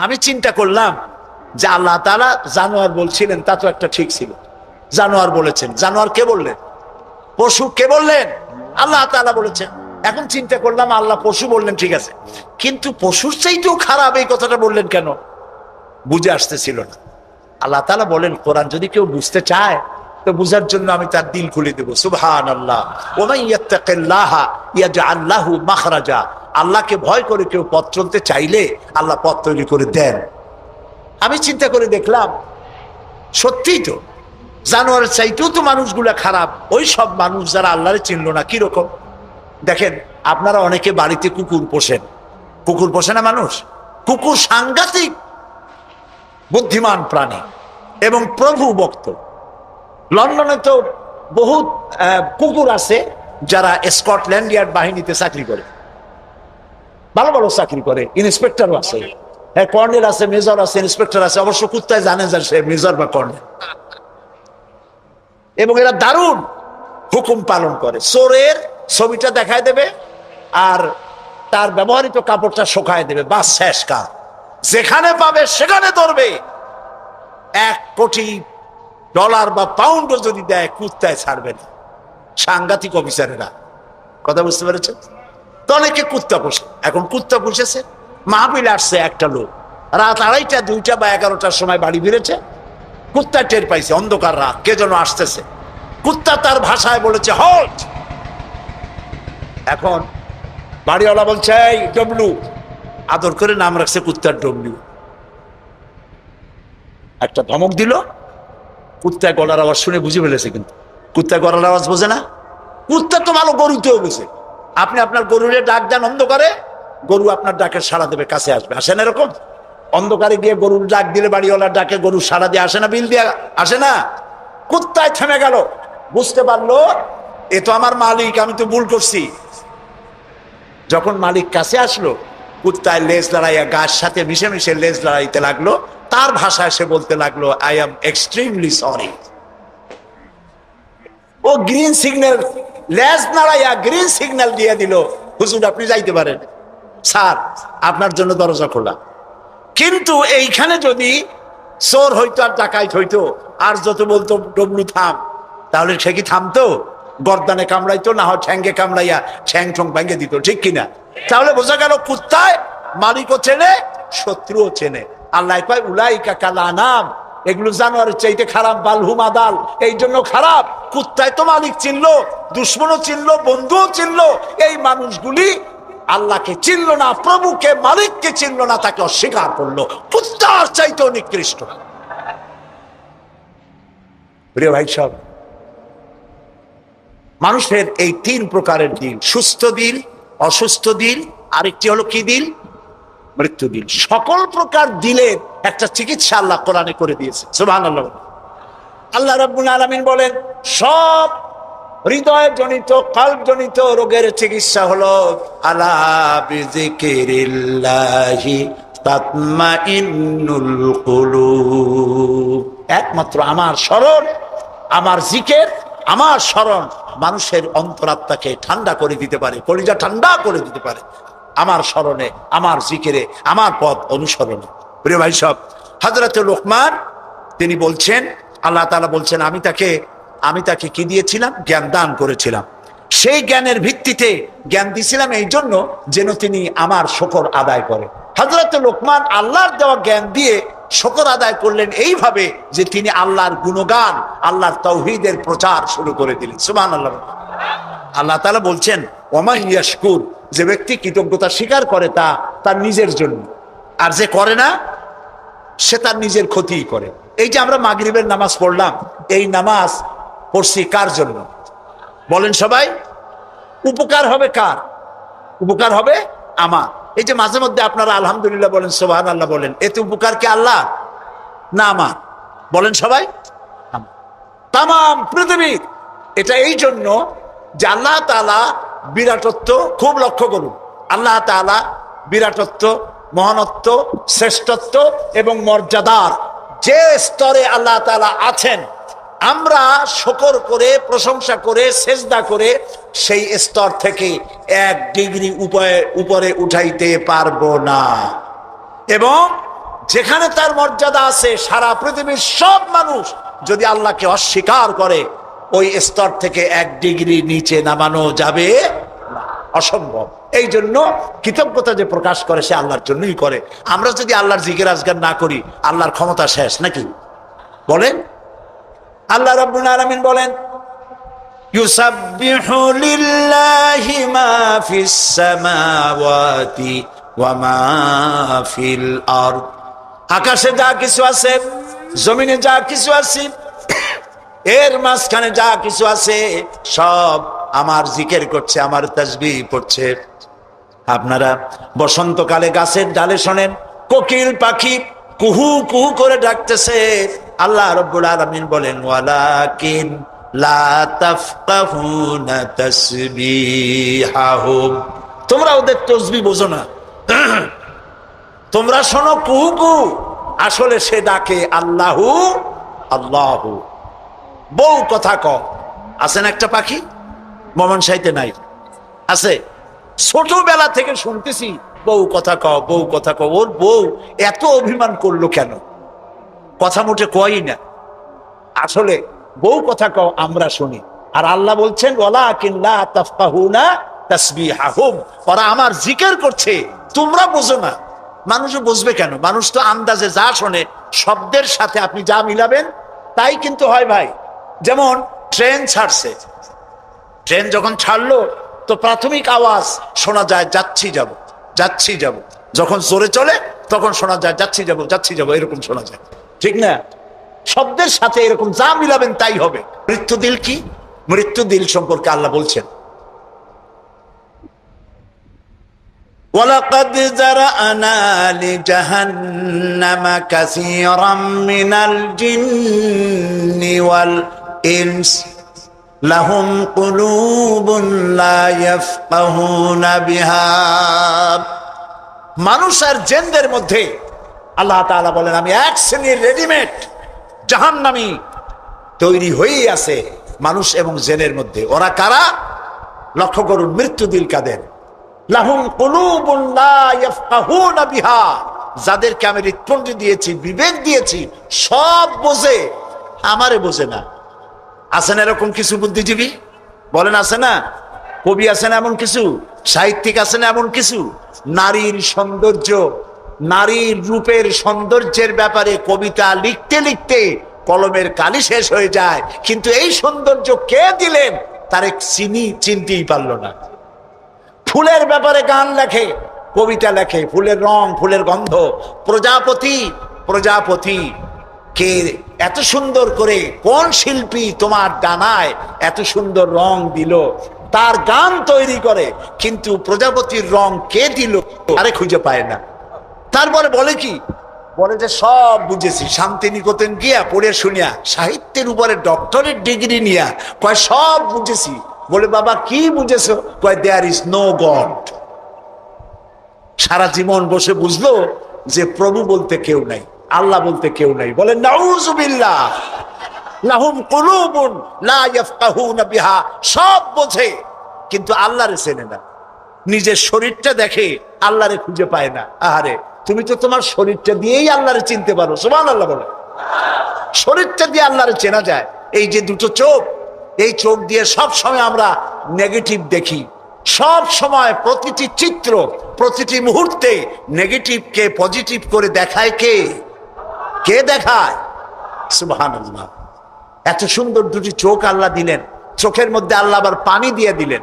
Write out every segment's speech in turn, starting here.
আমি চিন্তা করলাম যে আল্লাহ তাআলা জানোয়ার বলছিলেন, তা তো একটা ঠিক ছিল। জানোয়ার বলেছেন, জানোয়ার কে বললেন? পশু কে বললেন? আল্লাহ তাআলা বলেছেন। এখন চিন্তা করলাম আল্লাহ পশু বললেন, ঠিক আছে, কিন্তু পশুর চাইতেও খারাপ এই কথাটা বললেন কেন? বুঝে আসতেছিল না। আল্লাহ তাআলা বলেন, কোরআন যদি কেউ বুঝতে চায় তো বুঝার জন্য আমি তার দিল খুলে দেবো। সুবহানাল্লাহ। ওয়া মান ইয়াত্তাকিল্লাহা ইয়াজআল লাহু মাখরাজা। আল্লাহকে ভয় করে কেউ পথ চলতে চাইলে আল্লাহ পথ তৈরি করে দেন। আমি চিন্তা করে দেখলাম সত্যিই তো জানোয়ারের চাইতেও তো মানুষগুলা খারাপ। ওই সব মানুষ যারা আল্লাহরে চিনল না। কিরকম দেখেন, আপনারা অনেকে বাড়িতে কুকুর পোষেন। কুকুর পোষে না মানুষ? কুকুর সাংঘাতিক বুদ্ধিমান প্রাণী এবং প্রভু ভক্ত। লন্ডনে তো বহুত কুকুর আছে যারা স্কটল্যান্ড ইয়ার্ড বাহিনীতে চাকরি করে, ভালো ভালো চাকরি করে, ইন্সপেক্টরও আছে, হ্যাঁ, কর্নেল আছে, মেজর আছে, ইন্সপেক্টর আছে। অবশ্য কুত্তায় জানে যে সে মেজর বা কর্নেল। এবং এরা দারুণ হুকুম পালন করে। চোরের ছবিটা দেখায় দেবে আর তার ব্যবহৃত কাপড়টা শুকায় দেবে, বাস শেষ কাজ। যেখানে পাবে সেখানে ধরবে। $1 কোটি বা পাউন্ডও যদি দেয় কুত্তায় ছাড়বে না। সাংঘাতিক অফিসারেরা। কথা বুঝতে পেরেছে তো? অনেকে কুত্তা পোষে। এখন কুত্তা পুষেছে, মাহফিল আসছে একটা লোক, রাত 2:30, 2টা বা 11টার সময় বাড়ি ফিরেছে। কুত্তা টের পাইছে, অন্ধকার রাত, কে যেন আসতেছে। কুত্তা তার ভাষায় বলেছে হল্ট। এখন বাড়িওয়ালা বলছে এই ডবলু, আদর করে নাম রাখছে কুত্তার ডবলু। একটা ধমক দিল। কুত্তায় গলার আওয়াজ শুনে বুঝে ফেলেছে, কিন্তু কুত্তায় গলার আওয়াজ বোঝে না। কুত্তা তো ভালো গরুতেও বোঝে। আপনি আপনার গরুরে ডাক দেন অন্ধকারে, গরু আপনার ডাকে সাড়া দেবে, কাছে আসবে। আসে না এরকম? অন্ধকারে গিয়ে গরুর ডাক দিলে বাড়িওয়ালার ডাকে গরু সাড়া দিয়ে আসে না? বিল দিয়ে আসে না? কুত্তায় থেমে গেল, বুঝতে পারলো এ তো আমার মালিক, আমি তো ভুল করছি। যখন মালিক কাছে আসলো, কুত্তায় লেজ লড়াইয়া গাছ সাথে মিশে মিশে লেজ লড়াইতে লাগলো। তার ভাষায় সে বলতে লাগলো, আই এম এক্সট্রিমলি সরি। ও গ্রিন সিগন্যাল, লেজ নাড়াইয়া গ্রিন সিগন্যাল দিয়ে দিল, হুজুর আপনি যাইতে পারেন, স্যার আপনার জন্য দরজা খোলা। কিন্তু এইখানে যদি চোর হইতো আর ডাকাইত হইতো আর যত বলতো ডবলু থাম, তাহলে সে কি থামতো? গর্দানে কামড়াইতো, না হয় ঠ্যাঙ্গে কামড়াইয়া ঠ্যাং ঠং ভেঙে দিত, ঠিক কিনা? তাহলে বোঝা গেল কুত্তায় মালিকও চেনে, শত্রুও চেনে। আল্লাহ কয় উলাইকা কাল আনাম, এগুলো জানোয়ারের চাইতে খারাপ, বালহুম আদাল, এই জন্য খারাপ। কুত্তায় তো মালিক চিনলো, দুশ্মনও চিনলো, বন্ধুও চিনলো। এই মানুষগুলি আল্লাহকে চিনলো না, প্রভুকে মালিককে চিনলো না, তাকে অস্বীকার করলো। কুত্তার চাইতেও নিকৃষ্ট। প্রিয় ভাই সব, মানুষের এই 3 প্রকারের দিল, সুস্থ দিল, অসুস্থ দিল, আরেকটি হলো কি দিল? মৃত্যু দিল। সকল প্রকার দিলের একটা চিকিৎসা আল্লাহ কোরআনে করে দিয়েছে। সুবহানাল্লাহ। আল্লাহ রাব্বুল আলামিন বলেন, সব হৃদয় জনিত, কলব জনিত রোগের চিকিৎসা হলো আলা বিযিকিরিল্লাহি তাতমাইন্নুল কুলুব। একমাত্র আমার স্মরণ, আমার জিকির, আমার স্মরণ মানুষের অন্তরাত্মাকে ঠান্ডা করে দিতে পারে, কলিজা ঠান্ডা করে দিতে পারে। আমার স্মরণে, আমার জিকিরে, আমার পথ অনুসরণে। প্রিয় ভাই সব, হযরত লোকমান তিনি বলছেন, আল্লাহ তাআলা বলছেন, আমি তাকে কি দিয়েছিলাম? জ্ঞান দান করেছিলাম। সেই জ্ঞানের ভিত্তিতে জ্ঞান দিয়েছিলাম এই জন্য যেন তিনি আমার শুকর আদায় করে। হযরত লোকমান আল্লাহর দেওয়া জ্ঞান দিয়ে শুকর আদায় করলেন এইভাবে যে তিনি আল্লাহর গুণগান, আল্লাহর তাওহীদের প্রচার শুরু করে দিলেন। সুবহানাল্লাহ। আল্লাহ তাআলা বলছেন, ওমা ইয়াশকুর, যে ব্যক্তি কৃতজ্ঞতা স্বীকার করে তা তার নিজের জন্য, আর যে করে না সে তার নিজের ক্ষতিই করে। এই যে আমরা মাগরিবের নামাজ পড়লাম, এই নামাজ পড়ছি কার জন্য? বলেন সবাই। উপকার হবে কার? উপকার হবে আমার। এই যে মাঝে মধ্যে আপনারা আলহামদুলিল্লাহ বলেন, সুবহানাল্লাহ বলেন, এতে উপকার কি আল্লাহ না আমার? বলেন সবাই। তাম পৃথিবীর এটা এই জন্য যে আল্লাহ তাআলা বিরাটত্ব, খুব লক্ষ্য করুন, আল্লাহ তাআলা বিরাটত্ব, মহানত্ব, শ্রেষ্ঠত্ব এবং মর্যাদার যে স্তরে আল্লাহ তাআলা আছেন, আমরা শুকর করে, প্রশংসা করে, সেজদা করে সেই স্তর থেকে 1 ডিগ্রি উপরে উঠাইতে পারবো না। এবং যেখানে তার মর্যাদা আছে, সারা পৃথিবীর সব মানুষ যদি আল্লাহকে অস্বীকার করে, ওই স্তর থেকে 1 ডিগ্রি নিচে নামানো যাবে না, অসম্ভব। এই জন্য কৃতজ্ঞতা যে প্রকাশ করে সে আল্লাহর জন্যই করে। আমরা যদি আল্লাহর জিকির আজগার না করি, আল্লাহর ক্ষমতা শেষ নাকি? বলেন। আল্লাহ রাব্বুল আলামিন বলেন, ইউসাব্বিহু লিল্লাহি মা ফিস সামাওয়াতি ওয়া মা ফিল আরদ। আকাশে যা কিছু আছে, জমিনে যা কিছু আছে, এর মাঝখানে যা কিছু আছে, সব আমার জিকির করছে, আমার তাসবিহ পড়ছে। আপনারা বসন্তকালে গাছের ডালে শোনেন কোকিল পাখি কুহু কুহু করে ডাকতেছে। আল্লাহ রাব্বুল আলামিন বলেন, ওয়ালাকিন লা তাফকাহুনা তাসবিহাহুম। তোমরা ওদের তাসবিহ বোঝো না, তোমরা শোনো কুহু কুহু, আসলে সে ডাকে আল্লাহু আল্লাহু। বউ কথা কও, আছেন একটা পাখি মমন সাইতে নাই, আছে? ছোটবেলা থেকে শুনতেছি বউ কথা কও, বউ কথা কও। ওর বউ এত অভিমান করলো কেন? কথা মোটে কয়ই না। আসলে বউ কথা কও আমরা শুনি, আর আল্লাহ বলছেন ওয়ালাকিন লা তাফকাহুনা তাসবিহাহুম, ওরা আমার জিকির করছে, তোমরা বুঝো না। মানুষ বুঝবে কেন? মানুষ তো আন্দাজে যা শোনে, শব্দের সাথে আপনি যা মিলাবেন তাই কিন্তু হয় ভাই। যেমন ট্রেন ছাড়ছে, ট্রেন যখন ছাড়লো তো প্রাথমিক আওয়াজ শোনা যায় যাচ্ছি যাব, যাচ্ছি যাব। যখন জোরে চলে তখন শোনা যায় যাচ্ছি যাব, যাচ্ছি যাব, এরকম শোনা যায়, ঠিক না? শব্দের সাথে এরকম যা মিলাবেন তাই হবে। মৃত্যু দিল কি? মৃত্যু দিল সম্পর্কে আল্লাহ বলছেন, ওয়ালাকাদ যারানা লিজাহান্নামা কাসীরাম মিনাল জিন্নি ওয়াল ইনস লাহুম কুলুবুন লা ইয়াফকাহুনা বিহা। মানুষ আর জিনদের মধ্যে আল্লাহ তাআলা বলেন, আমি এক শ্রেণীর রেডিমেড জাহান্নামী তৈরি হয়েই আছে মানুষ এবং জিনের মধ্যে। ওরা কারা? লক্ষ্য করুন, মৃত্যু দিল কাদের? লাহুম কুলুবুন লা ইয়াফকাহুনা বিহা, যাদেরকে আমি হৃৎপিণ্ড দিয়েছি, বিবেক দিয়েছি, সব বোঝে, আমারে বোঝে না। আছেন এরকম কিছু বুদ্ধিজীবী? বলেন আছে না? কবি আছেন এমন কিছু, সাহিত্যিক আছেন এমন কিছু। নারীর সৌন্দর্য, নারীর রূপের সৌন্দর্যের ব্যাপারে কবিতা লিখতে লিখতে কলমের কালি শেষ হয়ে যায়, কিন্তু এই সৌন্দর্য কে দিলেন তার চিনতেই পারল না। ফুলের ব্যাপারে গান লেখে, কবিতা লেখে, ফুলের রং, ফুলের গন্ধ। প্রজাপতি, প্রজাপতি কে এত সুন্দর করে, কোন শিল্পী তোমার ডানায় এত সুন্দর রং দিল, তার গান তৈরি করে, কিন্তু প্রজাপতির রং কে দিল আরে খুঁজে পায় না। তারপরে বলে কি? বলে যে সব বুঝেছি, শান্তিনিকেতন গিয়া পড়ে শুনিয়া, সাহিত্যের উপরে ডক্টরেট ডিগ্রি নিয়া কয় সব বুঝেছি। বলে বাবা কি বুঝেছো? কয় দেয়ার ইজ নো গড। সারা জীবন বসে বুঝলো যে প্রভু বলতে কেউ নাই, আল্লাহ বলতে কেউ নাই। বলে নাউযুবিল্লাহ। লাহুম কুলুবুন লা ইয়াফকাহুনা বিহা, সব বোঝে কিন্তু আল্লাহরে চেনে না। নিজের শরীরটা দেখে, আল্লাহরে খুঁজে পায় না। আহারে, তুমি তো তোমার শরীরটা দিয়েই আল্লাহরে চিনতে পারো। সুবহানাল্লাহ বলে। শরীরটা দিয়ে আল্লাহরে চেনা যায়। এই যে দুটো চোখ, এই চোখ দিয়ে সব সময় আমরা নেগেটিভ দেখি। সব সময় প্রতিটি চিত্র, প্রতিটি মুহূর্তে নেগেটিভকে পজিটিভ করে দেখায় কে? কে দেখায়? সুবহানাল্লাহ। এত সুন্দর দুটি চোখ আল্লাহ দিলেন, চোখের মধ্যে আল্লাহ আবার পানি দিয়ে দিলেন।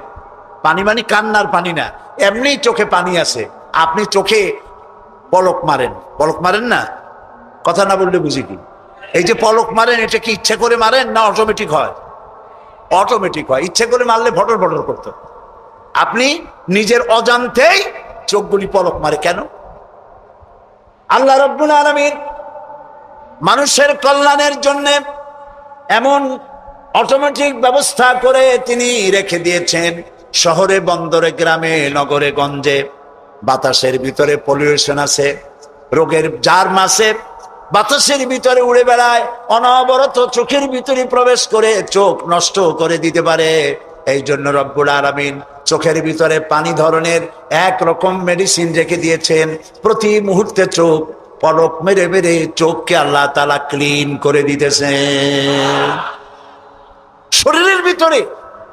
পানি মানে কান্নার পানি না, এমনি চোখে পানি আছে। আপনি চোখে পলক মারেন, পলক মারেন না? কথা না বললে বুঝি কি? এই যে পলক মারেন, এটা কি ইচ্ছে করে মারেন না অটোমেটিক হয়? অটোমেটিক হয়। ইচ্ছে করে মারলে ফটর ফটর করতো। আপনি নিজের অজান্তেই চোখগুলি পলক মারে কেন? আল্লাহ রাব্বুল আলামিন মানুষের কল্যাণের জন্য এমন অটোমেটিক ব্যবস্থা করে তিনি রেখে দিয়েছেন। শহরে, বন্দরে, গ্রামে, নগরে, গঞ্জে বাতাসের ভিতরে পলিউশন আছে, রোগের জার্ম আছে, বাতাসের ভিতরে উড়ে বেড়ায়, অনবরত চোখের ভিতরে প্রবেশ করে চোখ নষ্ট করে দিতে পারে। এই জন্য রব্বুল আলামিন চোখের ভিতরে পানি ধরনের এক রকম মেডিসিন রেখে দিয়েছেন। প্রতি মুহূর্তে চোখ পলক মেরে মেরে চোখকে আল্লাহ তাআলা ক্লিন করে দিতেছে। শরীরের ভিতরে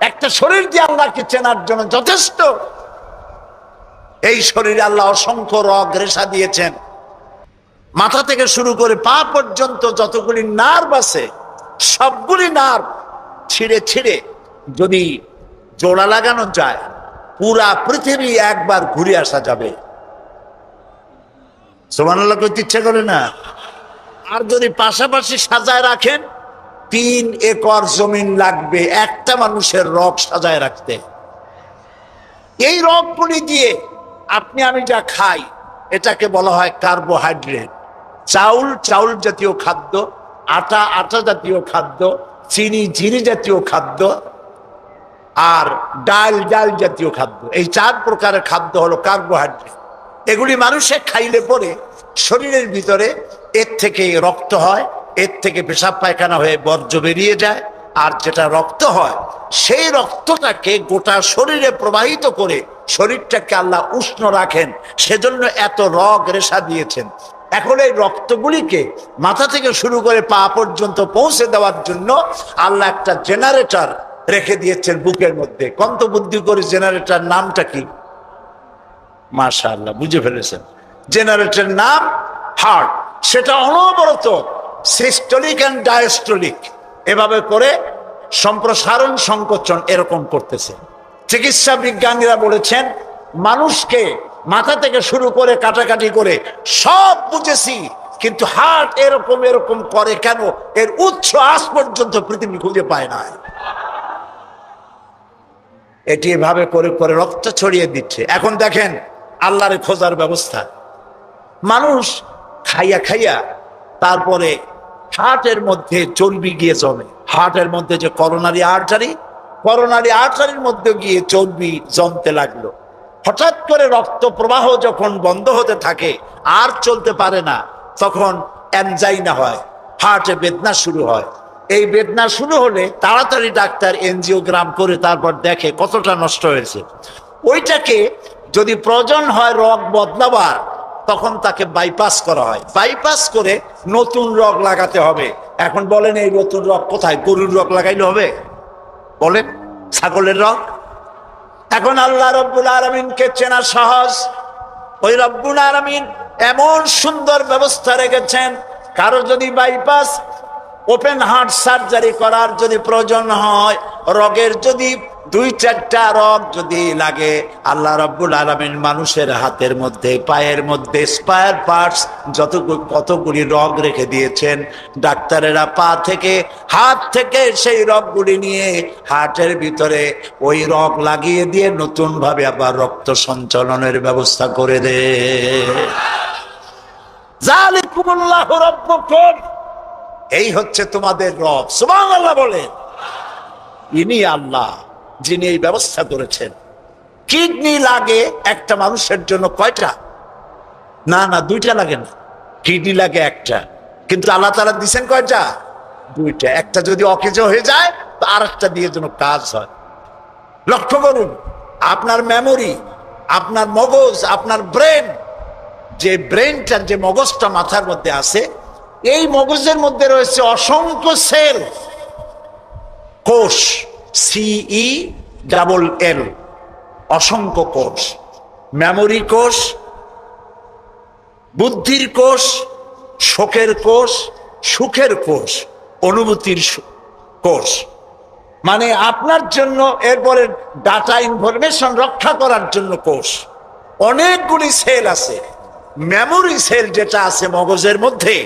একটা শরীর দিয়ে আল্লাহকে চেনার জন্য যথেষ্ট। এই শরীরে আল্লাহ অসংখ্য রগ রেশা দিয়েছেন। মাথা থেকে শুরু করে পা পর্যন্ত যতগুলি নার্ভ আছে, সবগুলি নার্ভ ছিঁড়ে ছিঁড়ে যদি জোড়া লাগানো যায়, পুরা পৃথিবী একবার ঘুরে আসা যাবে। সুবহানাল্লাহ কইতে ইচ্ছা করে না? আর যদি পাশাপাশি সাজায় রাখেন, 3 একর জমিন লাগবে একটা মানুষের রগ সাজায় রাখতে। এই রগগুলি দিয়ে আপনি আমি যা খাই, এটাকে বলা হয় কার্বোহাইড্রেট। চাউল চাউল জাতীয় খাদ্য, আটা আটা জাতীয় খাদ্য, চিনি চিনি জাতীয় খাদ্য, আর ডাল ডাল জাতীয় খাদ্য। এই 4 প্রকারের খাদ্য হলো কার্বোহাইড্রেট। এগুলি মানুষে খাইলে পরে শরীরের ভিতরে এর থেকে রক্ত হয়, এর থেকে পেশাব পায়খানা হয়ে বর্জ্য বেরিয়ে যায়। আর যেটা রক্ত হয়, সেই রক্তটাকে গোটা শরীরে প্রবাহিত করে শরীরটাকে আল্লাহ উষ্ণ রাখেন। সেজন্য এত রগ রেশা দিয়েছেন। এখন এই রক্তগুলিকে মাথা থেকে শুরু করে পা পর্যন্ত পৌঁছে দেওয়ার জন্য আল্লাহ একটা জেনারেটর রেখে দিয়েছেন বুকের মধ্যে। কন্ত বুদ্ধি করে জেনারেটর নামটা কি? মাশাআল্লাহ, বুঝে ফেলেছেন। জেনারেটরের নাম হার্ট। সেটা অনবরত সিস্টোলিক এন্ড ডায়াস্টোলিক এভাবে করে সম্প্রসারণ সংকোচন এরকম করতেছে। চিকিৎসা বিজ্ঞানীরা বলেছেন, মানুষকে মাথা থেকে শুরু করে কাটাকাটি করে সব বুঝেছি, কিন্তু হার্ট এরকম এরকম করে কেন, এর উৎস আজ পর্যন্ত পৃথিবী খুঁজে পায় না। এটি এভাবে করে করে রক্ত ছড়িয়ে দিচ্ছে। এখন দেখেন আল্লাহর খোঁজার ব্যবস্থা। মানুষ খাইয়া খাইয়া তারপরে হার্টের মধ্যে চর্বি গিয়ে জমে। হার্টের মধ্যে যে করোনারি আর্টারির মধ্যে গিয়ে চর্বি জমতে লাগলো। হঠাৎ করে রক্ত প্রবাহ যখন বন্ধ হতে থাকে, আর চলতে পারে না, তখন অ্যানজাইনা হয়, হার্টে বেদনা শুরু হয়। এই বেদনা শুরু হলে তাড়াতাড়ি ডাক্তার এনজিওগ্রাম করে তারপর দেখে কতটা নষ্ট হয়েছে। ওইটাকে যদি প্রয়োজন হয় রগ বদলাবার, তখন তাকে বাইপাস করা হয়। বাইপাস করে নতুন রগ লাগাতে হবে। এখন বলেন এই নতুন রগ কোথায়? গরুর রগ লাগাইলে হবে? বলেন, ছাগলের রগ? এখন আল্লাহ রব্বুল আলামিনকে চেনা সহজ। ওই রব্বুল আলামিন এমন সুন্দর ব্যবস্থা রেখেছেন, কারো যদি বাইপাস ওপেন হার্ট সার্জারি করার যদি প্রয়োজন হয়, রগের যদি 2-4টা রগ যদি লাগে, আল্লাহ রাব্বুল আলামিন মানুষের হাতের মধ্যে, পায়ের মধ্যে স্পায়ার পার্টস কতগুলি রগ রেখে দিয়েছেন। ডাক্তারেরা পা থেকে হাত থেকে সেই রগগুলি নিয়ে হার্টের ভিতরে ওই রগ লাগিয়ে দিয়ে নতুন ভাবে আবার রক্ত সঞ্চালনের ব্যবস্থা করে দেয়। যালিকুমুল্লাহু রাব্বুকুম, এই হচ্ছে তোমাদের রব। সুবহানাল্লাহ বলেন। ইনি আল্লাহ যিনি এই ব্যবস্থা করেছেন। কিডনি লাগে একটা মানুষের জন্য কয়টা? না না, 2টা লাগে না, কিডনি লাগে একটা। কিন্তু আল্লাহ তাআলা দিয়েছেন কয়টা? 2টা। একটা যদি অকেজো হয়ে যায়, তো আরেকটা দিয়ে যেন কাজ হয়। লক্ষ্য করুন, আপনার মেমোরি, আপনার মগজ, আপনার ব্রেন, যে ব্রেনটা, যে মগজটা মাথার মধ্যে আছে, এই মগজের মধ্যে রয়েছে অসংখ্য সেল, কোষ, CELL, অসংখ্য কোষ। মেমোরি কোষ, বুদ্ধির কোষ, শোকের কোষ, সুখের কোষ, অনুভূতির কোষ। মানে আপনার জন্য, এরপরে ডাটা ইনফরমেশন রক্ষা করার জন্য কোষ। অনেকগুলি সেল আছে। মেমোরি সেল যেটা আছে মগজের মধ্যে,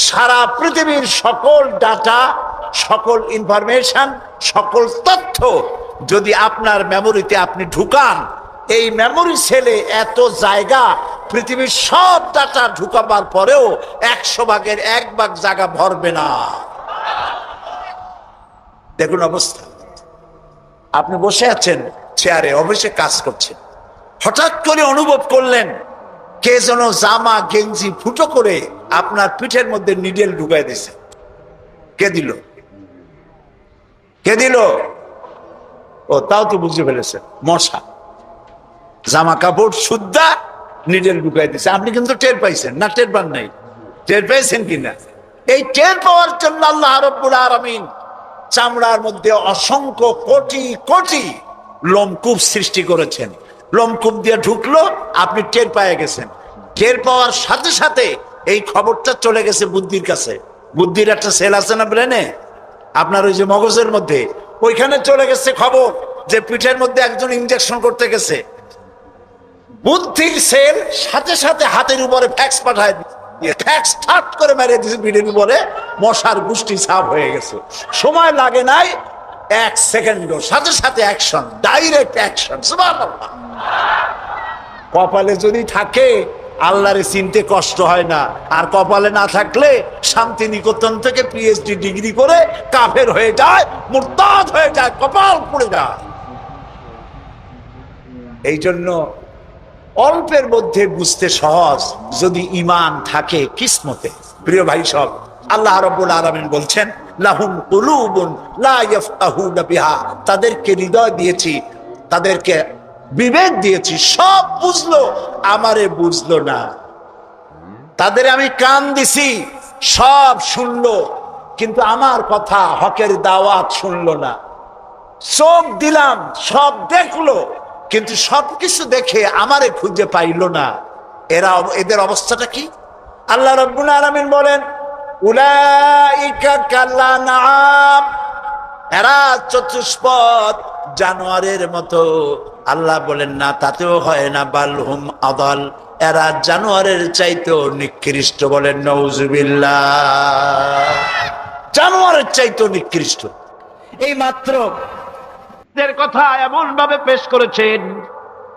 সারা পৃথিবীর সকল ডাটা, সকল ইনফরমেশন, সকল তথ্য যদি আপনার মেমোরিতে আপনি ঢুকান, এই মেমোরি সেলে এত জায়গা, পৃথিবীর সব ডাটা ঢুকাবার পরেও 100 ভাগের 1 ভাগ জায়গা ভরবে না। দেখুন অবস্থা। আপনি বসে আছেন চেয়ারে, অফিসে কাজ করছেন, হঠাৎ করে অনুভব করলেন কে যেন জামা গেঞ্জি ফুটো করে আপনার পিঠের মধ্যে নিডেল ঢুকাই দিছে। কে দিল? কে দিল? ও, তাও তো বুঝে ফেলেছে, মশা। জামা কাপড় শুদ্ধা, নিডেল ঢুকাই দিছে। আপনি কিন্তু টের পাইছেন না? টের পান নাই? টের পেয়েছেন কিনা? এই টের পাওয়ার জন্য আল্লাহ রাব্বুল আলামিন চামড়ার মধ্যে অসংখ্য কোটি কোটি লোমকূপ সৃষ্টি করেছেন। লোমকূপ দিয়ে ঢুকলো, আপনি টের পেয়ে গেছেন। টের পাওয়ার সাথে সাথে এই খবরটা চলে গেছে বুদ্ধির কাছে। বুদ্ধির একটা সেল আছে না ব্রেনে, আপনার ওই যে মগজের মধ্যে, ওইখানে চলে গেছে খবর যে পিঠের মধ্যে একজন ইনজেকশন করতে গেছে। বুদ্ধির সেল সাথে সাথে হাতের উপরে ফ্যাক্স পাঠায় দিয়ে ফ্যাক্স ঠাট করে মেরে দিয়েছে পিঠের উপরে, মশার গোষ্ঠী সাফ হয়ে গেছে। সময় লাগে নাই 1 সেকেন্ডও, সাথে সাথে অ্যাকশন, ডাইরেক্ট অ্যাকশন। সুবহানাল্লাহ। কপালে যদি থাকে আল্লাহরে চিনতে কষ্ট হয় না, আর কপালে না থাকলে শান্তিনিকেতন থেকে পিএইচডি ডিগ্রি করে কাফের হয়ে যায়, মুরতাদ হয়ে যায়, কপাল পুড়ে যায়। এই জন্য অল্পের মধ্যে বুঝতে সহজ, যদি ঈমান থাকে কিসমতে। প্রিয় ভাই সব, আল্লাহ রাব্বুল আলামিন বলছেন লাহুম কুলুবুন লা ইয়াফকাহুনা বিহা, তাদেরকে হৃদয় দিয়েছি, তাদেরকে বিবেক দিয়েছি, সব বুঝলো, আমারে বুঝলো না। তাদের আমি কান দিছি, সব শুনলো, কিন্তু আমার কথা হকের দাওয়াত শুনলো না। চোখ দিলাম, সব দেখলো, কিন্তু সবকিছু দেখে আমারে খুঁজে পাইলো না। এদের অবস্থাটা কি? আল্লাহ রাব্বুল আলামিন বলেন উলাইকা কাল্লানাম, এরা চতুষ্পদ জানোয়ারের মতো। আল্লাহ বলেন না, তাতেও হয় না, বালহুম আদাল, এরা জানোয়ারের চাইতেও নিকৃষ্ট। বলেন নাউজুবিল্লাহ। জানোয়ারের চাইতেও নিকৃষ্ট। এই মাত্র এর কথা এমন ভাবে পেশ করেছেন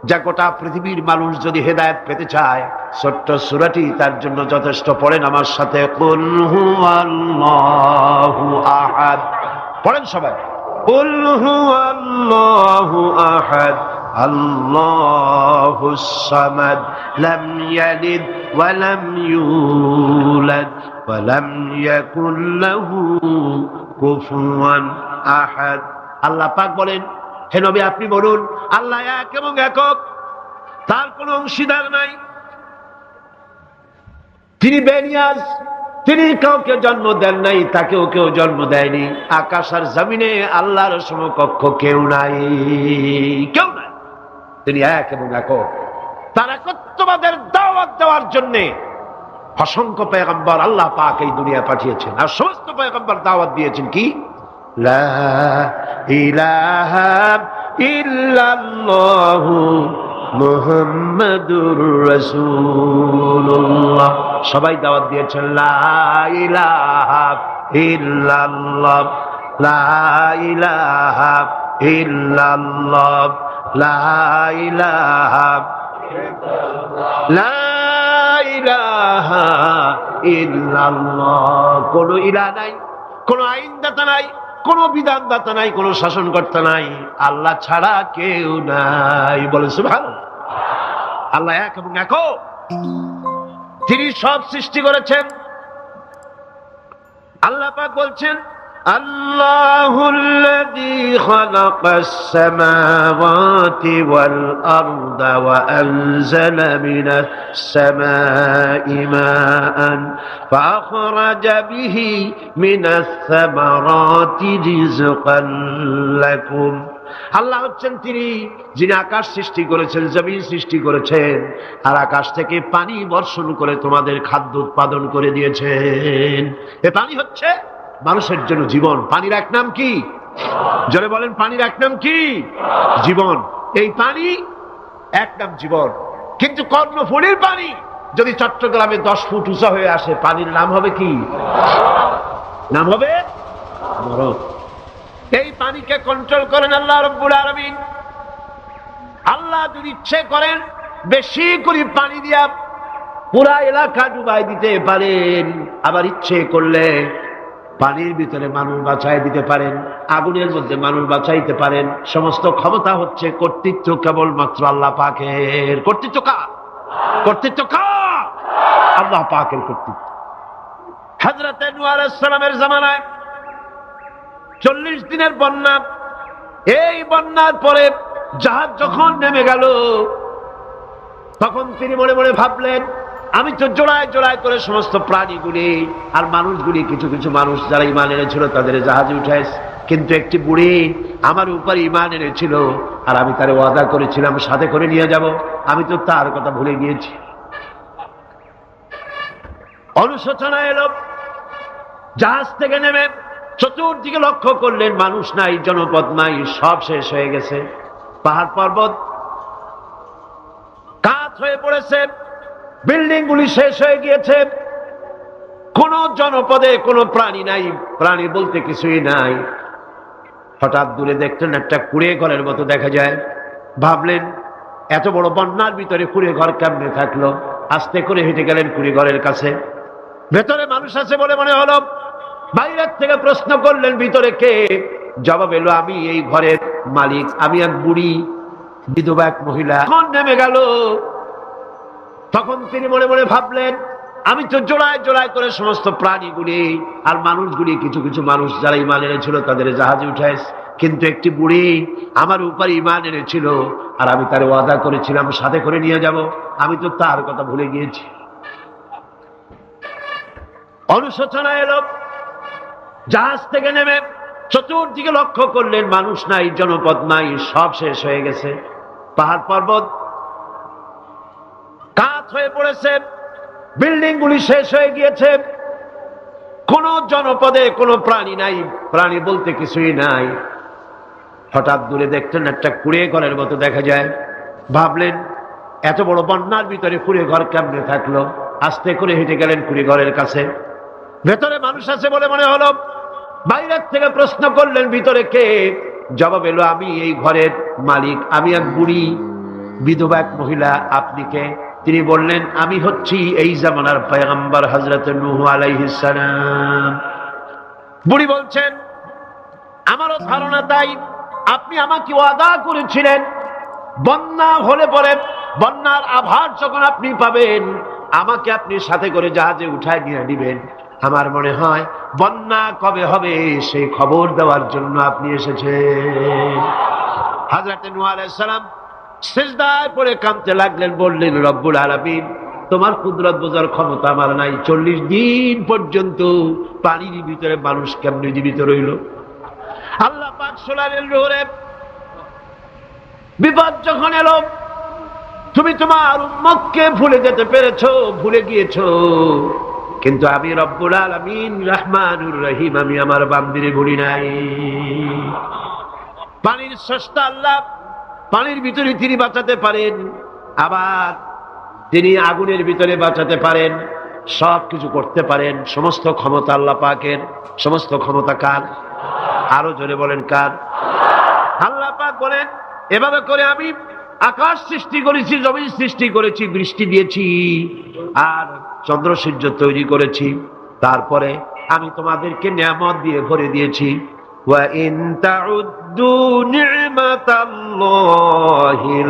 যা গোটা পৃথিবীর মানুষ যদি হেদায়েত পেতে চায়, ছোট্ট সূরাটি তার জন্য যথেষ্ট। পড়েন আমার সাথে, কুল হুয়াল্লাহু আহাদ। পড়েন সবাই, কুল হুয়াল্লাহু আহাদ আল্লাহুস সামাদ লাম ইয়ালিদ ওয়া লাম ইউলাদ ওয়া লাম ইয়াকুল লাহু কুফুয়ান আহাদ। আল্লাহ পাক বলেন, হে নবী আপনি বলুন, আল্লাহ এক এবং একক, তার কোনো অংশীদার নাই, তিনি বেনিয়াজ, তিনি কাউকে জন্ম দেন নাই, তাকেও কেউ জন্ম দেয়নি। আকাশ আর জমিনে আল্লাহর সমকক্ষ কেউ নাই, কেউ নাই। তিনি এক এবং একক। তার একত্ববাদের দাওয়াত দেওয়ার জন্যে অসংখ্য পয়গম্বর আল্লাহ পাক এই দুনিয়া পাঠিয়েছেন, আর সমস্ত পয়গম্বর দাওয়াত দিয়েছেন কি? লা ইলাহা ইল্লাল্লাহু মুহাম্মাদুর রাসূলুল্লাহ। সবাই দাওয়াত দিয়েছেন লা ইলাহা ইল্লাল্লাহ, লা ইলাহা ইল্লাল্লাহ, লা ইলাহা লা ইলাহা ইল্লাল্লাহ। কোন ইলাহ নাই, কোন আইনদাতা নাই, কোন বিধানদাতা নাই, কোন শাসনকর্তা নাই, আল্লাহ ছাড়া কেউ নাই। বলেন সুবহানাল্লাহ। আল্লাহ এক এবং একক, তিনি সব সৃষ্টি করেছেন। আল্লাহ পাক বলছেন আল্লাহুল্লাযী খালাকাস সামাওয়াতি ওয়াল আরদা ওয়া আনজালা মিনাস সামাই মাআন ফাআখরাজা বিহি মিনাস সামারাতি রিজকান লাকুম। আল্লাহ হচ্ছেন তিনি যিনি আকাশ সৃষ্টি করেছেন, জমিন সৃষ্টি করেছেন, আর আকাশ থেকে পানি বর্ষণ করে তোমাদের খাদ্য উৎপাদন করে দিয়েছেন। এ পানি হচ্ছে মানুষের জন্য জীবন। পানির এক নাম কি? জোরে বলেন, পানির এক নাম কি? জীবন। এই পানি এক নাম জীবন। কিন্তু কর্ণফুলীর পানি যদি চট্টগ্রামে 10 ফুট উঁচা হয়ে আসে, পানির নাম হবে কি? নাম হবে নরক। এই পানিকে কন্ট্রোল করেন আল্লাহ রাব্বুল আলামিন। আল্লাহ যদি ইচ্ছে করেন বেশি করে পানি দিয়া পুরা এলাকা ডুবাই দিতে পারেন, আবার ইচ্ছে করলে পানির ভিতরে মানুষ বাঁচাই দিতে পারেন, আগুনের মধ্যে মানুষ বাঁচাইতে পারেন। সমস্ত ক্ষমতা হচ্ছে, কর্তৃত্ব কেবলমাত্র আল্লাহ পাকের। কর্তৃত্ব কার? কর্তৃত্ব কার? আল্লাহ পাকের কর্তৃত্ব। হযরত নূহ আলাইহিস সালামের জামানায় 40 দিনের বন্যা। এই বন্যার পরে জাহাজ যখন নেমে গেল, তখন তিনি মনে মনে ভাবলেন, আমি তো জোড়ায় জোড়ায় করে সমস্ত প্রাণীগুলি আর মানুষগুলি, কিছু কিছু মানুষ যারা ঈমান এনেছিল তাদের জাহাজে উঠাইছে, কিন্তু একটি বুড়ি আমার উপর ঈমান এনেছিল আর আমি তার ওয়াদা করেছিলাম সাথে করে নিয়ে যাব, আমি তো তার কথা ভুলে গিয়েছি। অনুশোচনা এলো। জাহাজ থেকে নেমে চতুর্দিকে লক্ষ্য করলেন, মানুষ নাই, জনপদ নাই, সব শেষ হয়ে গেছে। পাহাড় পর্বত কাত হয়ে পড়েছে, বিল্ডিং গুলি শেষ হয়ে গিয়েছে, কোন জনপদে কোনো প্রাণী নাই, প্রাণী বলতে কিছুই নাই। হঠাৎ দূরে দেখলেন একটা কুড়ে ঘরের মতো দেখা যায়। ভাবলেন এত বড় বন্যার ভিতরে কুড়ে ঘর কেমনে থাকলো। আস্তে করে হেঁটে গেলেন কুড়ে ঘরের কাছে। ভেতরে মানুষ আছে বলে মনে হলো। বাইরের থেকে প্রশ্ন করলেন, ভিতরে কে? জবাব এলো, আমি এই ঘরের মালিক, আমি এক বুড়ি বিধবা এক মহিলা। তখন নেমে গেল। তখন তিনি মনে মনে ভাবলেন, আমি তো জোড়ায় জোড়ায় করে সমস্ত প্রাণীগুলি আর মানুষগুলি, কিছু কিছু মানুষ যারা ঈমান এনেছিল তাদের জাহাজে উঠাইছে, কিন্তু একটি বুড়ি আমার উপর ঈমান এনেছিল আর আমি তার ওয়াদা করেছিলাম সাথে করে নিয়ে যাব, আমি তো তার কথা ভুলে গিয়েছি। অনুশোচনা এলো। জাহাজ থেকে নেমে চতুর্দিকে লক্ষ্য করলেন, মানুষ নাই, জনপদ নাই, সব শেষ হয়ে গেছে। পাহাড় পর্বত কাত হয়ে পড়েছে, বিল্ডিং গুলি শেষ হয়ে গিয়েছে, কোন জনপদে কোনো প্রাণী নাই, প্রাণী বলতে কিছুই নাই। হঠাৎ দূরে দেখলেন একটা কুড়ে ঘরের মতো দেখা যায়। ভাবলেন এত বড় বন্যার ভিতরে কুড়ে ঘর কেমনে থাকলো। আস্তে করে হেঁটে গেলেন কুড়ে ঘরের কাছে। ভেতরে মানুষ আছে বলে মনে হলো। বাইরের থেকে প্রশ্ন করলেন, ভিতরে কে? জবাব এলো, আমি এই ঘরের মালিক, আমি এক বুড়ি বিধবা এক মহিলা, আপনি কে? তিনি বললেন, আমি হচ্ছি এই জামানার পয়গম্বর হযরত নূহ আলাইহিস সালাম। বুড়ি বলছেন, আমারও ধারণা তাই, আপনি আমাকে ওয়াদা করেছিলেন বন্যা হলে পরে, বন্যার আভার যখন আপনি পাবেন আমাকে আপনি সাথে করে জাহাজে উঠায় নিয়ে দিবেন। আমার মনে হয় বন্যা কবে হবে সেই খবর দেওয়ার জন্য আপনি এসেছেন। হযরত নূহ আলাইহিস সালাম সিজদায় পড়ে কাঁদতে লাগলেন, বললেন, রব্বুল আলামিন, তোমার কুদরত বোঝার ক্ষমতা আমার নাই। 40 দিন পর্যন্ত পানির ভিতরে মানুষ কেমনে জীবিত রইল? আল্লাহ পাক শোনালেন, রোরে বিপদ যখন এলো, তুমি তোমার উম্মতকে ভুলে যেতে পেরেছো, ভুলে গিয়েছো, কিন্তু আমি রব্বুল আলামিন রহমানুর রহিম, আমি আমার বান্দিরে ভুলি নাই। পানির স্রষ্টা আল্লাহ, পানির ভিতরে তিনি বাঁচাতে পারেন, আবার তিনি আগুনের ভিতরে বাঁচাতে পারেন, সব কিছু করতে পারেন। সমস্ত ক্ষমতা আল্লাহ পাকের। সমস্ত ক্ষমতা কার? আরো জোরে বলেন, কার? আল্লাহ পাক বলেন, এভাবে করে আমি আকাশ সৃষ্টি করেছি, জমিন সৃষ্টি করেছি, বৃষ্টি দিয়েছি আর চন্দ্র সূর্য তৈরি করেছি, তারপরে আমি তোমাদেরকে নিয়ামত দিয়ে ভরে দিয়েছি। ওয়া ইন তাউদ্দু নি'মাতাল্লাহি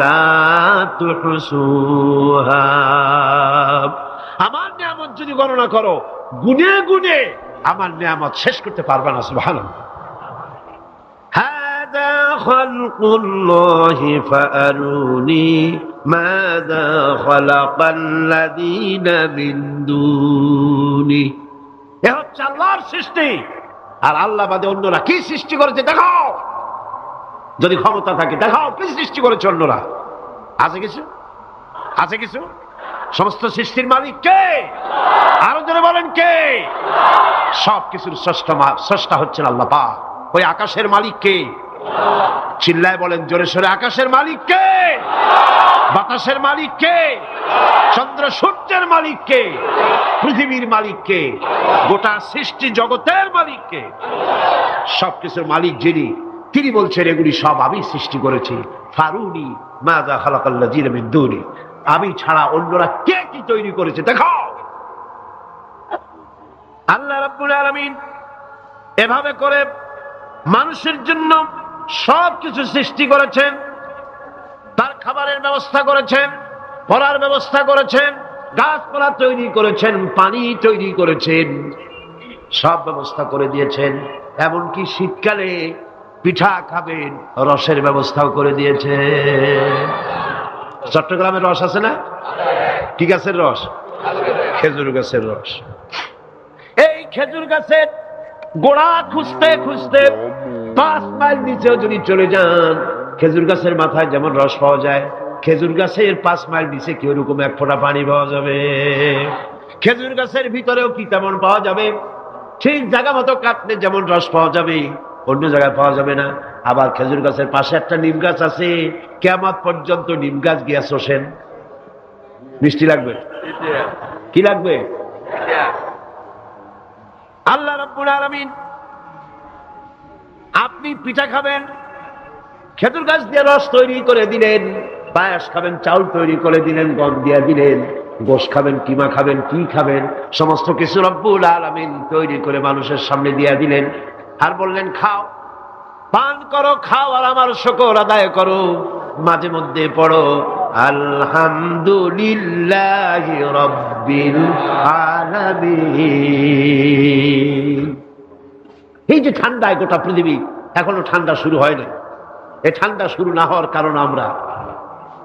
লা তুহসুহা। আমার নিয়ামত যদি গণনা করো, গুনে গুনে আমার নিয়ামত শেষ করতে পারবে না। সুবহানাল্লাহ। হাদা খালকুল্লাহি ফাআরুনি মাযা খালাকাল্লাযীনা মিন দুনি। এ হচ্ছে আল্লাহর সৃষ্টি, আর আল্লাহ বাদে অন্যরা কি সৃষ্টি করেছে দেখাও। যদি ক্ষমতা থাকে দেখাও কি সৃষ্টি করেছে অন্যরা। আছে কিছু? আছে কিছু? সমস্ত সৃষ্টির মালিক কে? আরো জোরে বলেন, কে? সব কিছুর স্রষ্টা হচ্ছেন আল্লাহ পাক। ওই আকাশের মালিক কে? চিল্লায় বলেন জোরে সোরে, আকাশের মালিক কে? বাতাসের মালিক কে? চন্দ্র সূর্যের মালিক কে? পৃথিবীর মালিক কে? গোটা সৃষ্টি জগতের মালিক কে? সবকিছুর মালিক যিনি, তিনি বলছেন এগুলি সব আমি সৃষ্টি করেছি। ফারুনি মাযা খালাকাল্লাযীনা মিন দুনি। আমি ছাড়া অন্যরা কে কি তৈরি করেছে দেখাও। আল্লাহ রাব্বুল আলামিন এভাবে করে মানুষের জন্য সবকিছু সৃষ্টি করেছেন। তার খাবারের ব্যবস্থা করেছেন, পড়ার ব্যবস্থা করেছেন, গাছপালা তৈরি করেছেন, পানি তৈরি করেছেন, সব ব্যবস্থা করে দিয়েছেন। এমনকি শীতকালে পিঠা খাবেন, রসের ব্যবস্থাও করে দিয়েছেন। চট্টগ্রামের রস আছে না? কি গাছের রস? খেজুর গাছের রস। এই খেজুর গাছের গোড়া খুঁজতে খুঁজতে 5 মাইল নিচেও যদি চলে যান, খেজুর গাছের মাথায় যেমন রস পাওয়া যায়, খেজুর গাছের 5 মাইল নিচে কি ওরকম এক ফোঁটা পানি পাওয়া যাবে? খেজুর গাছের ভিতরেও কি তেমন পাওয়া যাবে? ঠিক জায়গা মতো কাটলে যেমন রস পাওয়া যাবে, অন্য জায়গায় পাওয়া যাবে না। আবার খেজুর গাছের পাশে একটা নিম গাছ আছে, কিয়ামত পর্যন্ত নিম গাছ গিয়া শোষেন। মিষ্টি লাগবে? কি লাগবে? আল্লাহ রাব্বুল আলামিন, আপনি পিঠা খাবেন, খেজুর গাছ দিয়ে রস তৈরি করে দিলেন। পায়েস খাবেন, চাউল তৈরি করে দিলেন, গম দিয়ে দিলেন। গোশ খাবেন, কিমা খাবেন, কি খাবেন, সমস্ত কিছু রব্বুল আলামিন তৈরি করে মানুষের সামনে দিয়ে দিলেন। আর বললেন খাও, পান করো, খাও, আর আমার শুকর আদায় করো। মাঝে মধ্যে পড়ো আলহামদুলিল্লাহি রাব্বিল আলামিন। এই যে ঠান্ডায় গোটা পৃথিবী, এখনো ঠান্ডা শুরু হয় না। এই ঠান্ডা শুরু না হওয়ার কারণ আমরা।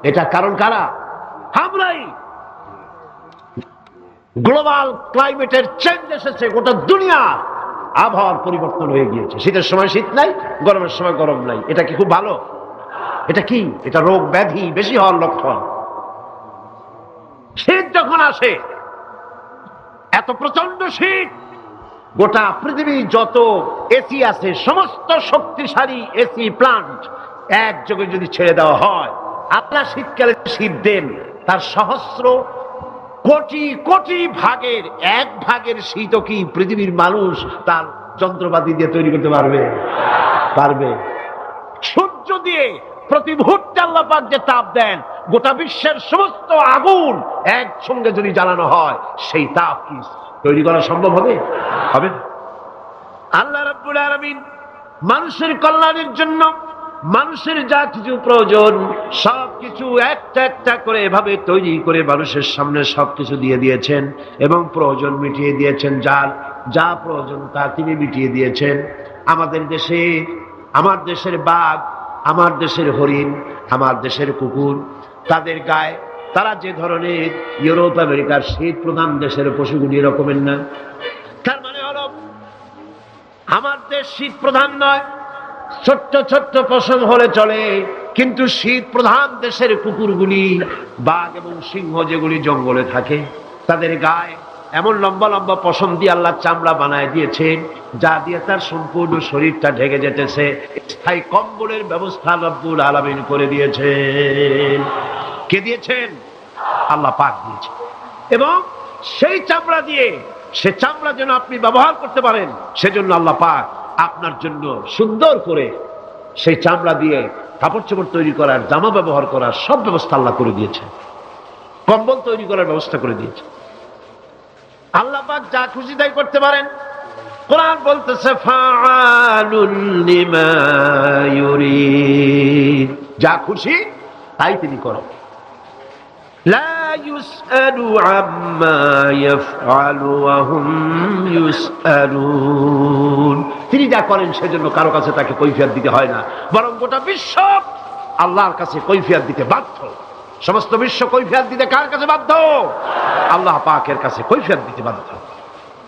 এটা কারণ কারা? আমরাই। গ্লোবাল ক্লাইমেটের চেঞ্জ এসেছে, গোটা দুনিয়া আবহাওয়ার পরিবর্তন হয়ে গিয়েছে। শীতের সময় শীত নাই, গরমের সময় গরম নাই। এটা কি খুব ভালো? এটা কি? এটা রোগ ব্যাধি বেশি হওয়ার লক্ষণ। শীত যখন আসে, এত প্রচন্ড শীত, গোটা পৃথিবী যত এসি আছে, সমস্ত শক্তিশালী এসি প্লান্ট একযোগে যদি ছেড়ে দেওয়া হয়, আপনার শীতকালে শীত দেন, তার সহস্র কোটি কোটি ভাগের 1 ভাগের শীতও কি পৃথিবীর মানুষ তার যন্ত্রপাতি দিয়ে তৈরি করতে পারবে? পারবে? সূর্য দিয়ে প্রতি মুহূর্তে আল্লাহ পাক যে তাপ দেন, গোটা বিশ্বের সমস্ত আগুন একসঙ্গে যদি জ্বালানো হয়, সেই তাপ কি তৈরি করা সম্ভব হবে? হবে না। আল্লাহ রাব্বুল আলামিন মানুষের কল্যাণের জন্য মানুষের যা কিছু প্রয়োজন সবকিছু একটা একটা করে এভাবে তৈরি করে মানুষের সামনে সবকিছু দিয়ে দিয়েছেন এবং প্রয়োজন মিটিয়ে দিয়েছেন। যার যা প্রয়োজন তা তিনি মিটিয়ে দিয়েছেন। আমাদের দেশে, আমার দেশের বাঘ, আমার দেশের হরিণ, আমার দেশের কুকুর, তাদের গায়ে তারা যে ধরনের ইউরোপ আমেরিকার শীত প্রধান দেশের পশুগুলি এরকমের না। তার মানে হলো আমার দেশ শীত প্রধান নয়, ছোট্ট ছোট্ট পশম হলে চলে, কিন্তু শীত প্রধান দেশের কুকুরগুলি, বাঘ এবং সিংহ যেগুলি জঙ্গলে থাকে, তাদের গায়ে এমন লম্বা লম্বা পশম দিয়ে আল্লাহ চামড়া বানায় দিয়েছেন, যা দিয়ে তার সম্পূর্ণ শরীরটা ঢেকে যেতেছে। স্থায়ী কম্বলের ব্যবস্থা রব্বুল আলামিন করে দিয়েছেন। কে দিয়েছেন? আল্লাহ পাক দিয়েছেন। এবং সেই চামড়া দিয়ে, সে চামড়া যেন আপনি ব্যবহার করতে পারেন, সেজন্য আল্লাহ পাক আপনার জন্য সুন্দর করে সেই চামড়া দিয়ে কাপড় চোপড় তৈরি করার, জামা ব্যবহার করার সব ব্যবস্থা আল্লাহ করে দিয়েছে। কম্বল তৈরি করার ব্যবস্থা করে দিয়েছে। আল্লাহ পাক যা খুশি তাই করতে পারেন। কোরআন বলতেছে ফাআলুল লিমা ইউরিদ, যা খুশি তাই তিনি করেন। লা ইউসআলু আম্মা ইয়াফআলু ওয়া হুম ইউসআলুন, তিনি যা করেন সেজন্য কারো কাছে তাকে কৈফিয়ত দিতে হয় না, বরং গোটা বিশ্ব আল্লাহর কাছে কৈফিয়ত দিতে বাধ্য। সমস্ত বিশ্ব কৈফিয়ত দিতে কার কাছে বাধ্য? আল্লাহ পাকের কাছে কৈফিয়ত দিতে বাধ্য।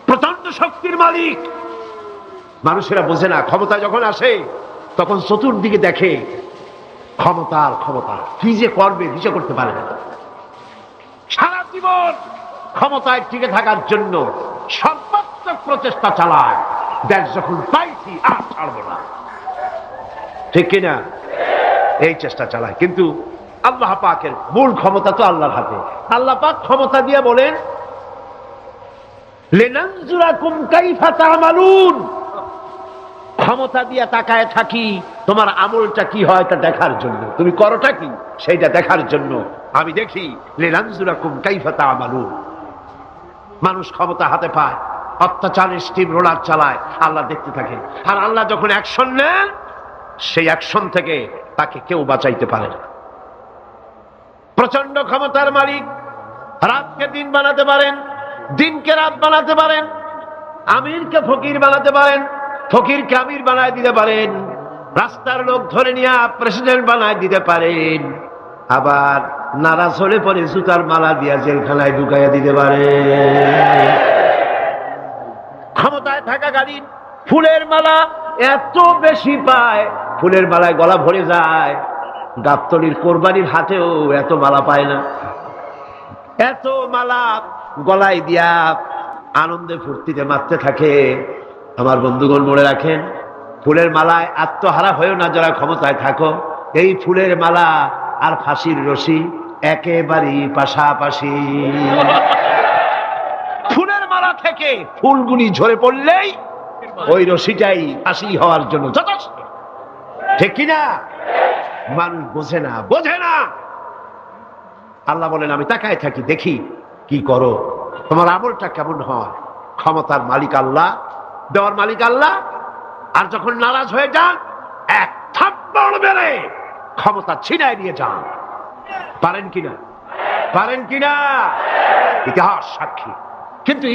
প্রচন্ড শক্তির মালিক। মানুষেরা বোঝে না, ক্ষমতা যখন আসে তখন চতুর্দিকে দেখে ক্ষমতার ক্ষমতা, কি যে করবে দিশা করতে পারে না। সারা জীবন ক্ষমতায় টিকে থাকার জন্য সর্বাত্মক প্রচেষ্টা চালায়, দেশ যখন পাইছি আর ছাড়বো না, ঠিক কিনা? এই চেষ্টা চালায়। কিন্তু আল্লাহ পাকের মূল ক্ষমতা তো আল্লাহর হাতে। আল্লাহ পাক ক্ষমতা দিয়ে বলেন লিনানজুরাকুম কাইফা তা'মালুন, ক্ষমতা দিয়ে তাকায় থাকি তোমার আমলটা কি হয় তা দেখার জন্য, তুমি করোটা কি সেইটা দেখার জন্য আমি দেখি। লিনানজুরাকুম কাইফা তা'মালুন। মানুষ ক্ষমতা হাতে পায়, অত্যাচারের স্টিম রোলার চালায়, আল্লাহ দেখতে থাকে। আর আল্লাহ যখন অ্যাকশন নেন, সেই অ্যাকশন থেকে তাকে কেউ বাঁচাইতে পারে না। প্রচন্ড ক্ষমতার মালিক। রাতকে দিন বানাতে পারেন, দিনকে রাত বানাতে পারেন, আমিরকে ফকির বানাতে পারেন, ফকিরকে আমির বানায় দিতে পারেন, রাস্তার লোক ধরে নিয়ে প্রেসিডেন্ট বানায় দিতে পারেন। আবার নারাজ হলে পরে জুতার মালা দিয়া জেলখানায় ঢুকাইয়া দিতে পারে। ক্ষমতায় থাকাকালীন ফুলের মালা এত বেশি পায়, ফুলের মালায় গলা ভরে যায়। গাবতলীর কোরবানির হাটেও এত মালা পায় না। এত মালা গলায় দিয়া আনন্দে ফুর্তিতে মারতে থাকে। আমার বন্ধুগণ মনে রাখেন, ফুলের মালায় আত্মহারা হয়েও না যারা ক্ষমতায় থাকো। এই ফুলের মালা আর ফাঁসির রশি একেবারেই পাশাপাশি। ফুলের মালা থেকে ফুলগুলি ঝরে পড়লেই ওই রশিটাই ফাঁসি হওয়ার জন্য যথেষ্ট, ঠিক কিনা? মানুষ বোঝে না, বোঝে না। আল্লাহ বলেন আমি তাকায় থাকি, দেখি কি করো, তোমার আমলটা কেমন হয়। ক্ষমতার মালিক আল্লাহ, দেওয়ার মালিক আল্লাহ। আর যখন নারাজ হয়ে যান, এক থাপ্পড় মেরে ক্ষমতা ছিনায় নিয়ে যান। পারেন কিনা? পারেন কিনা? ইতিহাস সাক্ষী। কিন্তু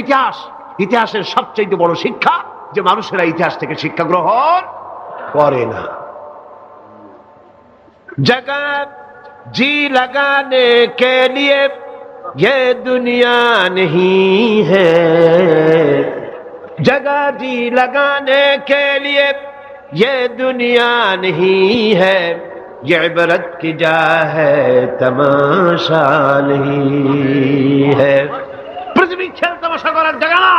ইতিহাসের সবচেয়ে বড় শিক্ষা যে মানুষেরা ইতিহাস থেকে শিক্ষা গ্রহণ করে না। जगह जी लगाने के लिए ये दुनिया नहीं है, जगह जी लगाने के लिए ये दुनिया नहीं है, ये इबरत की जा है तमाशा नहीं है। पृथ्वी खेल तमाशा করার জায়গা না।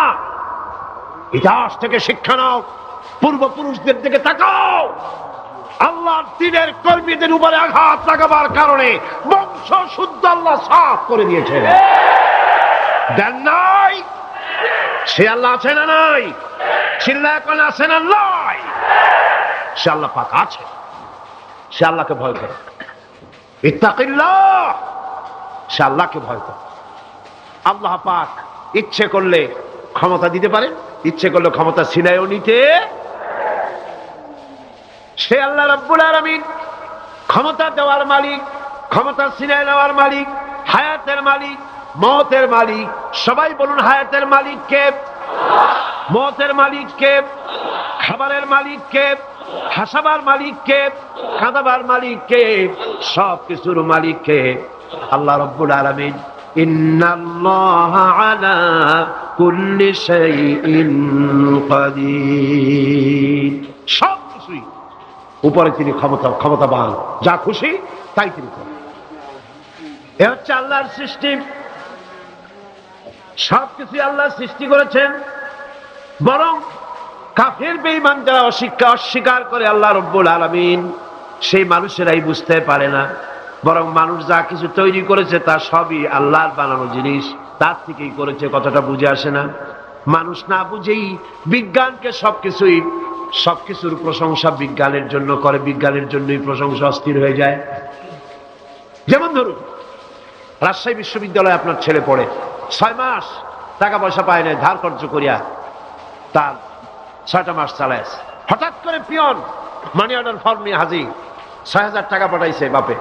ইতিহাস থেকে শিক্ষা নাও, পূর্বপুরুষদের দিকে তাকাও। আল্লাহর দ্বীনের কর্মীদের উপরে আঘাত লাগাবার কারণে বংশ শুদ্ধ আল্লাহ সাফ করে দিয়েছেন। দেন নাই? সে আল্লাহ আছে না নাই? চিল্লা এখন আছে না নাই? সে আল্লাহ পাক আছে। সে আল্লাহকে ভয় করে। ইত্তাকিল্লাহ, সে আল্লাহকে ভয় করে। আল্লাহ পাক ইচ্ছে করলে ক্ষমতা দিতে পারেন, ইচ্ছে করলে ক্ষমতা ছিনাইও নিতে। সে আল্লাহ রাব্বুল আলামিন ক্ষমতা দেওয়ার মালিক, ক্ষমতা ছিনায় নেওয়ার মালিক, হায়াতের মালিক, মওতের মালিক। সবাই বলুন হায়াতের মালিক কে? মওতের মালিক কে? খাবারের মালিক কে? হাসাবার মালিক কে? কাঁদাবার মালিক কে? সব কিছুর মালিক কে? আল্লাহ রাব্বুল আলামিন। ইন্নাল্লাহা আলা কুল্লি শাইইন কাদির। সব কিছুই উপরে তিনি ক্ষমতাবান, যা খুশি তাই তিনি করেন। এ হচ্ছে আল্লাহর সৃষ্টি। সবকিছু আল্লাহ সৃষ্টি করেছেন। বরং কাফের বেঈমান যারা অস্বীকার করে আল্লাহ রাব্বুল আলামিন, সেই মানুষেরাই বুঝতে পারে না। বরং মানুষ যা কিছু তৈরি করেছে তা সবই আল্লাহর বানানো জিনিস, তার থেকেই করেছে, কথাটা বুঝে আসে না। মানুষ না বুঝেই বিজ্ঞানকে সবকিছুর প্রশংসা বিজ্ঞানের জন্য করে, বিজ্ঞানের জন্যই প্রশংসা অস্থির হয়ে যায়। যেমন ধরুন, রাজশাহী বিশ্ববিদ্যালয়ে আপনার ছেলে পড়ে, 6 মাস টাকা পয়সা পায় না, ধার খরচ করিয়া তার 6টা মাস চালায়। হঠাৎ করে পিয়ন মানি অর্ডার ফর্ম নিয়ে হাজির, 6,000 টাকা পাঠাইছে বাপে।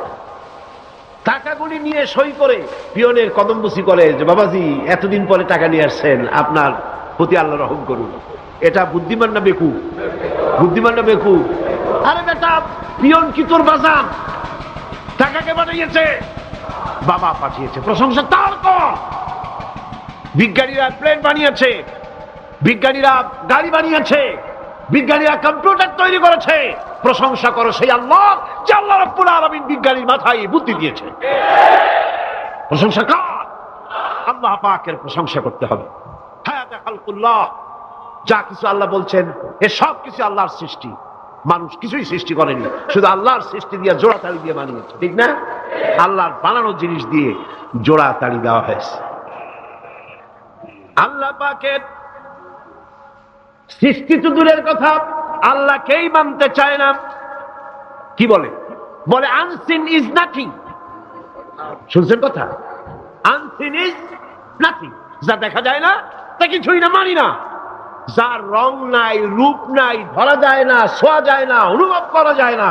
টাকাগুলি নিয়ে সই করে পিয়নের কদমবুসি করে যে বাবাজি এতদিন পরে টাকা নিয়ে আসছেন, আপনার প্রতি আল্লাহ রহম করুন। এটা বুদ্ধিমান না বেকু? বুদ্ধিমান না বেকু? আরে বেটা, পিয়ন কি তোর বাজান? টাকাকে পাঠিয়েছে, বাবা পাঠিয়েছে, প্রশংসা তার কর। বিজ্ঞানীরা প্লেন বানিয়েছে, বিজ্ঞানীরা গাড়ি বানিয়েছে, বিজ্ঞানীরা কম্পিউটার তৈরি করেছে, প্রশংসা করো সেই আল্লাহ যে আল্লাহ রাব্বুল আলামিন বিজ্ঞানীর মাথায় বুদ্ধি দিয়েছে। প্রশংসা কর, আল্লাহ পাকের প্রশংসা করতে হবে। হায়াতে খালকুল্লাহ, যা কিছু আল্লাহ বলছেন এ সব কিছু আল্লাহর সৃষ্টি। মানুষ কিছুই সৃষ্টি করেনি, শুধু আল্লাহর সৃষ্টি দিয়ে জোড়া তালি দিয়ে বানিয়েছে, ঠিক না? আল্লাহর বানানো জিনিস দিয়ে জোড়া তালি দেওয়া হয়েছে। আল্লাহ পাকের সৃষ্টি তো দূরের কথা, আল্লাহকেই মানতে চায় না। কি বলে? বলে আনসিন ইজ নাথিং। শুনছেন কথা? আনসিন ইজ নাথিং, যা দেখা যায় না তা কিছুই না, মানি না। যার রং নাই, রূপ নাই, ধরা যায় না, ছোঁয়া যায় না, অনুভব করা যায় না,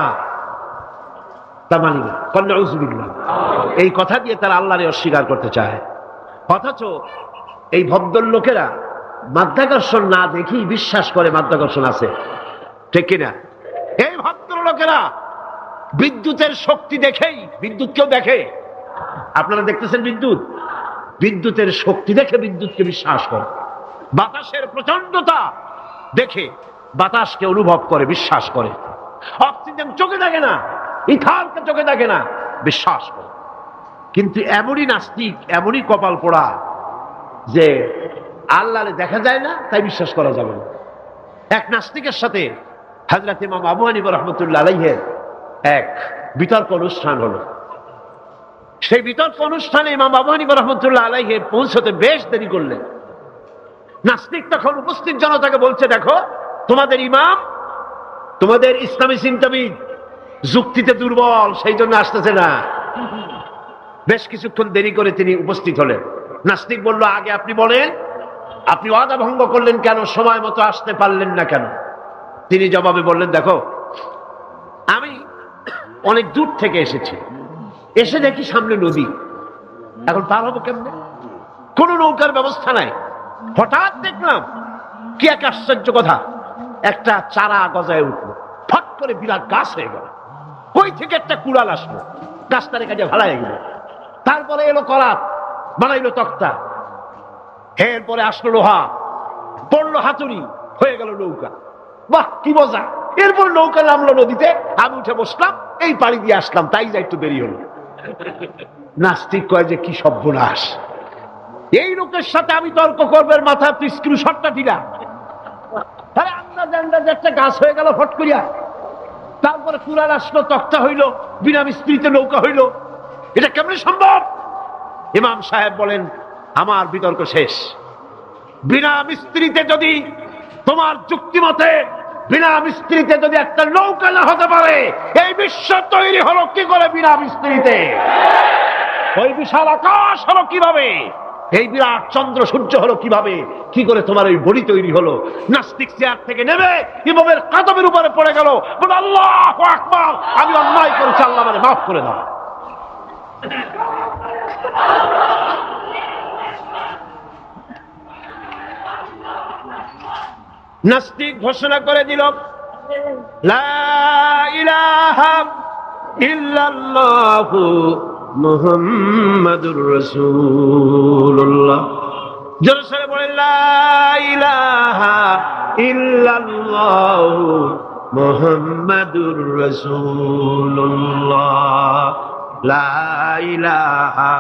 তা মানি না। নাউযুবিল্লাহ। এই কথা দিয়ে তারা আল্লাহরে অস্বীকার করতে চায়। অথচ এই ভদ্রলোকেরা মাধ্যাকর্ষণ না দেখি বিশ্বাস করে মাধ্যাকর্ষণ আছে, ঠিক কিনা? এই ভদ্রলোকেরা বিদ্যুতের শক্তি দেখেই, বিদ্যুৎ কেউ দেখে? আপনারা দেখতেছেন বিদ্যুৎ? বিদ্যুতের শক্তি দেখে বিদ্যুৎকে বিশ্বাস করে। বাতাসের প্রচন্ডতা দেখে বাতাসকে অনুভব করে, বিশ্বাস করে। অক্সিজেন চোখে দেখে না, ইথারকে চোখে দেখে না, বিশ্বাস করে। কিন্তু এমনই নাস্তিক, এমনই কপাল পোড়া যে আল্লাহরে দেখা যায় না, তাই বিশ্বাস করা যাবে না। এক নাস্তিকের সাথে হযরত ইমাম আবু হানিফা রাহমাতুল্লাহ আলাইহির এক বিতর্ক অনুষ্ঠান হলো। সেই বিতর্ক অনুষ্ঠানে ইমাম আবু হানিফা রাহমাতুল্লাহ আলাইহি পৌঁছতে বেশ দেরি করলেন। নাস্তিক তখন উপস্থিত জনতাকে বলছে, দেখো তোমাদের ইমাম, তোমাদের ইসলামী চিন্তাবিদ যুক্তিতে দুর্বল, সেই জন্য আসতেছে না। বেশ কিছুক্ষণ দেরি করে তিনি উপস্থিত হলেন। নাস্তিক বলল, আগে আপনি বলেন, আপনি ওয়াদা ভঙ্গ করলেন কেন? সময় মতো আসতে পারলেন না কেন? তিনি জবাবে বললেন, দেখো আমি অনেক দূর থেকে এসেছি, এসে দেখি সামনে নদী, এখন পার হবো কেমনে? কোন নৌকার ব্যবস্থা নাই। হঠাৎ দেখলাম কি এক আশ্চর্য কথা, একটা চারা গজায় উঠলো, ফট করে বিরাট গাছ হয়ে গেল। কই থেকে একটা কুড়াল আসলো, গাছটারে কাজে ভাড়ায় গেল। তারপরে এলো করাত, বানাইলো তক্তা, এরপরে আসলো লোহা, পড়লো হাতুড়ি, হয়ে গেল নৌকা। বাহ, কি মজা! এরপর নৌকা নামলো নদীতে, আমি উঠে বসলাম, এই পাড়ি দিয়ে আসলাম, তাই যা একটু দেরি হলো। নাস্তিক কয় যে কি সর্বনাশ, এই লোকের সাথে আমি তর্ক করবার মাথা স্ক্রু শটটা দিলা। তাহলে আন্দাজে একটা গাছ হয়ে গেল ফট করিয়া, তারপরে কুড়াল আসলো, তক্তা হইলো, বিনা মিস্ত্রিতে নৌকা হইলো, এটা কেমনে সম্ভব? ইমাম সাহেব বলেন, আমার বিতর্ক শেষ। বিনা মিস্ত্রিতে যদি, তোমার যুক্তি মতে বিনা মিস্ত্রিতে যদি একটা নৌকা না হতে পারে, এই বিশ্ব তৈরি হলো কি করে বিনা মিস্ত্রিতে? ওই বিশাল আকাশ হলো কিভাবে? এই বিরাট চন্দ্র সূর্য হলো কিভাবে? কি করে তোমার ওই বডি তৈরি হলো? নাস্তিক চেয়ার থেকে নেমে ইমামের কাদমের উপরে পড়ে গেল, বলে আল্লাহু আকবার, আমি অন্যায় করেছি, আল্লাহ আমারে মাফ করে দাও। নাস্তিক ঘোষণা করে দিল, লা ইলাহা ইল্লাল্লাহু মুহাম্মাদুর রাসূলুল্লাহ। জোরে সরে বলেন, লা ইলাহা ইল্লাল্লাহু মুহাম্মাদুর রাসূলুল্লাহ। লা ইলাহা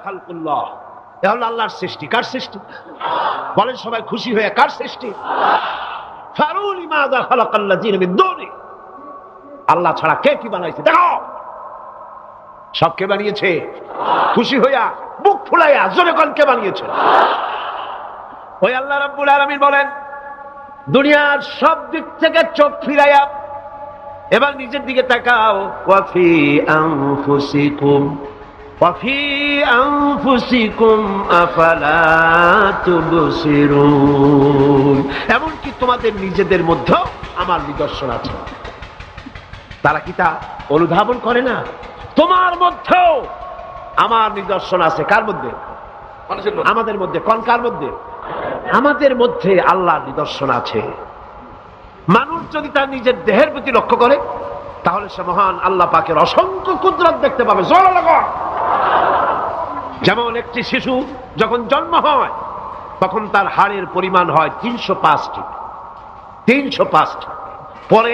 খালকুল্লাহ, এ হলো আল্লাহর সৃষ্টি। কার সৃষ্টি? বলেন সবাই খুশি হয়ে, কার সৃষ্টি? ফারুনি মাযা খালাকাল্লাযিনা মিন দুনি, আল্লাহ ছাড়া কে কি বানাইছে দেখো। সব কে বানিয়েছে? খুশি হইয়া, বুক ফুলাইয়া জোরে কোন কে বানিয়েছে? ওই আল্লাহ রাব্বুল আলামিন বলেন, দুনিয়ার সব দিক থেকে চোখ ফিরাইয়া এবার নিজের দিকে তাকাও। ওয়াফি আনফুসিকুম ওয়াফি আনফুসিকুম আফালা তুবসিরুন, এমনকি তোমাদের নিজেদের মধ্যেও আমার নিদর্শন আছে। তারা কি তা অনুধাবন করে না? তোমার মধ্যেও আমার নিদর্শন আছে। কার মধ্যে? আমাদের মধ্যে। কোন কার মধ্যে? আমাদের মধ্যে আল্লাহর নিদর্শন আছে। মানুষ যদি তার নিজের দেহের প্রতি লক্ষ্য করে, তাহলে সে মহান আল্লাহ পাকের অসংখ্য কুদরত দেখতে পাবে। যেমন একটি শিশু যখন জন্ম হয়, তখন তার হাড়ের পরিমাণ হয় 305টি। 305টি। পরে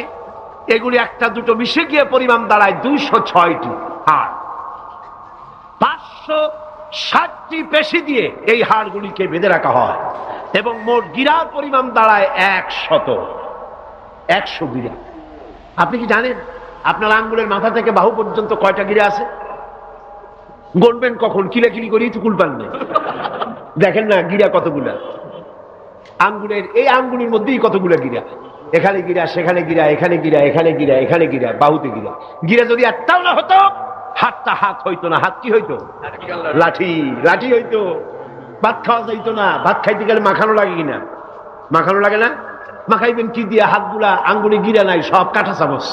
এগুলি একটা দুটো মিশে গিয়ে পরিমাণ দাঁড়ায় 206টি হাড়। 560টি পেশি দিয়ে এই হাড়গুলিকে বেঁধে রাখা হয় এবং মোট গিরার পরিমাণ দাঁড়ায় 100 গিরা। আপনি কি জানেন আপনার আঙ্গুলের মাথা থেকে বাহু পর্যন্ত কয়টা গিরা আছে? গণবেন কখন? কিলাকিলি করেই তো কুল পান না। দেখেন না গিরা কতগুলা। আঙ্গুলের এই আঙ্গুলের মধ্যেই কতগুলা গিরা। এখানে গিরা, সেখানে গিরা, এখানে গিরা, এখানে গিরা, এখানে গিরা, বাহুতে গিরা। গিরা যদি একটাও না হতো, হাতটা হাত হইতো না। হাত কি হইতো? লাঠি। লাঠি হইতো। ভাত খাওয়া যাইতো না। ভাত খাইতে গেলে মাখানো লাগে কিনা? মাখানো লাগে না? মাখাইবেন কি দিয়ে? হাতগুলা, আঙ্গুলে গিরা নাই, সব কাঁটা চামচ।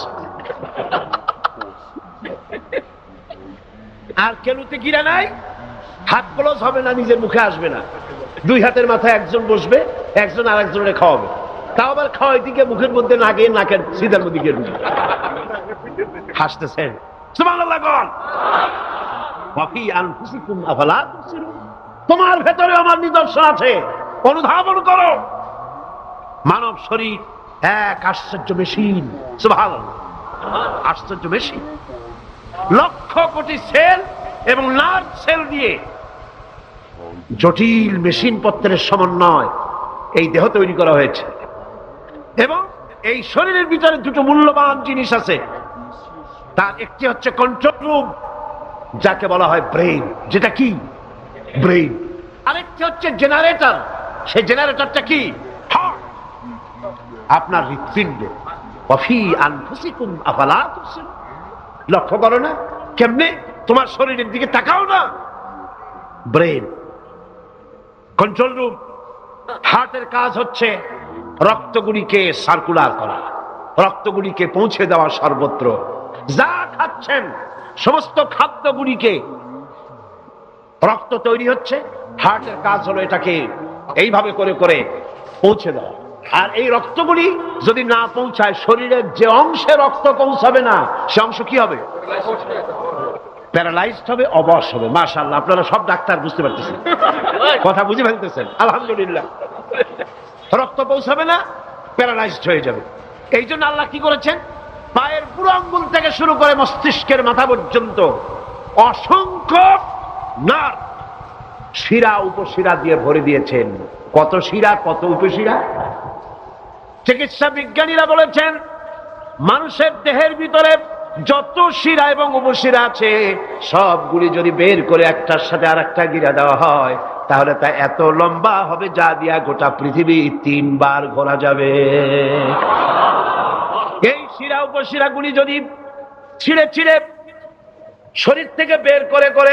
আর কেলুতে গিরা নাই, হাত ক্লোজ হবে না, নিজের মুখে আসবে না। দুই হাতের মাথায় একজন বসবে, একজন আর একজনের খাওয়াবে। তাও আবার খাওয়াই দিকে মুখের মধ্যে না গিয়ে নাকের সিধার মধ্যে গিয়ে ঢুকবে। হাসতেছেন, সুবহানাল্লাহ বল। ওয়াফি আনফুসিকুম আফালা তুবসিরুন, তোমার ভেতরে আমার নিদর্শন আছে, অনুধাবন করো। মানব শরীর এক আশ্চর্য মেশিন, সুবহানাল্লাহ, আশ্চর্য মেশিন। লক্ষ কোটি সেল এবং নার্ভ সেল দিয়ে জটিল মেশিন পত্রের সমন্বয় এই দেহ তৈরি করা হয়েছে। এবং এই শরীরের ভিতরে দুটো মূল্যবান জিনিস আছে। তার একটি হচ্ছে কন্ট্রোল রুম, যাকে বলা হয় ব্রেইন, যেটা কি ব্রেইন। আরেকটি হচ্ছে জেনারেটর, সেই জেনারেটরটা কি হার্ট, আপনার হৃৎপিণ্ড। ওয়াফি আনফুসিকুম আফালা তুবসিরুন, লক্ষ্য করো না কেমনে, তোমার শরীরের দিকে তাকাও না। Brain, control room. হার্টের কাজ হচ্ছে রক্তগুলিকে সার্কুলার করা, রক্তগুলিকে পৌঁছে দেওয়া সর্বত্র। যা খাচ্ছেন সমস্ত খাদ্যগুলিকে, রক্ত তৈরি হচ্ছে, হার্টের কাজ হলো এটাকে এইভাবে করে করে পৌঁছে দেওয়া। আর এই রক্তগুলি যদি না পৌঁছায়, শরীরের যে অংশে রক্ত পৌঁছাবে না সে অংশ কি হবে? প্যারালাইজড হবে, অবশ হবে। মাশাআল্লাহ, আপনারা সব ডাক্তার বুঝতে পারতেছেন, কথা বুঝে ফেলতেছেন, আলহামদুলিল্লাহ। রক্ত পৌঁছাবে না, প্যারালাইজড হয়ে যাবে। এই জন্য আল্লাহ কি করেছেন, পায়ের বুড়ো আঙ্গুল থেকে শুরু করে মস্তিষ্কের মাথা পর্যন্ত অসংখ্য নার্ভ, শিরা উপশিরা দিয়ে ভরে দিয়েছেন। কত শিরা, কত উপশিরা। চিকিৎসা বিজ্ঞানীরা বলেছেন, মানুষের দেহের ভিতরে যত শিরা এবং উপশিরা আছে সবগুলি যদি বের করে একটার সাথে আর একটা গিরা দেওয়া হয়, তাহলে তা এত লম্বা হবে যা দিয়া গোটা পৃথিবী 3 বার ঘোরা যাবে। এই শিরা উপশিরা গুলি যদি ছিঁড়ে ছিঁড়ে শরীর থেকে বের করে করে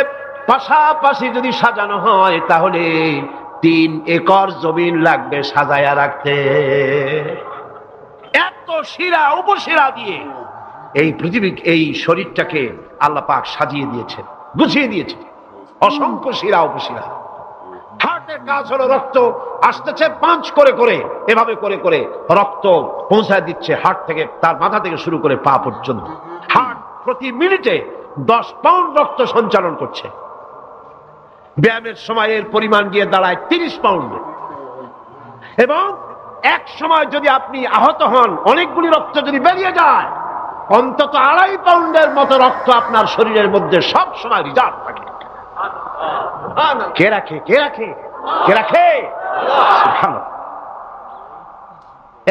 পাশাপাশি যদি সাজানো হয়, তাহলে 3 একর জমিন লাগবে সাজায়া রাখতে। এত শিরা উপশিরা দিয়ে এই পৃথিবী, এই শরীরটাকে আল্লাহ পাক সাজিয়ে দিয়েছেন, গুছিয়ে দিয়েছেন। অসংখ্য শিরা উপশিরা। হার্টের কাজ হলো রক্ত আসতেছে পাঁচ করে করে, এভাবে করে করে রক্ত পৌঁছায় দিচ্ছে হার্ট থেকে, তার মাথা থেকে শুরু করে পা পর্যন্ত। হার্ট প্রতি মিনিটে 10 পাউন্ড রক্ত সঞ্চালন করছে। ব্যায়ামের সময় এর পরিমাণ গিয়ে দাঁড়ায় 30 পাউন্ড। এবং এক সময় যদি আপনি আহত হন, অনেকগুলি রক্ত যদি বেরিয়ে যায়, অন্তত 2.5 পাউন্ডের মতো রক্ত আপনার শরীরের মধ্যে সব সময় রিজার্ভ থাকে। কে রাখে? কে রাখে? কে রাখে?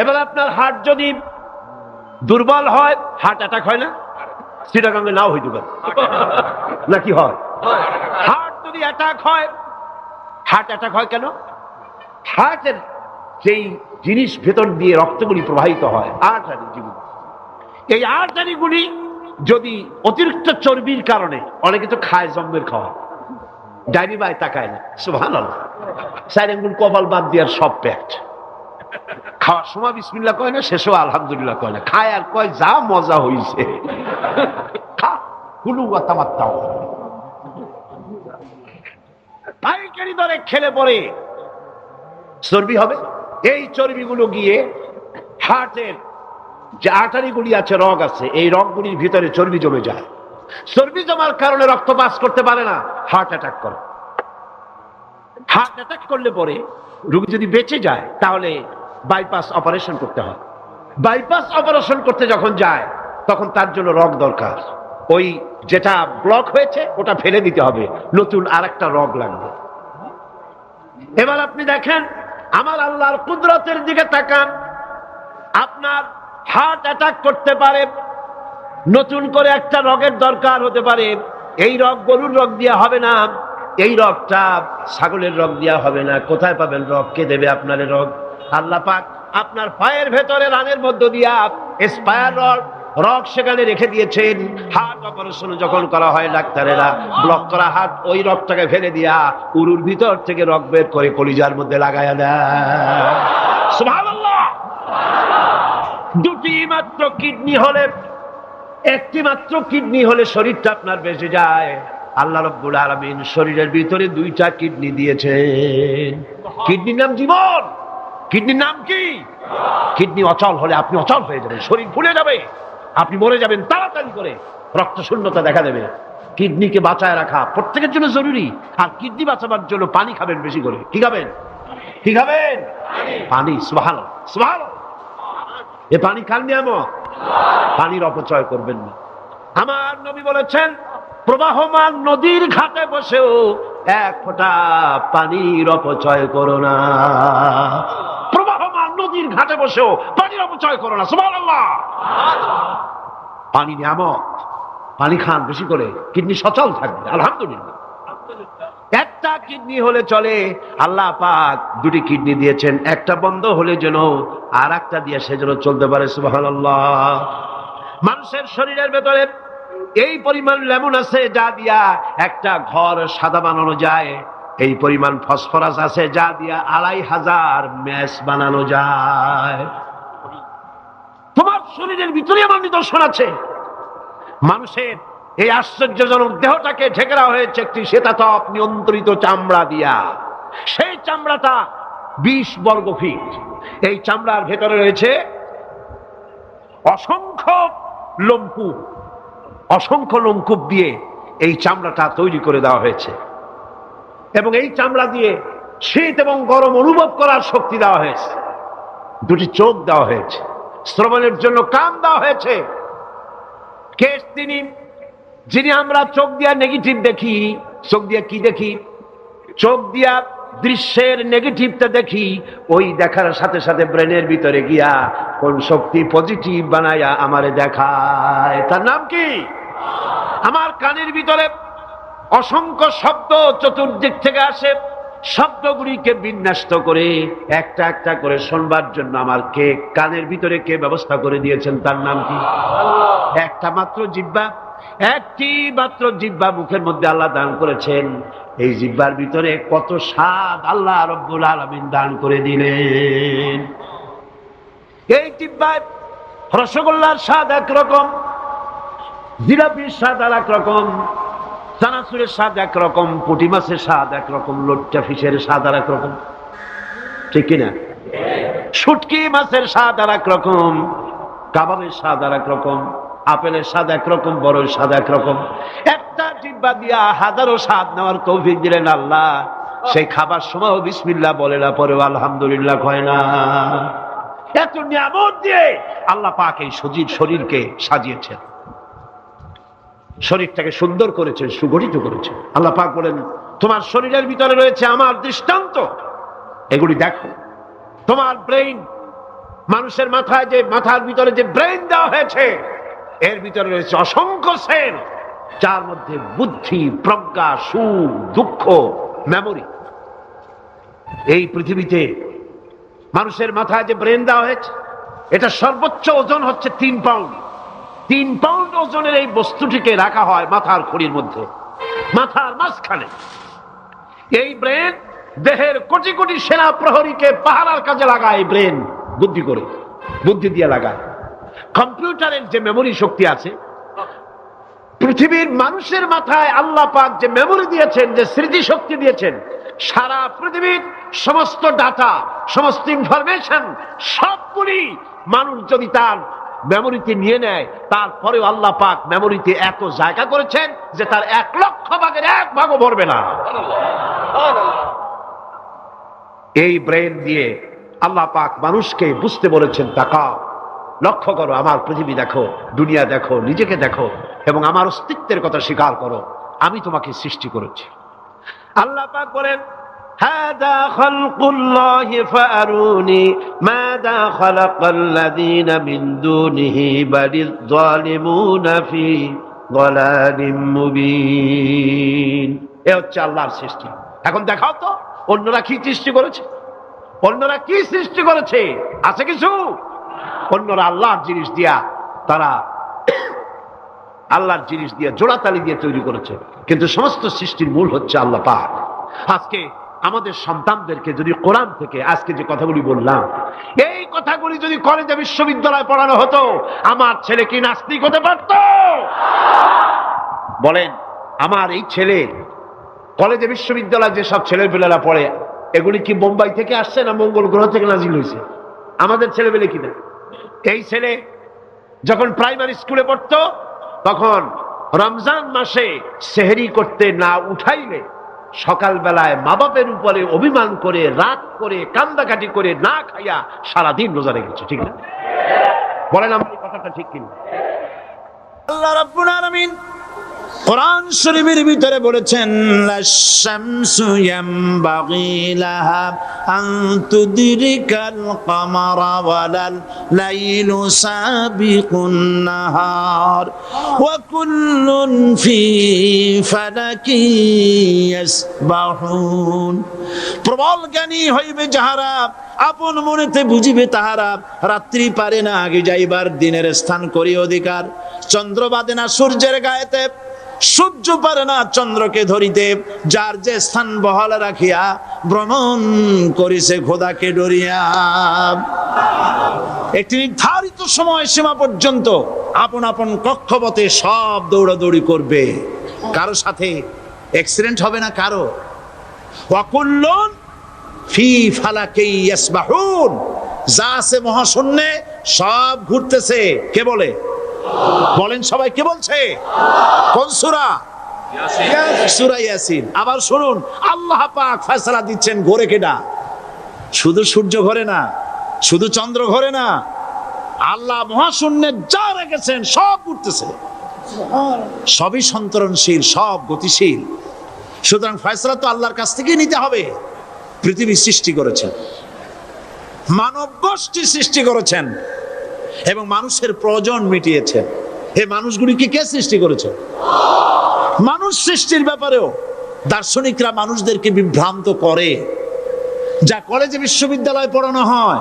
এবার আপনার হার্ট যদি দুর্বল হয়, হার্ট অ্যাটাক হয় না? চিটাগাঙ্গে নাও হইতে পারে, নাকি হয়? হার্ট যদি অ্যাটাক হয়, হার্ট অ্যাটাক হয় কেন? হার্টের যেই জিনিস ভেতর দিয়ে রক্তগুলি প্রবাহিত হয়, আর্টারি যেগুলি, এই আর্টারিগুলি যদি অতিরিক্ত চর্বির কারণে, অনেকে তো খায় জম্মের খাওয়া, ডাইনি বাই তাকায় না, সুবহানাল্লাহ, 4 আঙ্গুল কপাল বাদ দেওয়ার সব পেট, খাওয়ার সময় বিসমিল্লাহ কয় না, শেষও আলহামদুলিল্লাহ কয় না, খায় আর কয় যা মজা হইছে, খা কুলু ওয়া তামাত্তাউ। পাইকারি দরে খেলে পরে চর্বি হবে। এই চর্বিগুলো গিয়ে হার্টের যে আর্টারিগুলি আছে, রগ আছে, এই রগগুলির ভিতরে চর্বি জমে যায়। চর্বি জমার কারণে রক্ত পাস করতে পারে না, হার্ট অ্যাটাক করে। হার্ট অ্যাটাক করলে পরে রোগী যদি বেঁচে যায়, তাহলে বাইপাস অপারেশন করতে হয়। বাইপাস অপারেশন করতে যখন যায়, তখন তার জন্য রগ দরকার। ওই যেটা ব্লক হয়েছে ওটা ফেলে দিতে হবে, নতুন আরেকটা রগ লাগবে। এবার আপনি দেখেন, আমার আল্লাহর কুদরতের দিকে তাকান। আপনার হার্ট অ্যাটাক করতে পারে, নতুন করে একটা রগের দরকার হতে পারে। এই রগ গরুর রগ দিয়া হবে না, এই রগটা ছাগলের রগ দিয়া হবে না। কোথায় পাবেন রগ? কে দেবে আপনার রগ? আল্লাহ পাক আপনার পায়ের ভেতরে রানের মধ্য দিয়া স্পায়ার রগ সেখানে রেখে দিয়েছেন। হার্ট অপারেশন যখন করা হয়, ডাক্তারেরা ব্লক করা হার্ট, ওই রগটাকে ফেলে দিয়া উরুর ভিতর থেকে রগ বের করে কলিজার মধ্যে লাগায়া দেয়। সুবহানাল্লাহ। দুটি মাত্র কিডনি হলে, একটি মাত্র কিডনি হলে শরীরটা আপনার বেঁচে যায়। আল্লাহ রাব্বুল আলামিন শরীরের ভিতরে দুইটা কিডনি দিয়েছেন। কিডনির নাম জীবন। কিডনির নাম কি? কিডনি অচল হলে আপনি অচল হয়ে যাবেন, শরীর ফুলে যাবে, আপনি মরে যাবেন তাড়াতাড়ি করে, রক্ত শূন্যতা দেখা দেবে। কিডনিকে বাঁচায় রাখা প্রত্যেকের জন্য জরুরি। আর কিডনি বাঁচাবার জন্য পানি খাবেন বেশি করে। কি খাবেন? কি খাবেন? পানি। সুবহানাল্লাহ, সুবহানাল্লাহ। এ পানি খান নিয়ামত, পানির অপচয় করবেন না। আমার নবী বলেছেন, প্রবাহমান নদীর ঘাটে বসেও এক ফোঁটা পানির অপচয় করো না। প্রবাহমান নদীর ঘাটে বসেও পানির অপচয় করো না। সুবহানাল্লাহ। পানি নিয়ামত, পানি খান বেশি করে, কিডনি সচল থাকবে। আলহামদুলিল্লাহ। একটা কিডনি হলে চলে, আল্লাহ পাক দুটি কিডনি দিয়েছেন, একটা বন্ধ হলে যেন আর একটা দিয়ে সে যেন চলতে পারে। সুবহানাল্লাহ। মানুষের শরীরের ভেতরে এই পরিমাণ লেমন আছে যা দিয়া একটা ঘর সাদা বানানো যায়, এই পরিমাণ ফসফরাস আছে যা দিয়া ২৫০০ ম্যাচ বানানো যায়। তোমার শরীরের ভিতরে আমার নিদর্শন আছে। মানুষের এই আশ্চর্যজনক দেহটাকে ঢেকে দেওয়া হয়েছে একটি শ্বেতাতপ নিয়ন্ত্রিত চামড়া দিয়া। সেই চামড়াটা ২০ বর্গ ফিট। এই চামড়ার ভেতরে রয়েছে অসংখ্য লোমকূপ। অসংখ্য লোমকূপ দিয়ে এই চামড়াটা তৈরি করে দেওয়া হয়েছে, এবং এই চামড়া দিয়ে শীত এবং গরম অনুভব করার শক্তি দেওয়া হয়েছে। দুটি চোখ দেওয়া হয়েছে, শ্রবণের জন্য কান দেওয়া হয়েছে। কে তিনি যিনি আমরা চোখ দিয়া নেগেটিভ দেখি? চোখ দিয়া কি দেখি? চোখ দিয়া দৃশ্যের নেগেটিভটা দেখি, ওই দেখার সাথে সাথে ব্রেনের ভিতরে গিয়া কোন শক্তি পজিটিভ বানায়া আমারে দেখায়। তার নাম কি? আমার কানের ভিতরে অসংখ্য শব্দ চতুর্দিক থেকে আসে, শব্দগুলিকে বিন্যস্ত করে একটা একটা করে শুনবার জন্য আমার কে কানের ভিতরে কে ব্যবস্থা করে দিয়েছেন? তার নাম কি? একটা মাত্র জিহ্বা, একটি মাত্র জিহ্বা মুখের মধ্যে আল্লাহ দান করেছেন। এই জিহ্বার ভিতরে কত স্বাদ আল্লাহ রাব্বুল আলামিন দান করে দিলেন। এই জিহ্বায় রসগোল্লার স্বাদ একরকম, জিলাপির স্বাদ আর একরকম, চানাচুরের স্বাদ একরকম, পুঁটি মাছের স্বাদ একরকম, লোট্টা ফিশের স্বাদ আর একরকম, ঠিক কিনা? শুটকি মাছের স্বাদ আর একরকম, কাবাবের স্বাদ আর একরকম, আপেলের স্বাদ একরকম, বড়ের স্বাদ একরকম। একটা জিহ্বা দিয়া হাজারো স্বাদ নেওয়ার তৌফিক দিলেন আল্লাহ। সেই খাবার সময় বিসমিল্লাহ বলে না, পরেও আলহামদুলিল্লাহ কয় না। এত নিয়ামত দিয়ে আল্লাহ পাক এই সজীব শরীরকে সাজিয়েছেন, শরীরটাকে সুন্দর করেছেন, সুগঠিত করেছেন। আল্লাহ পাক বলেন, তোমার শরীরের ভিতরে রয়েছে আমার দৃষ্টান্ত, এগুলি দেখো। তোমার ব্রেইন, মানুষের মাথায় যে মাথার ভিতরে যে ব্রেইন দেওয়া হয়েছে, এর ভিতরে রয়েছে অসংখ্য সেল, যার মধ্যে বুদ্ধি, প্রজ্ঞা, সুখ, দুঃখ, মেমোরি। এই পৃথিবীতে মানুষের মাথায় যে ব্রেন দেওয়া হয়েছে, এটা সর্বোচ্চ ওজন হচ্ছে 3 পাউন্ড। 3 পাউন্ড ওজনের এই বস্তুটিকে রাখা হয় মাথার খুঁড়ির মধ্যে, মাথার মাঝখানে। এই ব্রেন দেহের কোটি কোটি সেনা প্রহরীকে পাহারার কাজে লাগায়। ব্রেন বুদ্ধি করে, বুদ্ধি দিয়ে লাগায়। কম্পিউটারের যে মেমোরি শক্তি আছে, পৃথিবীর মানুষের মাথায় আল্লাহ পাক যে মেমোরি দিয়েছেন, যে স্মৃতি শক্তি দিয়েছেন, সারা পৃথিবীর সমস্ত ডাটা, সমস্ত ইনফরমেশন সবগুলি মানুষ যদি তার মেমোরিতে নিয়ে নেয়, তারপরেও আল্লাহ পাক মেমোরিতে এত জায়গা করেছেন যে তার 1,00,000 ভাগের 1 ভাগও ভরবে না। এই ব্রেন দিয়ে আল্লাহ পাক মানুষকে বুঝতে বলেছেন, তাকাও, লক্ষ্য করো, আমার পৃথিবী দেখো, দুনিয়া দেখো, নিজেকে দেখো, এবং আমার অস্তিত্বের কথা স্বীকার করো। আমি তোমাকে সৃষ্টি করেছি। আল্লাহ পাক বলেন, হাদা খালকুল্লাহি ফাআরুনি মাযা খালাকাল্লাযীনা মিন দুনিহি বালিয যালিমুনা ফি যালালিম মুবিন। এ হচ্ছে আল্লাহর সৃষ্টি। এখন দেখাও তো অন্যরা কি সৃষ্টি করেছে, অন্যরা কি সৃষ্টি করেছে? আছে কিছু? অন্যরা আল্লাহর জিনিস দিয়া, তারা আল্লাহর জিনিস দিয়ে জোড়াতালি দিয়ে তৈরি করেছে, কিন্তু সমস্ত সৃষ্টির মূল হচ্ছে আল্লাহ পাক। আজকে আমাদের সন্তানদেরকে যদি কোরআন থেকে আজকে যে কথাগুলি বললাম, এই কথাগুলি যদি কলেজে বিশ্ববিদ্যালয়ে পড়ানো হতো, আমার ছেলে কি নাস্তিক হতে পারত? বলেন, আমার এই ছেলে কলেজে বিশ্ববিদ্যালয়ে যেসব ছেলেপেলেরা পড়ে, এগুলি কি বোম্বাই থেকে আসছে না মঙ্গল গ্রহ থেকে নাজিল হয়েছে? আমাদের ছেলেপেলে কিনা। এই ছেলে যখন প্রাইমারি স্কুলে পড়তো, তখন রমজান মাসে সেহরি করতে না উঠাইলে সকালবেলায় মা বাপের উপরে অভিমান করে, রাগ করে, কান্দাকাটি করে না খাইয়া সারাদিন রোজা রেখেছে। ঠিক না? বলেন আমার এই কথাটা ঠিক কিনা? আল্লাহ রাব্বুল আলামিন কোরআন শরীফের ভিতরে বলেছেন, লাশ-শামসু ইয়ামবাগি লাহা আন তুদরিকাল কামারা ওয়ালাল লাইলু সাবিকুন নাহার ওয়া কুল্লুন ফি ফালাকি ইয়াসবাহুন। প্রবল জ্ঞানী হইবে যাহারা, আপন মনেতে বুঝিবে তাহারা, রাত্রি পারে না আগে যাইবার, দিনের স্থান করি অধিকার। চন্দ্র বাদে না সূর্যের গায়েতে, সূর্য পারে না চন্দ্রকে ধরিতে, যার যে স্থান বহাল রাখিয়া ভ্রমণ করিছে খোদাকে ডরিয়া। একটি নির্ধারিত সময় সীমা পর্যন্ত আপন আপন কক্ষপথে সব দৌড়াদৌড়ি করবে, কারো সাথে অ্যাক্সিডেন্ট হবে না কারো। ওয়াকুল্লুন ফি ফালাকি ইয়াসবাহুন, যা আছে মহাশূন্যে সব ঘুরতেছে। কে বলে? বলেন সবাই, কে বলছে? কোন সূরা? সূরা ইয়াসিন। আবার শুনুন, আল্লাহ পাক ফয়সালা দিচ্ছেন ঘোরে কেডা? শুধু সূর্য ঘোরে না, শুধু চন্দ্র ঘোরে না, আল্লাহ মহাশূন্যে যা রেখেছেন সব ঘুরতেছে, সবই সন্তরণশীল, সব গতিশীল। সুতরাং ফয়সালা তো আল্লাহর কাছ থেকেই নিতে হবে। পৃথিবী সৃষ্টি করেছেন, মানব গোষ্ঠী সৃষ্টি করেছেন এবং মানুষের প্রয়োজন মিটিয়েছেন। এই মানুষগুলিকে কে সৃষ্টি করেছে? মানুষ সৃষ্টির ব্যাপারেও দার্শনিকরা মানুষদেরকে বিভ্রান্ত করে। যা কলেজে বিশ্ববিদ্যালয়ে পড়ানো হয়,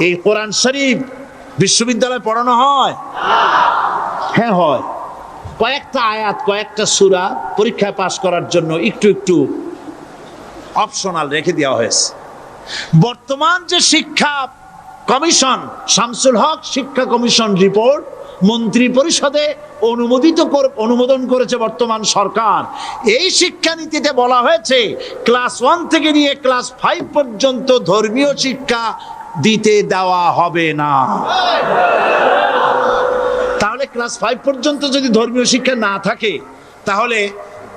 এই কোরআন শরীফ বিশ্ববিদ্যালয়ে পড়ানো হয়? হ্যাঁ হয়। কয়েকটা আয়াত, কয়েকটা সূরা পরীক্ষায় পাশ করার জন্য একটু একটু অপশনাল রেখে দেওয়া হয়েছে। বর্তমান যে শিক্ষা কমিশন, শামসুল হক শিক্ষা কমিশন রিপোর্ট মন্ত্রী পরিষদে অনুমোদন করেছে বর্তমান সরকার। এই শিক্ষানীতিতে বলা হয়েছে ক্লাস 1 থেকে নিয়ে ক্লাস 5 পর্যন্ত ধর্মীয় শিক্ষা দিতে দেওয়া হবে না। তাহলে ক্লাস 5 পর্যন্ত যদি ধর্মীয় শিক্ষা না থাকে, তাহলে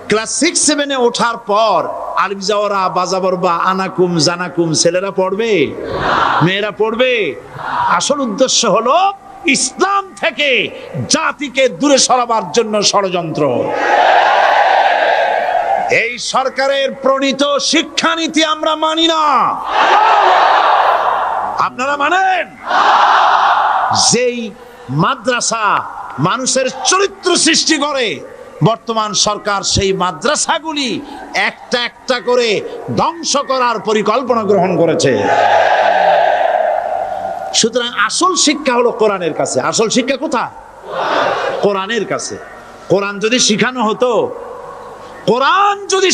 ক্লাস 6-7-এ ওঠার পর আলিফ জাওরা বাজাবর বা আনাকুম জানাকুম ছেলেরা পড়বে? মেয়েরা পড়বে? আসল উদ্দেশ্য হলো ইসলাম থেকে জাতিকে দূরে সরাবার জন্য ষড়যন্ত্র। এই সরকারের প্রণীত শিক্ষানীতি আমরা মানি না। আপনারা মানেন? যেই মাদ্রাসা মানুষের চরিত্র সৃষ্টি করে, বর্তমান সরকার সেই মাদ্রাসাগুলি একটা একটা করে ধ্বংস করার পরিকল্পনা গ্রহণ করেছে। সুতরাং আসল শিক্ষা হলো কোরআনের কাছে। আসল শিক্ষা কোথায়? কোরআনের কাছে। কোরআন যদি শিখানো হতো, কোরআন যদি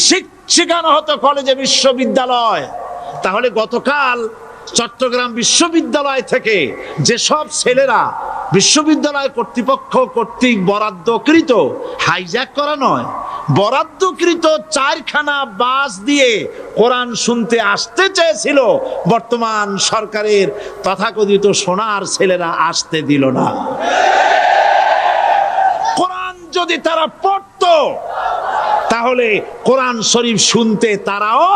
শিখানো হতো কলেজে বিশ্ববিদ্যালয়, তাহলে গতকাল চট্টগ্রাম বিশ্ববিদ্যালয় থেকে যেসব ছেলেরা বিশ্ববিদ্যালয় কর্তৃপক্ষ কর্তৃক বরাদ্দকৃত, হাইজ্যাক করা নয়, বরাদ্দকৃত 4খানা বাস দিয়ে কোরআন শুনতে আসতে চেয়েছিল, বর্তমান সরকারের তথাকথিত সোনার ছেলেরা আসতে দিল না। কোরআন যদি তারা পড়তো, তাহলে কোরআন শরীফ শুনতে তারাও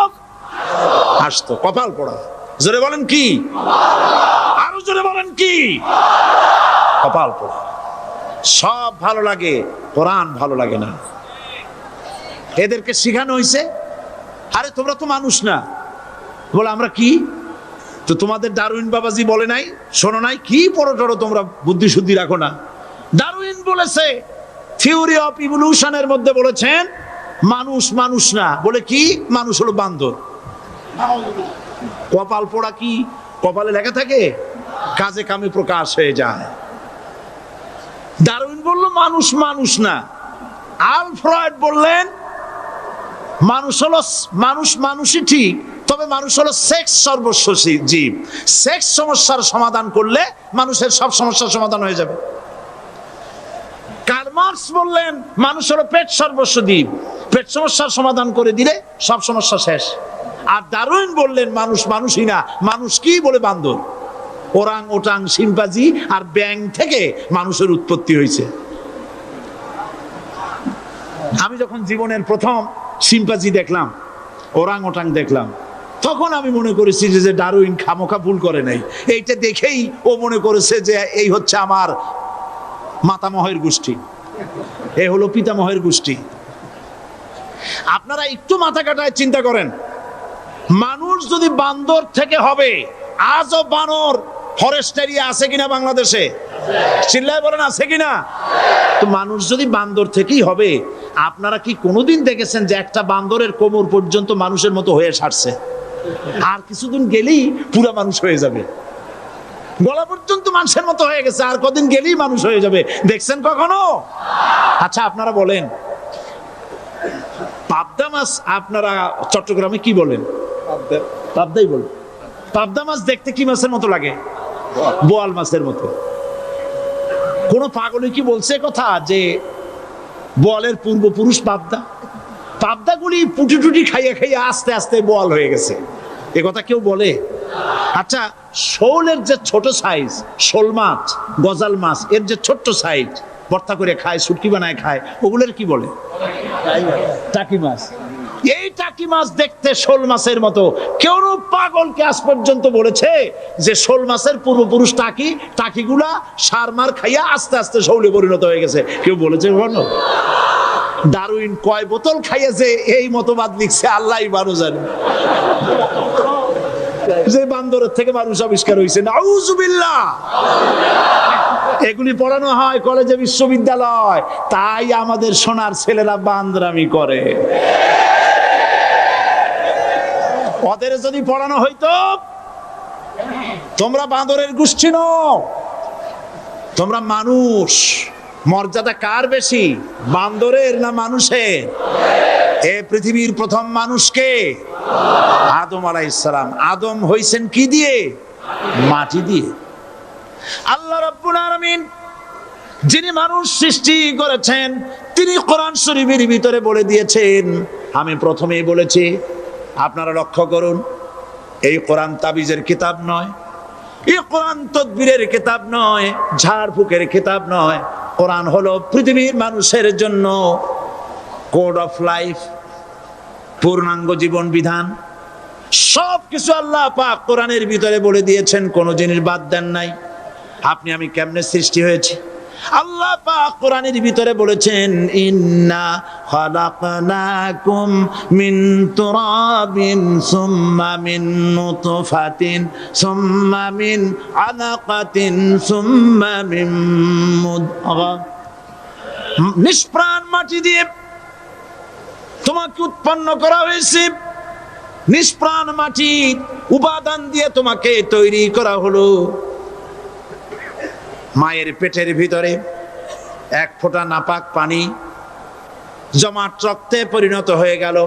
আসতো। কপাল পড়া। জোরে বলেন কি? আরো জোরে বলেন কি? কপাল পড়া। সব ভালো লাগে, কোরআন ভালো লাগে না। এদেরকে শিখানো হয়েছে, আরে তোমরা তো মানুষ না। বলে আমরা কি? তো তোমাদের ডারউইন বাবাজি বলে নাই, শোনো নাই? কি পড়ো টড়ো তোমরা, বুদ্ধি শুদ্ধি রাখো না। ডারউইন বলেছে, থিওরি অফ ইভলিউশনের মধ্যে বলেছেন মানুষ মানুষ না। বলে কি? মানুষ হলো বান্দর। কপাল পোড়া কি কপালে লেখা থাকে? কাজে কামে প্রকাশ হয়ে যায়। ডারউইন বলল মানুষ মানুষ না। আলফ্রয়েড বললেন মানুষ হলো মানুষই ঠিক, তবে মানুষ হলো সেক্স সর্বস্ব জীব। সেক্স সমস্যার সমাধান করলে মানুষের সব সমস্যার সমাধান হয়ে যাবে। কার্ল মার্কস বললেন মানুষ হলো পেট সর্বস্ব দ্বীপ, পেট সমস্যার সমাধান করে দিলে সব সমস্যা শেষ। আর ডারউইন বললেন মানুষ মানুষই না, মানুষ কি বলে বান্দর, ওরাং ওটাং শিম্পাজি আর ব্যাং থেকে মানুষের উৎপত্তি হয়েছে। আমি যখন জীবনের প্রথম শিম্পাজি দেখলাম, ওরাং ওটাং দেখলাম, তখন আমি মনে করেছি যে ডারউইন খামোখা ভুল করে নাই। এইটা দেখেই ও মনে করেছে যে এই হচ্ছে আমার মাতামহের গোষ্ঠী, এ হলো পিতামহের গোষ্ঠী। আপনারা একটু মাথা কাটায় চিন্তা করেন, মানুষ যদি বান্দর থেকে হবে, আজও বানর ফরেস্ট এরিয়া আছে কিনা বাংলাদেশে? চিল্লায় বলেন আছে কিনা? তো মানুষ যদি বান্দর থেকেই হবে, আপনারা কি কোনোদিন দেখেছেন যে একটা বান্দরের কোমর পর্যন্ত মানুষের মতো হয়ে সারছে? আর কিছুদিন গেলেই পুরা মানুষ হয়ে যাবে, গলা পর্যন্ত মানুষের মতো হয়ে গেছে, আর কদিন গেলেই মানুষ হয়ে যাবে। দেখছেন কখনো? আচ্ছা আপনারা বলেন, পাবদা মাছ আপনারা চট্টগ্রামে কি বলেন? পাবদাই বলেন। পাবদা মাছ দেখতে কি মাছের মতো লাগে? বোয়াল মাছের মতো। কোন পাগলে কি বলছে কথা যে বোয়ালের পূর্বপুরুষ পাবদা? পাবদাগুলি পুটি টুটি খাইয়া খাইয়া আস্তে আস্তে বোয়াল হয়ে গেছে, এ কথা কেউ বলে? আচ্ছা শোলের যে ছোট সাইজ, শোল মাছ, গজাল মাছ, এর যে ছোট্ট সাইজ ভর্তা করে খায়, শুটকি বানায় খায়, ওগুলোর কি বলে? টাকি মাছ। এই টাকি মাছ দেখতে শোল মাছের মতো। কেউ পাগলকে আজ পর্যন্ত বলেছে যে শোল মাছের পূর্বপুরুষ টাকি, টাকিগুলা সার মার খাইয়া আস্তে আস্তে শৌলে পরিণত হয়ে গেছে? কেউ বলেছে কখনো? ডারউইন কয় বোতল খাইয়েছে এই মতবাদ লিখছে আল্লাহই ভালো জানে, যে বান্দরের থেকে মানুষ আবিষ্কার হয়েছে। নাউজুবিল্লাহ। এগুলি পড়ানো হয় কলেজে, বিশ্ববিদ্যালয়, তাই আমাদের সোনার ছেলেরা বান্দরামি করে। ওদের যদি পড়ানো হইতো তোমরা বান্দরের গোষ্ঠী নও, তোমরা মানুষ। মর্যাদা কার বেশি, বান্দরের না মানুষের? এ পৃথিবীর প্রথম মানুষকে আদম আলাইহিস সালাম। আদম হইছেন কি দিয়ে? মাটি দিয়ে। আল্লাহ রাব্বুল আলামিন যিনি মানুষ সৃষ্টি করেছেন, তিনি কোরআন শরীফের ভিতরে বলে দিয়েছেন, আমি প্রথমেই বলেছি, আপনারা লক্ষ্য করুন, এই কোরআন তাবিজের কিতাব নয়, এই কোরআন তদবিরের কিতাব নয়, ঝাড়ফুঁকের কিতাব নয়। কোরআন হলো পৃথিবীর মানুষের জন্য কোড অফ লাইফ, পূর্ণাঙ্গ জীবন বিধান। সবকিছু আল্লাহ পাক কোরআনের ভিতরে বলে দিয়েছেন, কোনো জিনিস বাদ দেন নাই। আপনি আমি কেমনে সৃষ্টি হয়েছি আল্লাহ পাক কোরআনের ভিতরে বলেছেন, ইন্না খালাকনাকুম মিন তুরাবিন সুম্মা মিন নুতফাতিন সুম্মা মিন আলাকাতিন সুম্মা মিন মুদগা। নিষ্প্রাণ মাটি দিয়ে তোমাকে উৎপন্ন করা হয়েছে, নিষ্প্রাণ মাটির উপাদান দিয়ে তোমাকে তৈরি করা হলো। মায়ের পেটের ভিতরে এক ফোঁটা নাপাক পানি জমাট রক্তে পরিণত হয়ে গেল,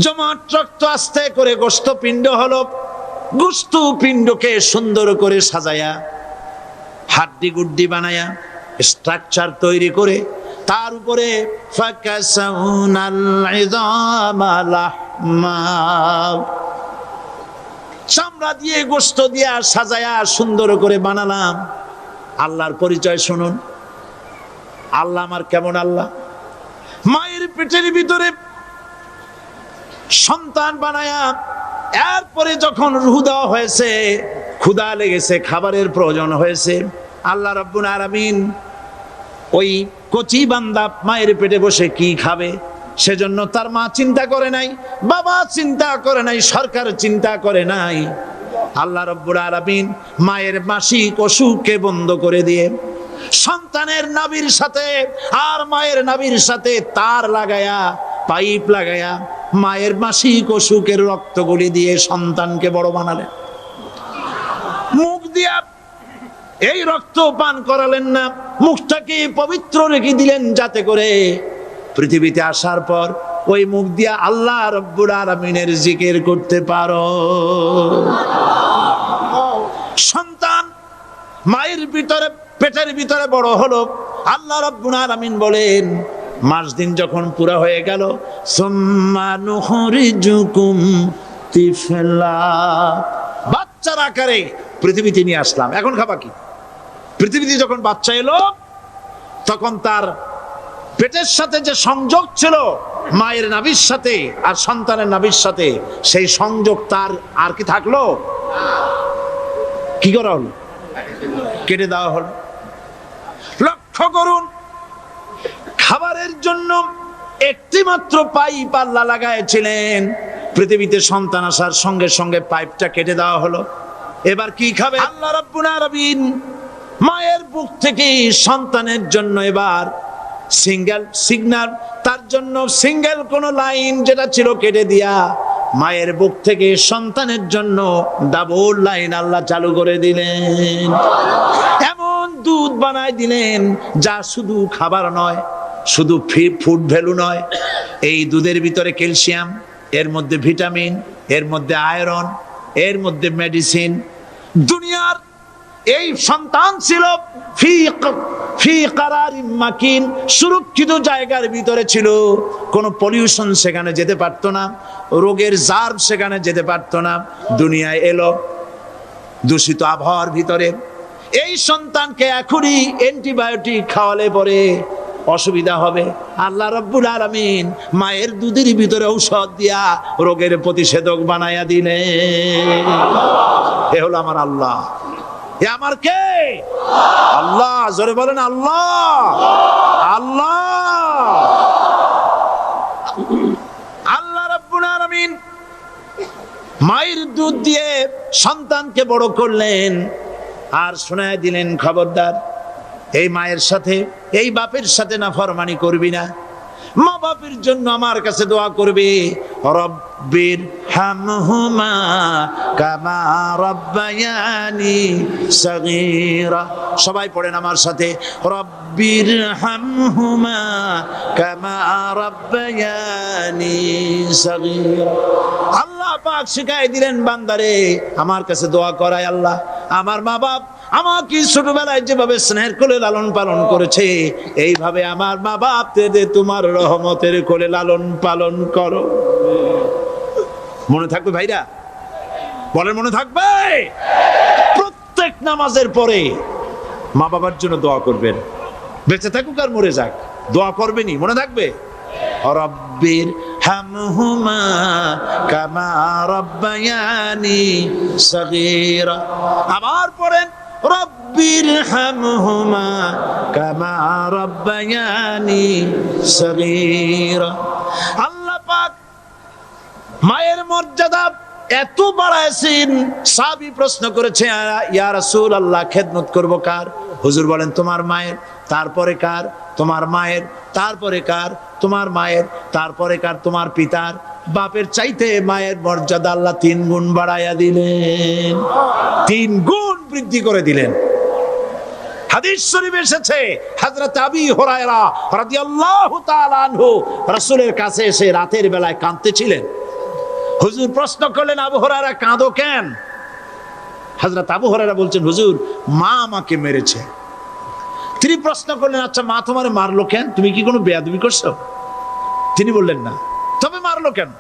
জমাট রক্ত আস্তে করে গোস্ত পিণ্ড হলো, গোস্ত পিণ্ডকে সুন্দর করে সাজায়া হাড্ডি গুড্ডি বানায়া স্ট্রাকচার তৈরি করে তার উপরে ফাকাসাউনাল ইযামা লাহমা, চামড়া দিয়ে গোস্ত দিয়ে সাজায়া সুন্দর করে বানালাম। আল্লাহর পরিচয় শুনুন, আল্লাহ আমার কেমন আল্লাহ। মায়ের পেটের ভিতরে সন্তান বানায়া এরপরে যখন রূহ দেওয়া হয়েছে, ক্ষুধা লেগেছে, খাবারের প্রয়োজন হয়েছে, আল্লাহ রাব্বুল আলামিন ওই কচি বান্দা মায়ের পেটে বসে কি খাবে, সেজন্য তার মা চিন্তা করে নাই, বাবা চিন্তা করে নাই, সরকার চিন্তা করে নাই। আল্লাহ রাব্বুল আলামিন মায়ের মাসিক অসুখকে বন্ধ করে দিয়ে সন্তানের নাভির সাথে আর মায়ের নাভির সাথে তার লাগায়া, পাইপ লাগায়া মায়ের মাসিক অসুখের রক্তগুলি দিয়ে সন্তানকে বড় বানালেন। মুখ দিয়া এই রক্ত পান করালেন না, মুখটাকে পবিত্র রেখে দিলেন যাতে করে পৃথিবীতে আসার পর ওই মুখ দিয়া আল্লাহ রাব্বুল আলামিনের জিকির করতে পারো। সন্তান মায়ের ভিতরে পেটের ভিতরে বড় হলো, আল্লাহ রাব্বুল আলামিন বলেন মাস দিন যখন পুরা হয়ে গেল, সুম্মা নুখরিজুকুম তিফলা, বাচ্চার আকারে পৃথিবীতে নিয়ে আসলাম। এখন খাবা কি? পৃথিবীতে যখন বাচ্চা এলো তখন তার পেটের সাথে যে সংযোগ ছিল মায়ের নাভির সাথে আর সন্তানের নাভির সাথে, সেই সংযোগ তার আর কি থাকলো? কি করা হলো? কেটে দেওয়া হলো। লক্ষ্য করুন, খাবারের জন্য একটি মাত্র পাইপ আল্লাহ লাগাইছিলেন, পৃথিবীতে সন্তান আসার সঙ্গে সঙ্গে পাইপটা কেটে দেওয়া হলো। এবার কি খাবে? আল্লাহ রাব্বুল আলামিন মায়ের বুক থেকে সন্তানের জন্য এবার সিঙ্গেল সিগন্যাল, তার জন্য সিঙ্গেল কোন লাইন যেটা ছিল কেটে দিয়া মায়ের বুক থেকে সন্তানের জন্য ডাবল লাইন আল্লাহ চালু করে দিলেন। এমন দুধ বানায় দিলেন যা শুধু খাবার নয়, শুধু ফুড ভ্যালু নয়, এই দুধের ভিতরে ক্যালসিয়াম, এর মধ্যে ভিটামিন, এর মধ্যে আয়রন, এর মধ্যে মেডিসিন। দুনিয়ার এই সন্তান ছিল ফি কারারিন মাকিন, সুরক্ষিত জায়গার ভিতরে ছিল, কোনো পলিউশন সেখানে যেতে পারতো না, রোগের জার্ম সেখানে যেতে পারতো না। দুনিয়ায় এলো দূষিত আবহাওয়ার ভিতরে, এই সন্তানকে এখনই অ্যান্টিবায়োটিক খাওয়ালে পরে অসুবিধা হবে। আল্লাহ রাব্বুল আলামিন মায়ের দুধের ভিতরে ঔষধ দিয়া রোগের প্রতিষেধক বানায়া দিলেন। এ হলো আমার আল্লাহ। এ আমার কে? আল্লাহ। জোরে বলেন আল্লাহ। আল্লাহ। আল্লাহ রাব্বুল আলামিন মায়ের দুধ দিয়ে সন্তানকে বড় করলেন আর শোনায় দিলেন, খবরদার এই মায়ের সাথে, এই বাপের সাথে নাফরমানি করবি না। মা বাপের জন্য আমার কাছে দোয়া করবে, রব্বির হামহুমা কামা রব্বায়ানি সগীরা। সবাই পড়েন আমার সাথে, রব্বির হামহুমা কামা রব্বায়ানি সগীরা। আল্লাহ পাক শিখাই দিলেন বান্দারে আমার কাছে দোয়া করায়, আল্লাহ আমার মা বাপ আমাকে ছোটবেলায় যেভাবে স্নেহের কোলে লালন পালন করেছে, এইভাবে আমার মা বাপ তোমার রহমতের কোলে লালন পালন করো। মনে থাকবে ভাইরা? বলেন মনে থাকবে? প্রত্যেক নামাজের পরে মা বাবার জন্য দোয়া করবেন, বেঁচে থাকুক আর মরে যাক, দোয়া করবেনই। মনে থাকবে? রব্বির হামহুমা কামা রব্বায়ানি সগীরা। আবার পড়েন, রব্বির হামহুমা কামা রব্বায়ানি সগীরা। আল্লাহ পাক মায়ের মর্যাদা এত বাড়াইছেন, সাহাবী প্রশ্ন করেছে, ইয়া রাসূলুল্লাহ খেদমত করব কার? হুজুর বলেন তোমার মায়ের, তারপরে কার? তোমার মায়ের, তারপরে কার? তোমার মায়ের, তারপরে কার? তোমার পিতার। বাপের চাইতে মায়ের মর্যাদা আল্লাহ 3 গুণ বাড়াইয়া দিলেন, 3 গুণ বৃদ্ধি করে দিলেন। হাদিস শরীফে এসেছে, হযরত আবী হুরায়রা রাদিয়াল্লাহু তাআলা আনহু রাসূলের কাছে এসে রাতের বেলায় কাঁদতেছিলেন। হুজুর প্রশ্ন করলেন, আবু হুরায়রা কাঁদো কেন? হযরত আবু হুরায়রা বলছেন, হুজুর মা আমাকে মেরেছে। তিনি প্রশ্ন করলেন, আচ্ছা মা তোমারে মারলো কেন? তুমি কি কোনো বেয়াদবি করছো? তিনি বললেন না, তবে মারলো কেন?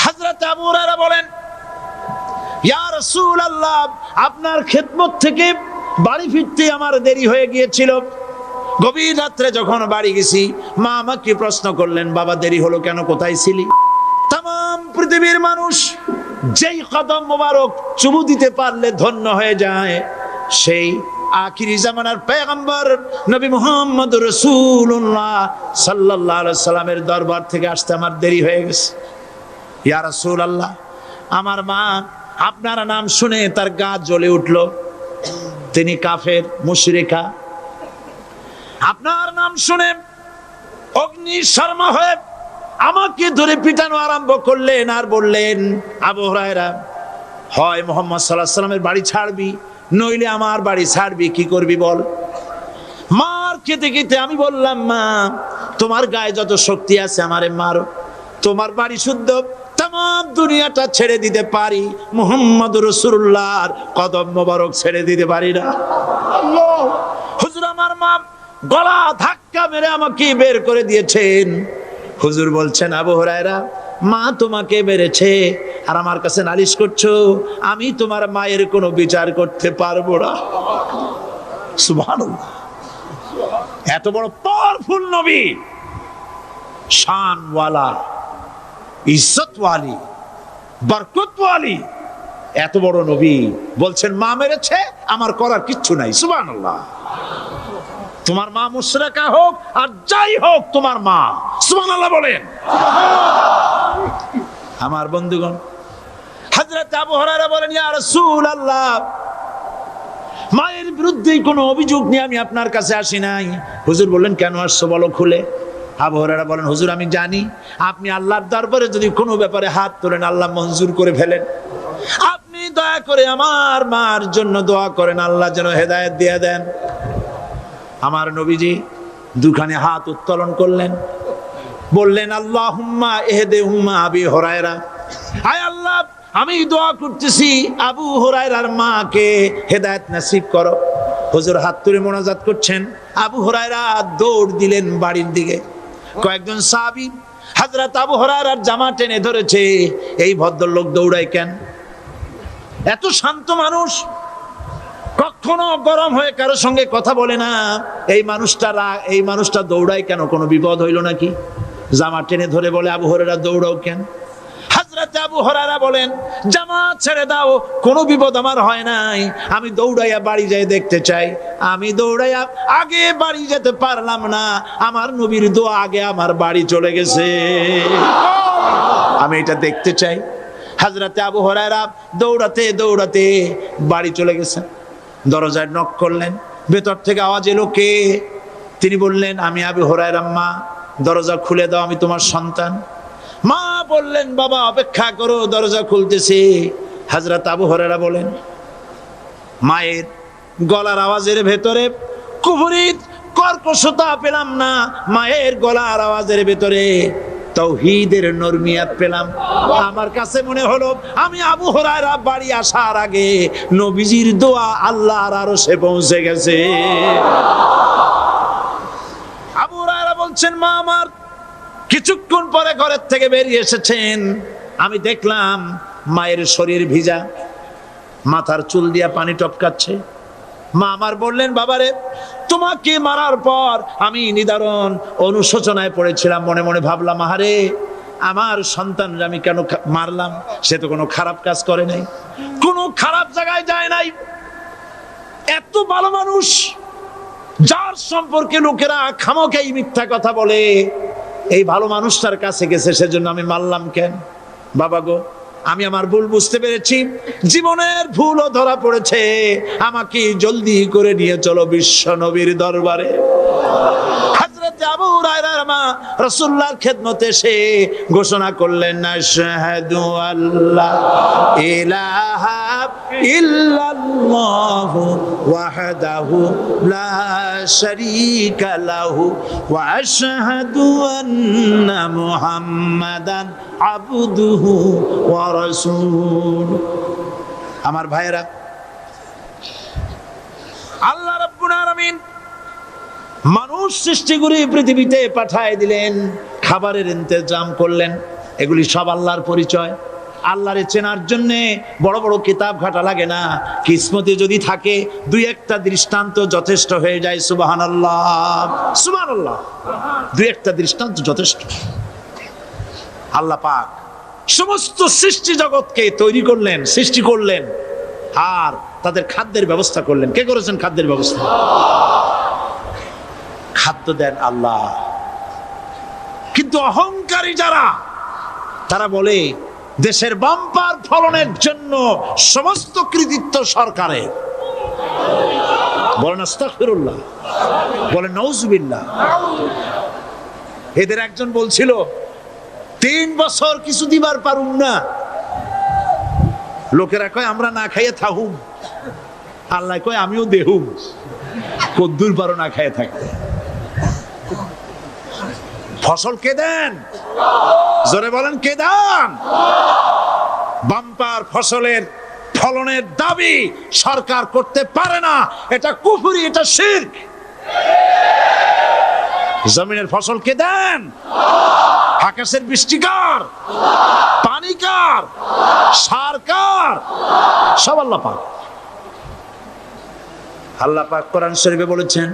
হযরত আবু হুরায়রা বলেন, ইয়া রাসূলুল্লাহ আপনার খেদমত থেকে বাড়ি ফিরতে আমার দেরি হয়ে গিয়েছিল। গভীর রাত্রে যখন বাড়ি গেছি, মা আমাকে প্রশ্ন করলেন, বাবা দেরি হলো কেন, কোথায় ছিলি? তাম পৃথিবীর মানুষ যেই কদম মোবারক চুমু দিতে পারলে ধন্য হয়ে যায়, সেই আখিরি জামানার পয়গম্বর নবী মুহাম্মদ রাসূলুল্লাহ সাল্লাল্লাহু আলাইহি সাল্লামের দরবার থেকে আসতে আমার দেরি হয়ে গেছে। ইয়া রাসূলুল্লাহ আমার মা আপনার নাম শুনে তার গা জ্বলে উঠল, তিনি কাফের মুশরিকা। আপনার নাম শুনে অগ্নি শর্মা হয়ে আমাকে ধরে পিটানো আরম্ভ করলেন আর বললেন, আবু হুরায়রা হয় মুহাম্মদ সাল্লাল্লাহু আলাইহি সাল্লামের বাড়ি ছাড়বি, নইলে আমার বাড়ি ছাড়বি, কি করবি বল? মার খেতে খেতে আমি বললাম, মা তোমার গায়ে যত শক্তি আছে আমারে মারো, তোমার বাড়ি শুদ্ধ, তাম দুনিয়াটা ছেড়ে দিতে পারি, মুহাম্মদ রাসূলুল্লাহর কদম মোবারক ছেড়ে দিতে পারি না। আল্লাহ। হুজুর আমার মা গলা ধাক্কা মেরে আমাকে বের করে দিয়েছেন। হুজুর বলছেন, আবু হুরায়রা, মা তোমাকে মেরেছে আর আমার কাছে নালিশ করছো, আমি তোমার মায়ের কোনো বিচার করতে পারবো না। সুবহানাল্লাহ। এত বড় পাওয়ারফুল নবী, শানওয়ালা, ইজ্জতওয়ালি, বরকতওয়ালি, এত বড় নবী বলছেন মা মেরেছে, আমার করার কিচ্ছু নাই। সুবহানাল্লাহ। তোমার মা মুশরিকা হোক আর যাই হোক, তোমার মা। সুবহানাল্লাহ বলেন। আমার বন্ধুগণ, হযরত আবু হুরায়রা বলেন, ইয়া রাসূলুল্লাহ, মায়ের বিরুদ্ধে কোনো অভিযোগ নিয়ে আমি আপনার কাছে আসি নাই। হুজুর বললেন, কেন আসছো বলো খুলে। আবু হুরায়রা বলেন, হুজুর আমি জানি আপনি আল্লাহর দরবারে যদি কোনো ব্যাপারে হাত তোলেন আল্লাহ মঞ্জুর করে ফেলেন। আপনি দয়া করে আমার মার জন্য দোয়া করেন, আল্লাহ যেন হেদায়েত দিয়ে দেন। আমার নবীজি দুখানে হাত উত্তোলন করলেন, বললেন, আল্লাহুম্মা ইহদি উম্মা আবি হুরায়রা, আয় আল্লাহ আমি দোয়া করতেছি আবু হুরায়রার মাকে হেদায়েত নসিব করো। হুজুর হাত তুলে মোনাজাত করছেন, আবু হুরায়রা দৌড় দিলেন বাড়ির দিকে। কয়েকজন সাহাবী হযরত আবু হুরায়রার জামা টেনে ধরেছে, এই ভদ্রলোক দৌড়ায় কেন? এত শান্ত মানুষ, কখনো গরম হয়ে কারোর সঙ্গে কথা বলে না, এই মানুষটা দৌড়ায় কেন? কোনো বিপদ হইল নাকি? জামা টেনে ধরে বলে, আবু হুরায়রা দৌড়াও কেন? হযরত আবু হুরায়রা বলেন, জামা ছেড়ে দাও, কোনো বিপদ আমার হয় নাই, আমি দৌড়াইয়া বাড়ি যাই দেখতে চাই। আমি দৌড়াইয়া আগে বাড়ি যেতে পারলাম না, আমার নবীর দোয়া আগে আমার বাড়ি চলে গেছে, আমি এটা দেখতে চাই। হযরত আবু হুরায়রা দৌড়াতে দৌড়াতে বাড়ি চলে গেছেন। দরজায় নক করলেন, ভেতর থেকে আওয়াজ এলো, কে? তিনি বললেন, আমি আবু হুরায়রা। মা দরজা খুলে দাও, আমি তোমার সন্তান। মা বললেন, বাবা অপেক্ষা করো, দরজা খুলতেছে। হযরত আবু হুরায়রা বলেন, মায়ের গলার আওয়াজের ভেতরে কুফরি কর্কশতা পেলাম না, মায়ের গলার আওয়াজের ভেতরে তাওহীদের নরমিয়াত পেলাম। আমার কাছে মনে হলো আমি আবু হুরায়রা বাড়ি আসার আগে নবীজির দোয়া আল্লাহর আরশে পৌঁছে গেছে। আবু হুরায়রা বলছেন, মা আমার কিছুক্ষণ পরে ঘরের থেকে বেরিয়ে এসেছেন, আমি দেখলাম মায়ের শরীর ভিজা, মাথার চুল দিয়া পানি টপকাচ্ছে। মা আমার বললেন, বাবারে তোমাকে মারার পর আমি নিদারুণ অনুশোচনায় পড়েছিলাম, মনে মনে ভাবলাম, আহারে আমার সন্তানরা আমি কেন মারলাম? সে তো কোনো খারাপ কাজ করে নাই, কোনো খারাপ জায়গায় যায় নাই, এত ভালো মানুষ যার সম্পর্কে লোকেরা খামোখাই মিথ্যা কথা বলে, এই ভালো মানুষটার কাছে গেছে, সেজন্য আমি মারলাম কেন? বাবা গো, আমি আমার ভুল বুঝতে পেরেছি, জীবনের ভুলও ধরা পড়েছে, আমাকে জলদি করে নিয়ে চলো বিশ্ব নবীর দরবারে। হযরত আবু হুরায়রার মা রাসূলুল্লাহর খেদমতে এসে ঘোষণা করলেন, আশহাদু আল্লা ইলাহা ইল্লাল্লাহু ওয়াহদাহু লা শারীকা লাহু ওয়া আশহাদু আন্না মুহাম্মাদান আবদুহু ওয়া রাসূলুহু। আমার ভাইরা, আল্লাহ রাব্বুল আলামিন মানুষ সৃষ্টি করে পৃথিবীতে পাঠায় দিলেন, খাবারের ইন্তজাম করলেন, এগুলি সব আল্লাহর পরিচয়। আল্লাহরে চেনার জন্য বড় বড় কিতাব ঘাটা লাগে না, কিসমতে যদি থাকে দুই একটা দৃষ্টান্ত যথেষ্ট হয়ে যায়। সুবহানাল্লাহ, সুবহানাল্লাহ, দুই একটা দৃষ্টান্ত যথেষ্ট। আল্লাহ পাক সমস্ত সৃষ্টি জগৎকে তৈরি করলেন, সৃষ্টি করলেন, আর তাদের খাদ্যের ব্যবস্থা করলেন। কে করেছেন খাদ্যের ব্যবস্থা? খাদ্য দেন আল্লাহ। কিন্তু অহংকারী যারা, তারা বলে দেশের বাম্পার ফলনের জন্য সমস্ত কৃতিত্ব সরকারের। বলেন আস্তাগফিরুল্লাহ, বলেন নাউজুবিল্লাহ। এদের একজন বলছিল, 3 বছর কিছু দিবার পারুম না। লোকেরা কয় আমরা না খাইয়ে থাকুম, আল্লাহ কয় আমিও দেহুম, কদ্দুর পারো না খাইয়ে থাকতে। ফসল কে দেন? জোরে বলেন, কে দেন? বাম্পার ফসলের ফলনের দাবি সরকার করতে পারে না, এটা কুফরি, এটা শিরক। জমিনের ফসল কে দেন? আকাশের বৃষ্টি কার? পানি কার? সার কার? সব আল্লাহ পাক। আল্লাহ পাক কোরআন শরীফে বলেছেন,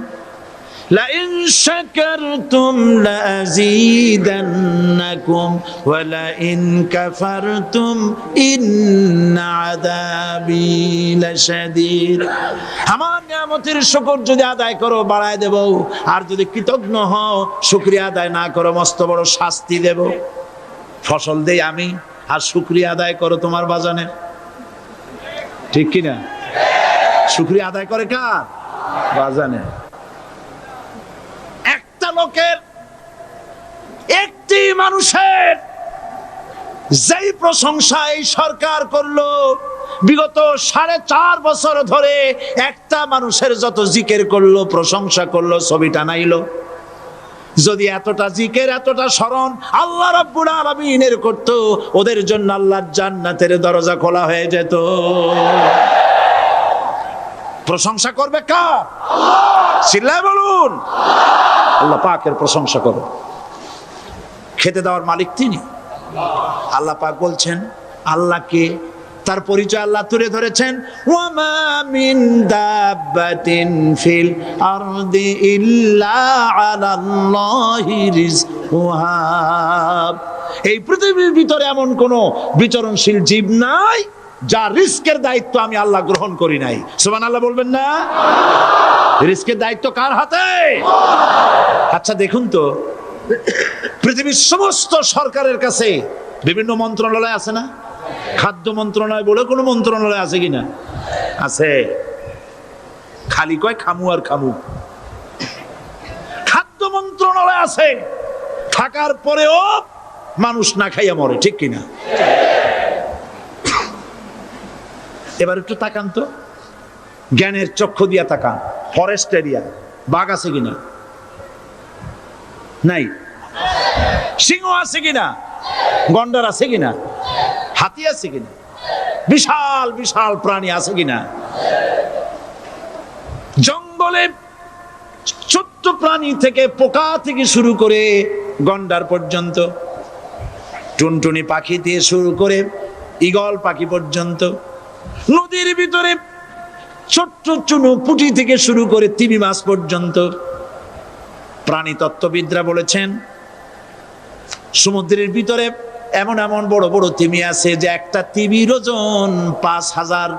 লা ইন শাকারতুম লাযীদান্নাকুম ওয়া লা ইন কাফারতুম ইন্না আযাবি লাশাদীদ। আমার নিয়ামতের শুকর যদি আদায় করো বাড়ায় দেব, আর যদি কৃতজ্ঞ হও শুকরিয়া আদায় না করো মস্ত বড় শাস্তি দেব। ফসল দেই আমি, আর শুকরিয়া আদায় করো তোমার বাজানে। ঠিক কি না? শুকরিয়া আদায় করে কার? বাজানে। একটা লোকের, একটি মানুষের যেই প্রশংসা এই সরকার করলো বিগত 4.5 বছর ধরে, একটা মানুষের যত জিকির করলো, প্রশংসা করলো, ছবি টানাইলো, যদি এতটা জিকির এতটা স্মরণ আল্লাহ রাব্বুল আলামিনের করতো, ওদের জন্য আল্লাহর জান্নাতের দরজা খোলা হয়ে যেত। প্রশংসা করবে কার? চিল্লায় বলুন, আল্লাহ পাকের প্রশংসা করো। খেতে দেওয়ার মালিক তিনি। আল্লাহ পাক বলছেন আল্লাহকে, তার পরিচয় আল্লাহ তুলে ধরেছেন, ওয়ামা মিন দাব্বাতিন ফিল আরদি ইল্লা আলাল্লাহি রিজকুহা। এই পৃথিবীর ভিতরে এমন কোন বিচরণশীল জীব নাই যার রিস্কের দায়িত্ব আমি আল্লাহ গ্রহণ করি নাই। সুবহানাল্লাহ বলবেন না? রিস্কের দায়িত্ব কার হাতে? আচ্ছা দেখুন তো, পৃথিবীর সমস্ত সরকারের কাছে বিভিন্ন মন্ত্রণালয় আছে না? খাদ্য মন্ত্রণালয় বলে কোনো মন্ত্রণালয় আছে কিনা? আছে। খালি কয় খামু আর খামু। খাদ্য মন্ত্রণালয় আছে, থাকার পরেও মানুষ না খাইয়া মরে। ঠিক কিনা? এবার একটু তাকান তো, জ্ঞানের চক্ষু দিয়া তাকান। ফরেস্ট এরিয়া, বাঘ আছে কিনা? নাই। সিংহ আছে কিনা? গন্ডার আছে কিনা? হাতি আছে কিনা? বিশাল বিশাল প্রাণী আছে কিনা? জঙ্গলে ছোট্ট প্রাণী থেকে, পোকা থেকে শুরু করে গন্ডার পর্যন্ত, টুনটুনি পাখি দিয়ে শুরু করে ঈগল পাখি পর্যন্ত, নদীর ভিতরে ছোট্ট চুনো পুঁটি থেকে শুরু করে তিমি মাছ পর্যন্ত। প্রাণী তত্ত্ববিদরা বলেছেন সমুদ্রের ভিতরে এমন এমন বড় বড় তিমি আছে যে একটা তিমির ওজন 5000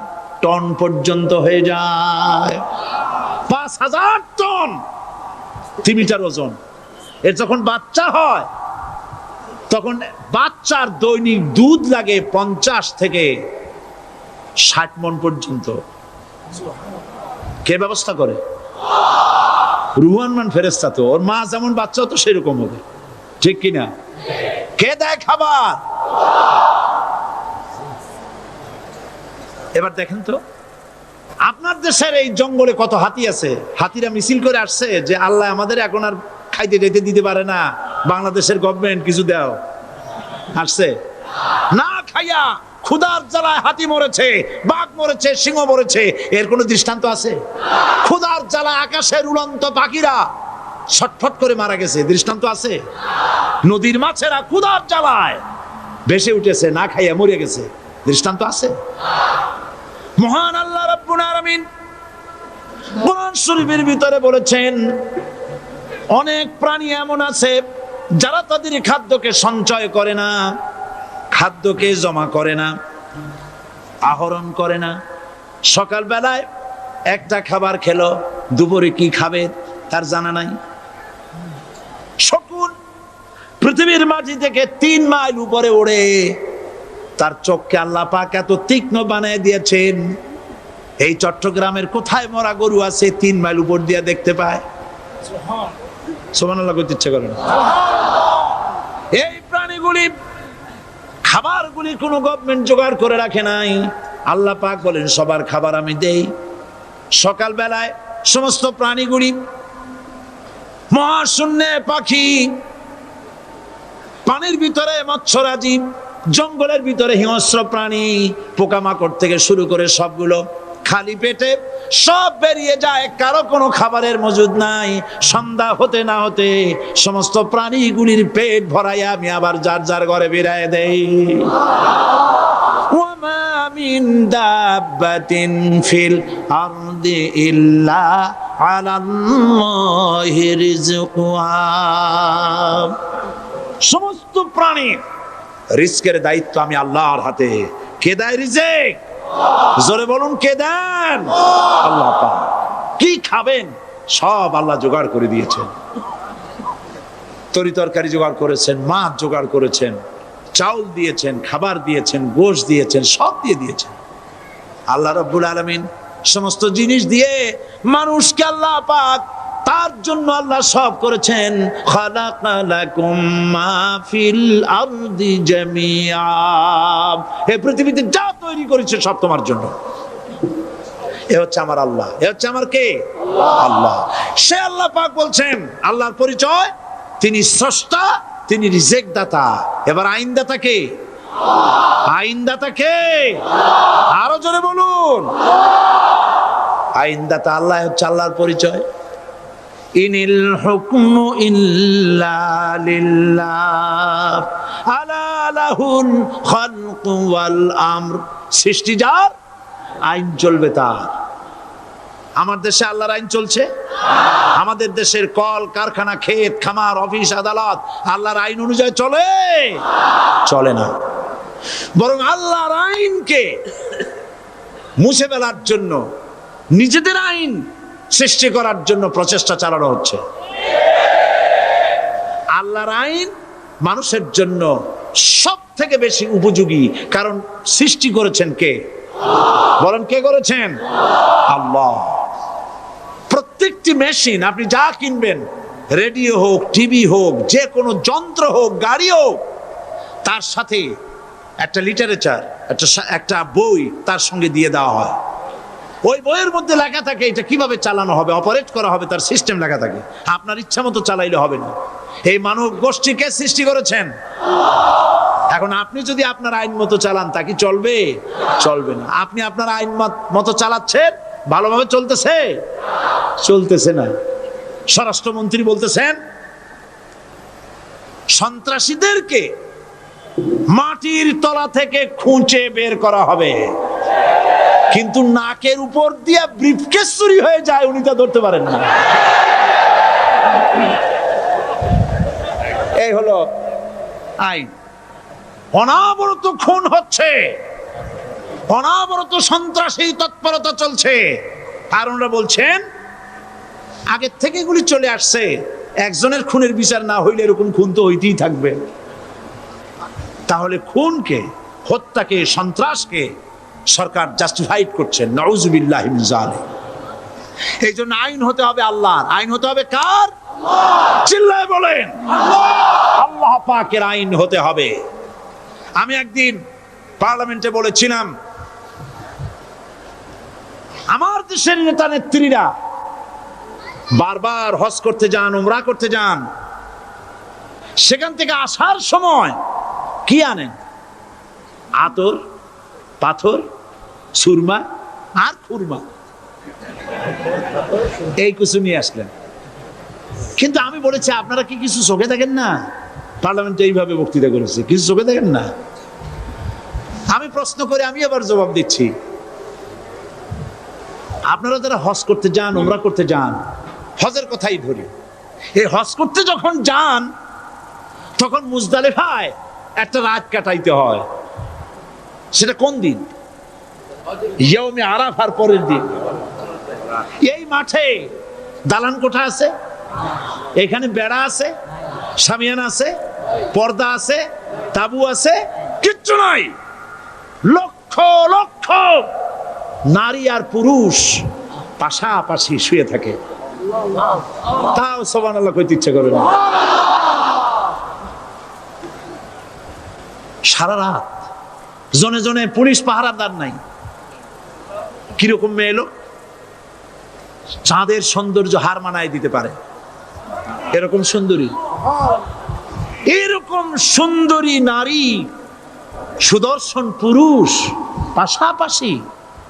টন পর্যন্ত হয়ে যায়। 5000 টন তিমিটার ওজন। এর যখন বাচ্চা হয় তখন বাচ্চার দৈনিক দুধ লাগে 50 থেকে 60 মণ পর্যন্ত। কে ব্যবস্থা করে? রুহান মান ফেরেশতা। তো ওর মা যেমন বাচ্চা তো সেরকম হবে। ঠিক কিনা? কে দেয় খাবার? এবার দেখেন তো, আপনার দেশের এই জঙ্গলে কত হাতি আছে। হাতিরা মিছিল করে আসছে যে আল্লাহ আমাদের এখন আর খাইতে যেতে দিতে পারে না, বাংলাদেশের গভর্নমেন্ট কিছু দাও। আসছে না, খাইয়া ক্ষুধার জ্বালায় হাতি মরেছে, বাঘ মরেছে, সিংহ মরেছে। এর কোনো দৃষ্টান্ত আছে? ক্ষুধার জ্বালায় আকাশের উড়ন্ত পাখিরা ছটফট করে মারা গেছে, দৃষ্টান্ত আছে? নদীর মাছেরা ক্ষুধার জ্বালায় ভেসে উঠেছে, না খাইয়া মরে গেছে, দৃষ্টান্ত আছে? মহান আল্লাহ রাব্বুল আলামিন কোরআন শরীফের ভিতরে বলেছেন অনেক প্রাণী এমন আছে যারা তাদের খাদ্যকে সঞ্চয় করে না, খাদ্যকে জমা করে না, আহরণ করে না। সকাল বেলায় একটা খাবার খেলো, দুপুরে কি খাবে তার জানা নাই। শকুন পৃথিবীর মাটি থেকে 3 মাইল উপরে ওড়ে, তার চোখকে আল্লাহ পাক এত তীক্ষ্ণ বানিয়ে দিয়েছেন। এই চট্টগ্রামের কোথায় মরা গরু আছে 3 মাইল উপর দিয়ে দেখতে পায়? সুবহানাল্লাহ করতে ইচ্ছে করে না। এই প্রাণীগুলি, খাবারগুলি কোনো গভর্নমেন্ট জোগাড় করে রাখে নাই। আল্লাহ পাক বলেন সবার খাবার আমি দেই। সকাল বেলায় সমস্ত প্রাণীগুলি, মহাশূন্যে পাখি, পানির ভিতরে মৎস্যরাজি, জঙ্গলের ভিতরে হিংস্র প্রাণী, পোকামাকড় থেকে শুরু করে সবগুলো খালি পেটে সব বেরিয়ে যায়, কারো কোনো খাবারের মজুদ নাই। সন্ধ্যা হতে না হতে সমস্ত প্রাণীগুলির পেট ভরাইয়া আমি আবার যার যার ঘরে বেরায় দেই। ওয়ামা মিন দাব্বাতিন ফিল আরদি ইল্লা আলাল্লাহি রিজকুহা। সমস্ত প্রাণীর রিজকের দায়িত্ব আমি আল্লাহর হাতে। কে দেয় রিজেক? জোরে বলুন, কে দেন? আল্লাহ পাক। কি খাবেন সব আল্লাহ জোগাড় করে দিয়েছেন। তরি তরকারি জোগাড় করেছেন, মাছ জোগাড় করেছেন, চাউল দিয়েছেন, খাবার দিয়েছেন, গোশত দিয়েছেন, সব দিয়ে দিয়েছেন আল্লাহ রাব্বুল আলামিন। সমস্ত জিনিস দিয়ে মানুষকে আল্লাহ পাক তার জন্য আল্লাহ সব করেছেন। খালাকালাকুম মা ফিল আরদি জামিআ। এই পৃথিবীতে যা তৈরি করেছে সব তোমার জন্য। এ হচ্ছে আমার আল্লাহ, এ হচ্ছে আমার কে? আল্লাহ। সে আল্লাহ পাক বলছেন, আল্লাহর পরিচয় তিনি স্রষ্টা, তিনি রিজেক দাতা। এবার আইনদাতা কে? আইনদাতা কে? আরো জোরে বলুন। আইনদাতা আল্লাহ হচ্ছে আল্লাহর পরিচয়। ইনিল হুকমু ইল্লা লিল্লাহ আলা লাহুল খালকু ওয়াল আমর। সৃষ্টি যার, আইন চলবে তার। আমার দেশে আল্লাহর আইন চলছে? আমাদের দেশের কল কারখানা, ক্ষেত খামার, অফিস আদালত আল্লাহর আইন অনুযায়ী চলে? চলে না। বরং আল্লাহর আইনকে মুছে ফেলার জন্য নিজেদের আইন সৃষ্টি করার জন্য প্রচেষ্টা চালানো হচ্ছে। আল্লাহর আইন মানুষের জন্য সব থেকে বেশি উপযোগী, কারণ সৃষ্টি করেছেন কে? বলেন, কে করেছেন? আল্লাহ। প্রত্যেকটি মেশিন আপনি যা কিনবেন, রেডিও হোক, টিভি হোক, যে কোনো যন্ত্র হোক, গাড়ি হোক, তার সাথে একটা লিটারেচার, একটা বই তার সঙ্গে দিয়ে দেওয়া হয়। ওই বইয়ের মধ্যে লেখা থাকে এটা কিভাবে চালানো হবে, অপারেট করা হবে, তার সিস্টেম লেখা থাকে। আপনার ইচ্ছা মতো চালাইলে হবে না। এই মানব গোষ্ঠীকে সৃষ্টি করেছেন। এখন আপনি যদি আপনার আইন মতো চালান, তা কি চলবে? চলবে না। আপনি আপনার আইন মতো চালাচ্ছেন, ভালোভাবে চলতেছে? চলতেছে না। স্বরাষ্ট্রমন্ত্রী বলতেছেন সন্ত্রাসীদেরকে মাটির তলা থেকে খুঁজে বের করা হবে, কিন্তু নাকের উপর দিয়া ব্রিফকেস চুরি হয়ে যায়, উনি তা ধরতে পারেন না। এই হলো আইন। অনাবরত খুন হচ্ছে, অনাবরত সন্ত্রাসী তৎপরতা চলছে। আর ওনারা বলছেন আগের থেকে এগুলি চলে আসছে, একজনের খুনের বিচার না হইলে এরকম খুন তো হইতেই থাকবে। তাহলে খুনকে, হত্যাকে, সন্ত্রাসকে সরকার জাস্টিফাইড করছেন। নাউযুবিল্লাহি মিন যালিক। এই জন্য আইন হতে হবে আল্লাহর। আইন হতে হবে কার? চিল্লায় বলেন, আল্লাহ পাকের আইন হতে হবে। আমি একদিন পার্লামেন্টে বলেছিলাম, আমার দেশের নেতা নেত্রীরা বারবার হজ করতে যান, উমরা করতে যান, সেখান থেকে আসার সময় কি আনেন? আতর, পাথর, সুরমা আর খুরমা, এই কিছু নিয়ে আসলেন। কিন্তু আমি বলেছি, আপনারা কি কিছু চোখে দেখেন না? পার্লামেন্টে এইভাবে বক্তৃতা করেছে, কিছু চোখে দেখেন না? আমি প্রশ্ন করে আমি আবার জবাব দিচ্ছি, আপনারা যারা হজ করতে যান, উমরা করতে যান, হজের কথাই ধরি, এই হজ করতে যখন যান তখন মুজদালিফায় একটা রাত কাটাইতে হয়। সেটা কোন দিন? ইয়ৌমে আরাফার পরের দিন। এই মাঠে দালান কোঠা আছে, এখানে বেড়া আছে, শামিয়ানা আছে, পর্দা আছে, তাবু আছে, কিচ্ছু নাই। লক্ষ লক্ষ নারী আর পুরুষ পাশাপাশি শুয়ে থাকে, তাও সুবহানাল্লাহ কইতে ইচ্ছা করে না। সারা রাত জনে জনে পুলিশ পাহারাদার নাই। কিরকম মেয়ে এলো, চাঁদের সৌন্দর্য হার মানায় দিতে পারে এরকম সুন্দরী, এরকম সুন্দরী নারী, সুদর্শন পুরুষ পাশাপাশি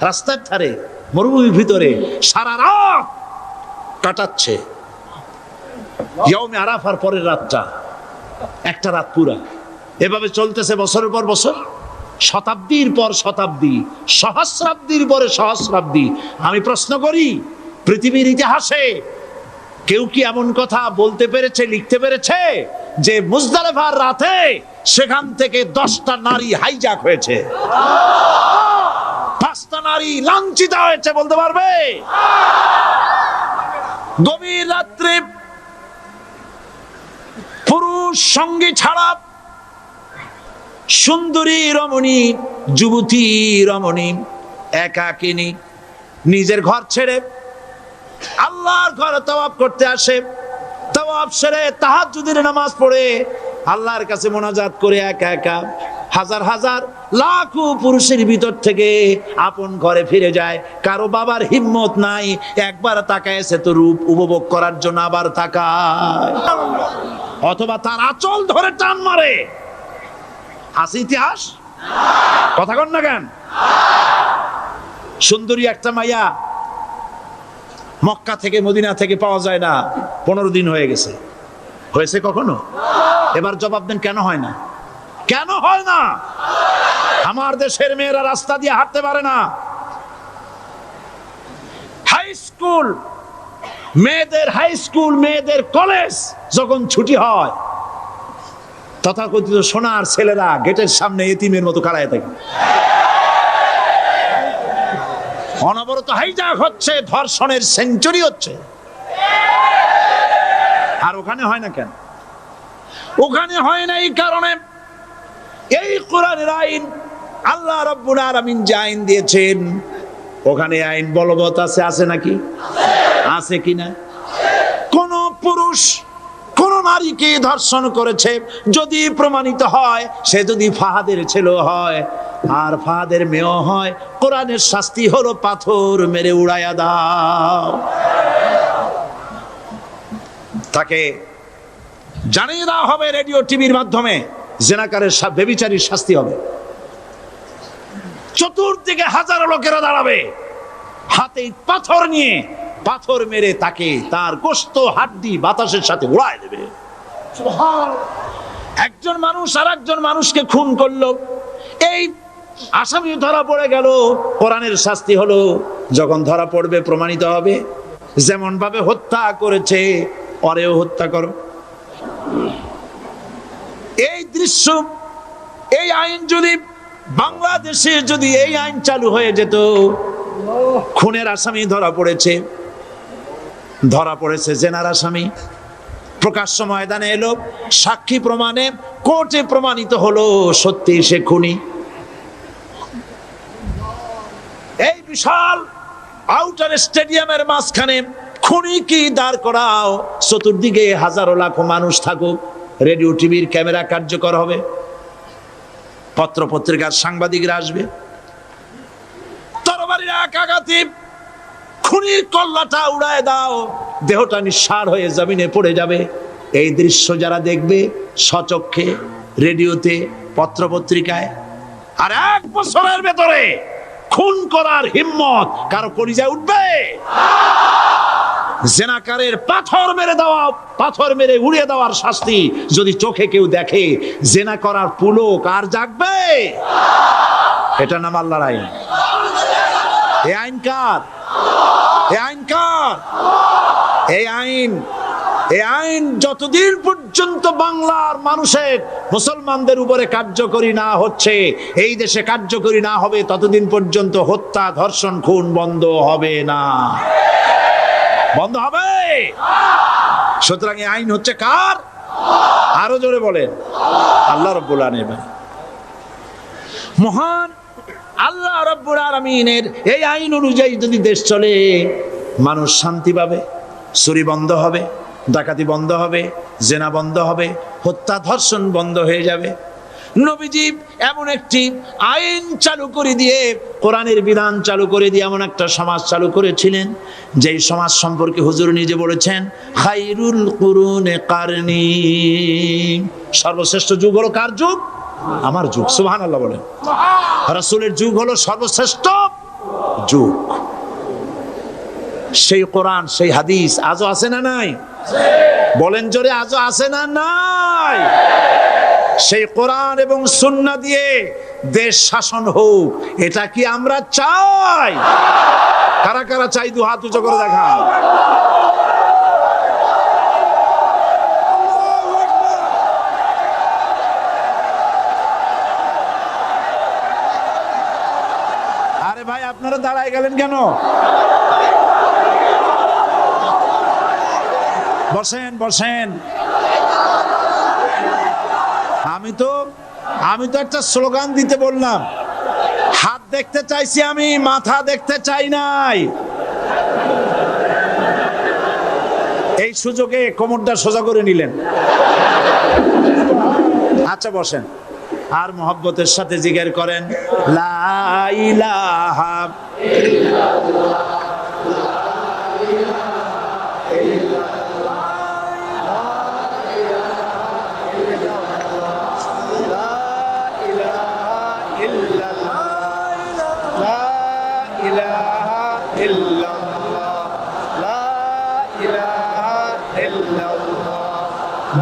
রাস্তার ধারে মরুভূমির ভিতরে সারা রাত কাটাচ্ছে, ইয়াউমে আরাফার পরের রাতটা, একটা রাত পুরা। এভাবে চলতেছে বছরের পর বছর, শতাব্দীর পর শতাব্দী, সহস্রাব্দীর পরে সহস্রাব্দী। আমি প্রশ্ন করি, পৃথিবীর ইতিহাসে কেউ কি এমন কথা বলতে পেরেছে, লিখতে পেরেছে যে মুজদালিফার রাতে সেখান থেকে 10টা নারী হাইজ্যাক হয়েছে, 5টা নারী লাঞ্ছিত হয়েছে, বলতে পারবে? গভীর রাত্রে পুরুষ সঙ্গী ছাড়া সুন্দরী রমণী, যুবতী রমণী একাকিনী নিজের ঘর ছেড়ে আল্লাহর ঘরে তাওয়াফ করতে আসে। তাওয়াফ সেরে তাহাজ্জুদের নামাজ পড়ে আল্লাহর কাছে মোনাজাত করে একা একা হাজার হাজার লাখো পুরুষের ভিতর থেকে আপন ঘরে ফিরে যায়। কারো বাবার হিম্মত নাই একবার তাকায় সে তো রূপ উপভোগ করার জন্য, আবার তাকায়, অথবা তার আঁচল ধরে টান মারে। আছে ইতিহাস? কথা কন না কেন? সুন্দরী একটা মাইয়া মক্কা থেকে মদিনা থেকে পাওয়া যায় না, 15 দিন হয়ে গেছে। হয়েছে কখনো? এবার জবাব দেন, কেন হয় না? কেন হয় না? আমার দেশের মেয়েরা রাস্তা দিয়ে হাঁটতে পারে না। হাই স্কুল মেয়েদের কলেজ যখন ছুটি হয়, তথাকথিত সোনার ছেলেরা গেটের সামনে এতিমের মতো কারায় থাকে। অনবরত হাইজ্যাক হচ্ছে, ধর্ষণের সেঞ্চুরি হচ্ছে। আর ওখানে হয় না কেন? ওখানে হয় না এই কারণে, এই কোরআনের আইন আল্লাহ রাব্বুল আলামিন যে আইন দিয়েছেন, ওখানে আইন বলবৎ আছে। আছে নাকি? আছে কিনা? কোন পুরুষ কোন নারীকে ধর্ষণ করেছে যদি প্রমাণিত হয়, সে যদি ফাহাদের ছেলে হয় আর ফাহাদের মেয়ে হয়, কোরআনের শাস্তি হলো পাথর মেরে উড়াইয়া দাও। তাকে জানিয়ে দেওয়া হবে রেডিও টিভির মাধ্যমে, জেনাকারের ব্যভিচারীর শাস্তি হবে। চতুর্দিকে হাজারো লোকেরা দাঁড়াবে, হাতে পাথর নিয়ে পাথর মেরে তাকে তার গোশত হাড্ডি বাতাসের সাথে উড়ায় দেবে। একজন মানুষ আর একজন মানুষকে খুন করলো, এই আসামি ধরা পড়ে গেল, কোরআনের শাস্তি হলো যখন ধরা পড়বে প্রমাণিত হবে, যেমন ভাবে হত্যা করেছে পরেও হত্যা করো। এই দৃশ্য, এই আইন যদি বাংলাদেশে যদি এই আইন চালু হয়ে যেত, খুনের আসামি ধরা পড়েছে জেনার আসামি, প্রকাশ্য ময়দানে এলো, সাক্ষী প্রমাণে কোর্টে প্রমাণিত হলো সত্যি সে খুনি। এই বিশাল আউটার স্টেডিয়ামের মাঝখানে খুনি কি দাঁড় করাও, চতুর্দিকে হাজারো লাখো মানুষ থাকুক, রেডিও টিভির ক্যামেরা কার্যকর হবে, পত্র পত্রিকার সাংবাদিকরা আসবে, তরবারির এক আঘাতে খুনির কল্লাটা উড়ায় দাও, দেহটা নিঃসার হয়ে জমিনে পড়ে যাবে। এই দৃশ্য যারা দেখবে স্বচক্ষে, রেডিওতে, পত্র পত্রিকায়, আর 1 বছরের ভেতরে খুন করার হিম্মত কারো কলিজায় উঠবে? জেনাকারের পাথর মেরে উড়িয়ে দেওয়ার শাস্তি যদি চোখে কেউ দেখে, জেনা করার পুলক আর জাগবে? এটা নাম আল্লাহর আইন। এই আইন কার? এই আইন যতদিন পর্যন্ত বাংলার মানুষের, মুসলমানদের উপরে কার্যকরী না হচ্ছে, এই দেশে কার্যকরী না হবে, ততদিন পর্যন্ত হত্যা, ধর্ষণ, খুন বন্ধ হবে না। বন্ধ হবে। সুতরাং এই আইন হচ্ছে কার? আরো জোরে বলেন, আল্লাহ রাব্বুল আলামিন। মহান আল্লাহ রাব্বুল আলামিনের এই আইন অনুযায়ী যদি দেশ চলে, মানুষ শান্তি পাবে, চুরি বন্ধ হবে, ডাকাতি বন্ধ হবে, জেনা বন্ধ হবে, হত্যা ধর্ষণ বন্ধ হয়ে যাবে। নবীজি এমন একটি আইন চালু করে দিয়ে, কোরআনের বিধান চালু করে দিয়ে এমন একটা সমাজ চালু করেছিলেন, যেই সমাজ সম্পর্কে হুজুর নিজে বলেছেন, খায়রুল কুরুনে কারনি, সর্বশ্রেষ্ঠ যুগ হলো কার যুগ? আমার যুগ। সুবহানাল্লাহ বলেন। রাসূলের যুগ হলো সর্বশ্রেষ্ঠ যুগ। সেই কোরআন সেই হাদিস আজও আছে না নাই? বলেন জোরে, আজও আছে না নাই? সেই কোরআন এবং সুন্নাহ দিয়ে দেশ শাসন হোক, এটা কি আমরা চাই? কারা কারা চাই দু হাত উঁচু করে দেখান। আরে ভাই, আপনারা দাঁড়ায় গেলেন কেন? বসেন বসেন। আমি তো একটা স্লোগান দিতে বললাম। হাত দেখতে চাইছি আমি, মাথা দেখতে চাই নাই। এই সুযোগে কোমরটা সোজা করে নিলেন। আচ্ছা বসেন, আর মহব্বতের সাথে জিকির করেন লা ইলাহা ইল্লাল্লাহ।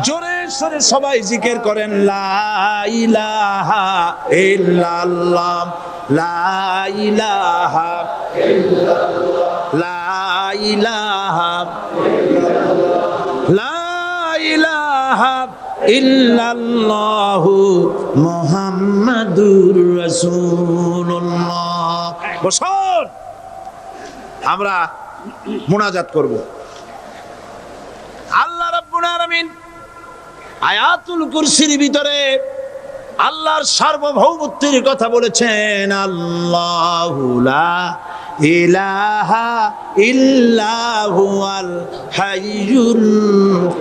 জোরে সরে সবাই জিকির করেন লা ইলাহা ইল্লাল্লাহ, লা ইলাহা ইল্লাল্লাহ, লা ইলাহা ইল্লাল্লাহ, লা ইলাহা ইল্লাল্লাহু মুহাম্মাদুর রাসূলুল্লাহ। বসুন, আমরা মুনাজাত করব। আল্লাহ রাব্বুল আলামিন আয়াতুল কুরসির ভিতরে আল্লাহর সার্বভৌমত্বের কথা বলেছেন। আল্লাহু লা ইলাহা ইল্লা হুয়াল হাইয়ুল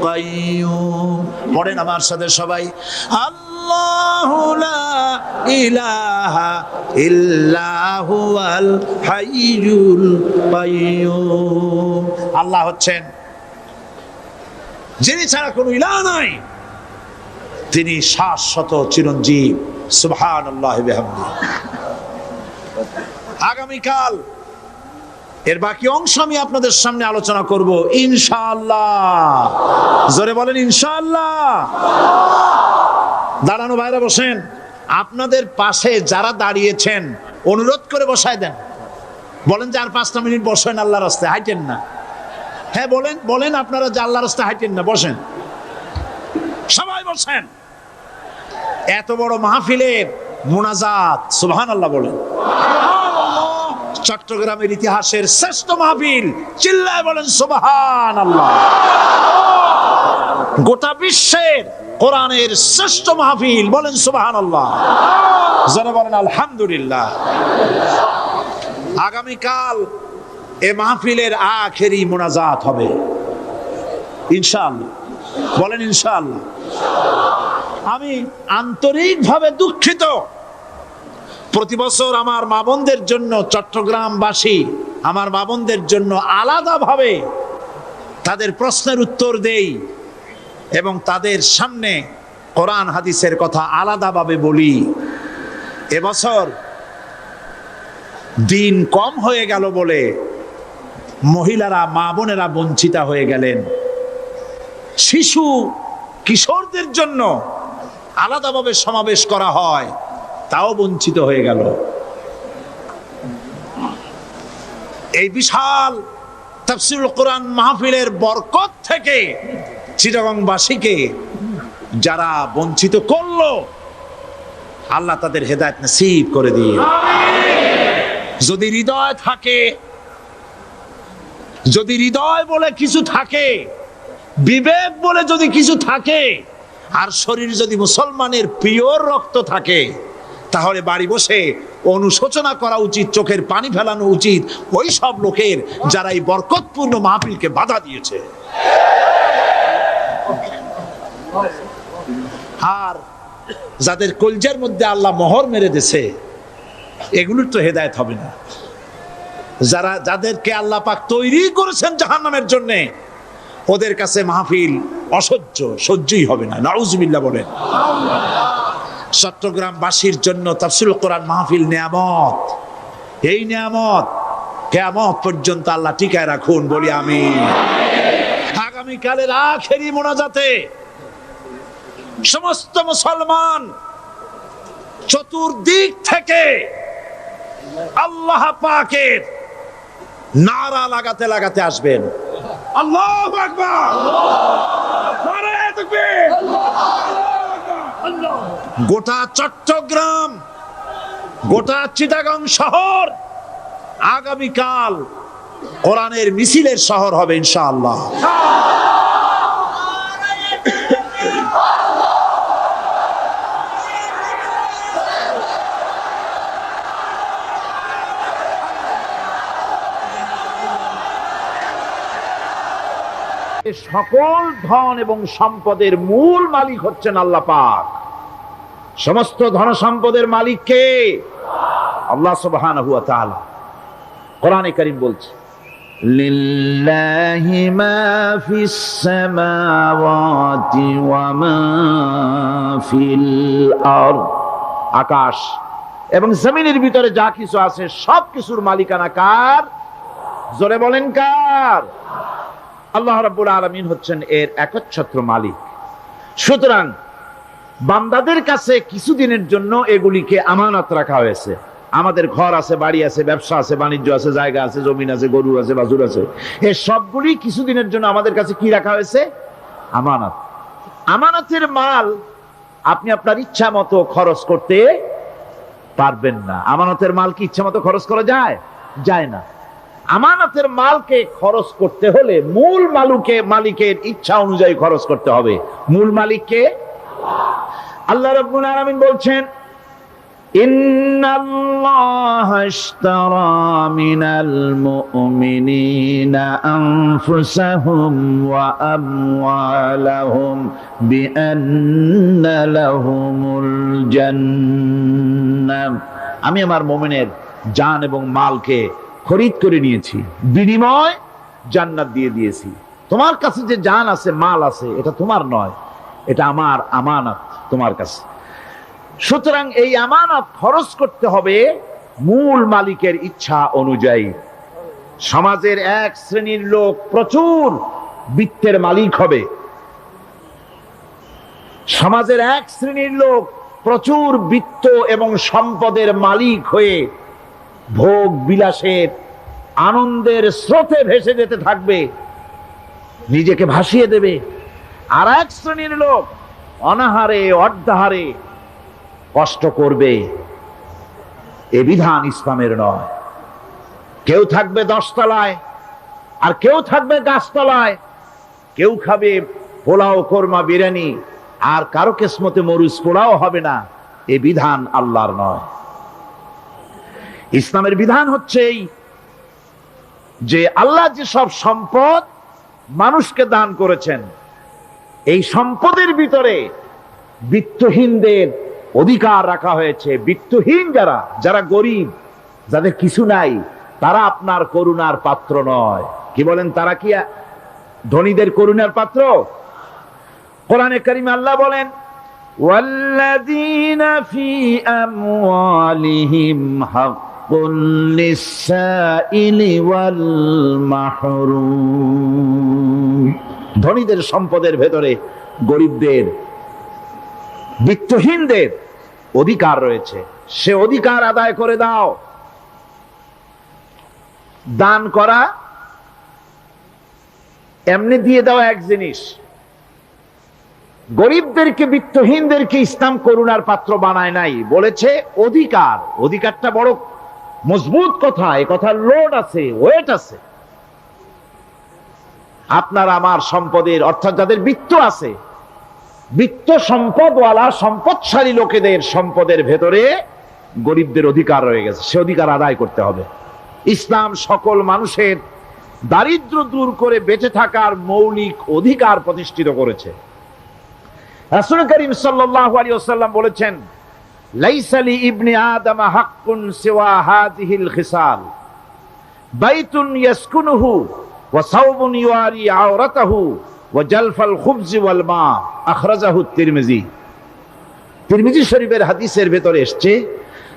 কাইয়্যুম। পড়েন আমার সাথে সবাই, আল্লাহু লা ইলাহা ইল্লা হুয়াল হাইয়ুল কাইয়্যুম। আল্লাহ হচ্ছেন যিনি ছাড়া কোনো ইলাহ নাই, তিনি শাশ্বত চিরঞ্জীব। সুবহানাল্লাহি বিহামদিহি। আগামীকাল এর বাকি অংশ আমি আপনাদের সামনে আলোচনা করব ইনশাআল্লাহ। জোরে বলেন ইনশাআল্লাহ। দাঁড়ানো ভাইরা বসেন। আপনাদের পাশে যারা দাঁড়িয়েছেন অনুরোধ করে বসায় দেন। বলেন যে আর 5টা মিনিট বসেন, আল্লাহর রাস্তায় হাঁটেন না। হ্যাঁ বলেন, বলেন আপনারা যে আল্লাহর রাস্তায় হাঁটেন না, বসেন সবাই বসেন। এত বড় মাহফিলের মুনাজাত, সুবহানাল্লাহ বলেন। চট্টগ্রামের ইতিহাসের শ্রেষ্ঠ মাহফিল, চিল্লায় বলেন সুবহানাল্লাহ। গোটা বিশ্বের কোরআনের শ্রেষ্ঠ মাহফিল, বলেন সুবহানাল্লাহ। যারা বলেন আলহামদুলিল্লাহ। আগামীকাল এ মাহফিলের আখেরি মুনাজাত হবে ইনশাআল্লাহ। বলেন ইনশাআল্লাহ। আমি আন্তরিকভাবে দুঃখিত, প্রতি বছর আমার মা বোনদের জন্য, চট্টগ্রামবাসী আমার মা বোনদের জন্য আলাদাভাবে তাদের প্রশ্নের উত্তর দেই এবং তাদের সামনে কোরআন হাদিসের কথা আলাদাভাবে বলি। এবছর দিন কম হয়ে গেল বলে মহিলারা, মা বোনেরা বঞ্চিতা হয়ে গেলেন। শিশু কিশোরদের জন্য আলাদাভাবে সমাবেশ করা হয়, তাও বঞ্চিত হয়ে গেল। এই বিশাল তাফসীরুল কোরআন মাহফিলের বরকত থেকে চিটাগংবাসীকে যারা বঞ্চিত করলো, আল্লাহ তাদের হেদায়েত নসিব করে দিয়ে। যদি হৃদয় থাকে, যদি হৃদয় বলে কিছু থাকে, বিবেক বলে যদি কিছু থাকে, আর শরীর যদি মুসলমানের পিওর রক্ত থাকে, তাহলে বাড়ি বসে অনুশোচনা করা উচিত, চোখের পানি ফেলানো উচিত ওই সব লোকের যারা এই বরকতপূর্ণ মাহফিলকে বাধা দিয়েছে। আর যাদের কলজের মধ্যে আল্লাহ মোহর মেরে দিয়েছে, এগুলোর তো হেদায়েত হবে না। যাদেরকে আল্লাহ পাক তৈরি করেছেন জাহান্নামের জন্য, ওদের কাছে মাহফিল অসহ্য, সহ্যই হবে না। নাউজুবিল্লাহ বলেন। চট্টগ্রামবাসীর জন্য তাফসীরুল কোরআন মাহফিল নিয়ামত। এই নিয়ামত কিয়ামত পর্যন্ত আল্লাহ টিকায় রাখুন, বলি আমি। আগামীকালের আখেরি মোনাজাতে সমস্ত মুসলমান চতুর্দিক থেকে আল্লাহ পাকের নারা লাগাতে লাগাতে আসবেন। আল্লাহু আকবার, নারায়ে তাকবীর। গোটা চট্টগ্রাম, গোটা চিটাগাং শহর আগামীকাল কোরআনের মিছিলের শহর হবে ইনশাআল্লাহ। সকল ধন এবং সম্পদের মূল মালিক হচ্ছেন আল্লাহ পাক। সমস্ত ধন সম্পদের মালিক কে? আল্লাহ সুবহানাহু ওয়া তাআলা। কোরআনে কারীম বলছে, লিল্লাহি মা ফিস সামাওয়াতি ওয়া মা ফিল আরদ। আকাশ এবং জমিনের ভিতরে যা কিছু আছে সব কিছুর মালিকানা কার? জোরে বলেন কার? আল্লাহ রাব্বুল আলামিন হচ্ছেন এর একচ্ছত্র মালিক। সুতরাং বান্দাদের কাছে কিছুদিনের জন্য এগুলিকে আমানত রাখা হয়েছে। আমাদের ঘর আছে, বাড়ি আছে, ব্যবসা আছে, বাণিজ্য আছে, জায়গা আছে, জমিন আছে, গরু আছে, বাছুর আছে, এই সবগুলি কিছুদিনের জন্য আমাদের কাছে কি রাখা হয়েছে? আমানত। আমানতের মাল আপনি আপনার ইচ্ছা মতো খরচ করতে পারবেন না। আমানতের মাল কি ইচ্ছা মতো খরচ করা যায়? যায় না। আমানতের মালকে খরচ করতে হলে মূল মালিকের ইচ্ছা অনুযায়ী খরচ করতে হবে। মূল মালিককে আল্লাহ রাব্বুল আলামিন বলছেন, ইন্নাল্লাহা ইশতারা মিনাল মুমিনিনা আনফুসাহুম ওয়া আমওয়ালাহুম বিআন্না লাহুমুল জান্নাহ। আমি আমার মুমিনের জান এবং মালকে খরিদ করে নিয়েছি, বিনিময় জান্নাত দিয়ে দিয়েছি। তোমার কাছে যে জান আছে, মাল আছে, এটা তোমার নয়, এটা আমার আমানত তোমার কাছে। সুতরাং এই আমানত খরচ করতে হবে মূল মালিকের ইচ্ছা অনুযায়ী। সমাজের এক শ্রেণীর লোক প্রচুর বিত্তের মালিক হবে, সমাজের এক শ্রেণীর লোক প্রচুর বিত্ত এবং সম্পদের মালিক হয়ে ভোগ বিলাসের আনন্দের স্রোতে ভেসে যেতে থাকবে, নিজেকে ভাসিয়ে দেবে। আর এক শ্রেণীর লোক অনাহারে অর্ধাহারে কষ্ট করবে। এ বিধান ইসলামের নয়। কেউ থাকবে 10 তলায় আর কেউ থাকবে গাছতলায়, কেউ খাবে পোলাও, কোরমা, বিরিয়ানি, আর কারো কিসমতে মরুচ পোলাও হবে না। এ বিধান আল্লাহর নয়। ইসলামের বিধান হচ্ছে এই যে আল্লাহ যে সব সম্পদ মানুষকে দান করেছেন, এই সম্পদের ভিতরে বিত্তহীনদের অধিকার রাখা হয়েছে। বিত্তহীন যারা গরিব, যাদের কিছু নাই, তারা আপনার করুণার পাত্র নয়। কি বলেন? তারা কি ধনীদের করুণার পাত্র? কোরআনে কারিমে আল্লাহ বলেন, ওয়াল্লাযীনা ফি আমওয়ালিহিম হাক্কুন লিস-সাইলি ওয়াল মাহরুম। ধনীদের সম্পদের ভেতরে গরিবদের, বিত্তহীনদের অধিকার রয়েছে। সে অধিকার আদায় করে দাও। দান করা এমনি দিয়ে দাও এক জিনিস, গরিবদেরকে, বিত্তহীনদেরকে ইসলাম করুণার পাত্র বানায় নাই, বলেছে অধিকার। অধিকারটা বড় মজবুত কথা, এ কথার লোড আছে, ওয়েট আছে। আপনার আমার সম্পদের, অর্থাৎ যাদের বিত্ত আছে, বিত্ত সম্পদওয়ালা সম্পদশালী লোকেদের সম্পদের ভেতরে গরিবদের অধিকার রয়ে গেছে। সে অধিকার আদায় করতে হবে। ইসলাম সকল মানুষের দারিদ্র্য দূর করে বেঁচে থাকার মৌলিক অধিকার প্রতিষ্ঠিত করেছে। রাসূল করিম সাল্লাল্লাহু আলাইহি ওয়াসাল্লাম বলেছেন, লাইসা লি ইবনি আদম হাক্কুন সিওয়া হাযিহিল খিসাল, বাইতুন ইয়াসকুনুহু ওয়া সাওবুন ইউয়ারি আওরাতাহু ওয়া জালফাল খুবজি ওয়াল মা। আখরাজাহু তিরমিজি। তিরমিজি শরীফের হাদিসের ভেতরে এসেছে,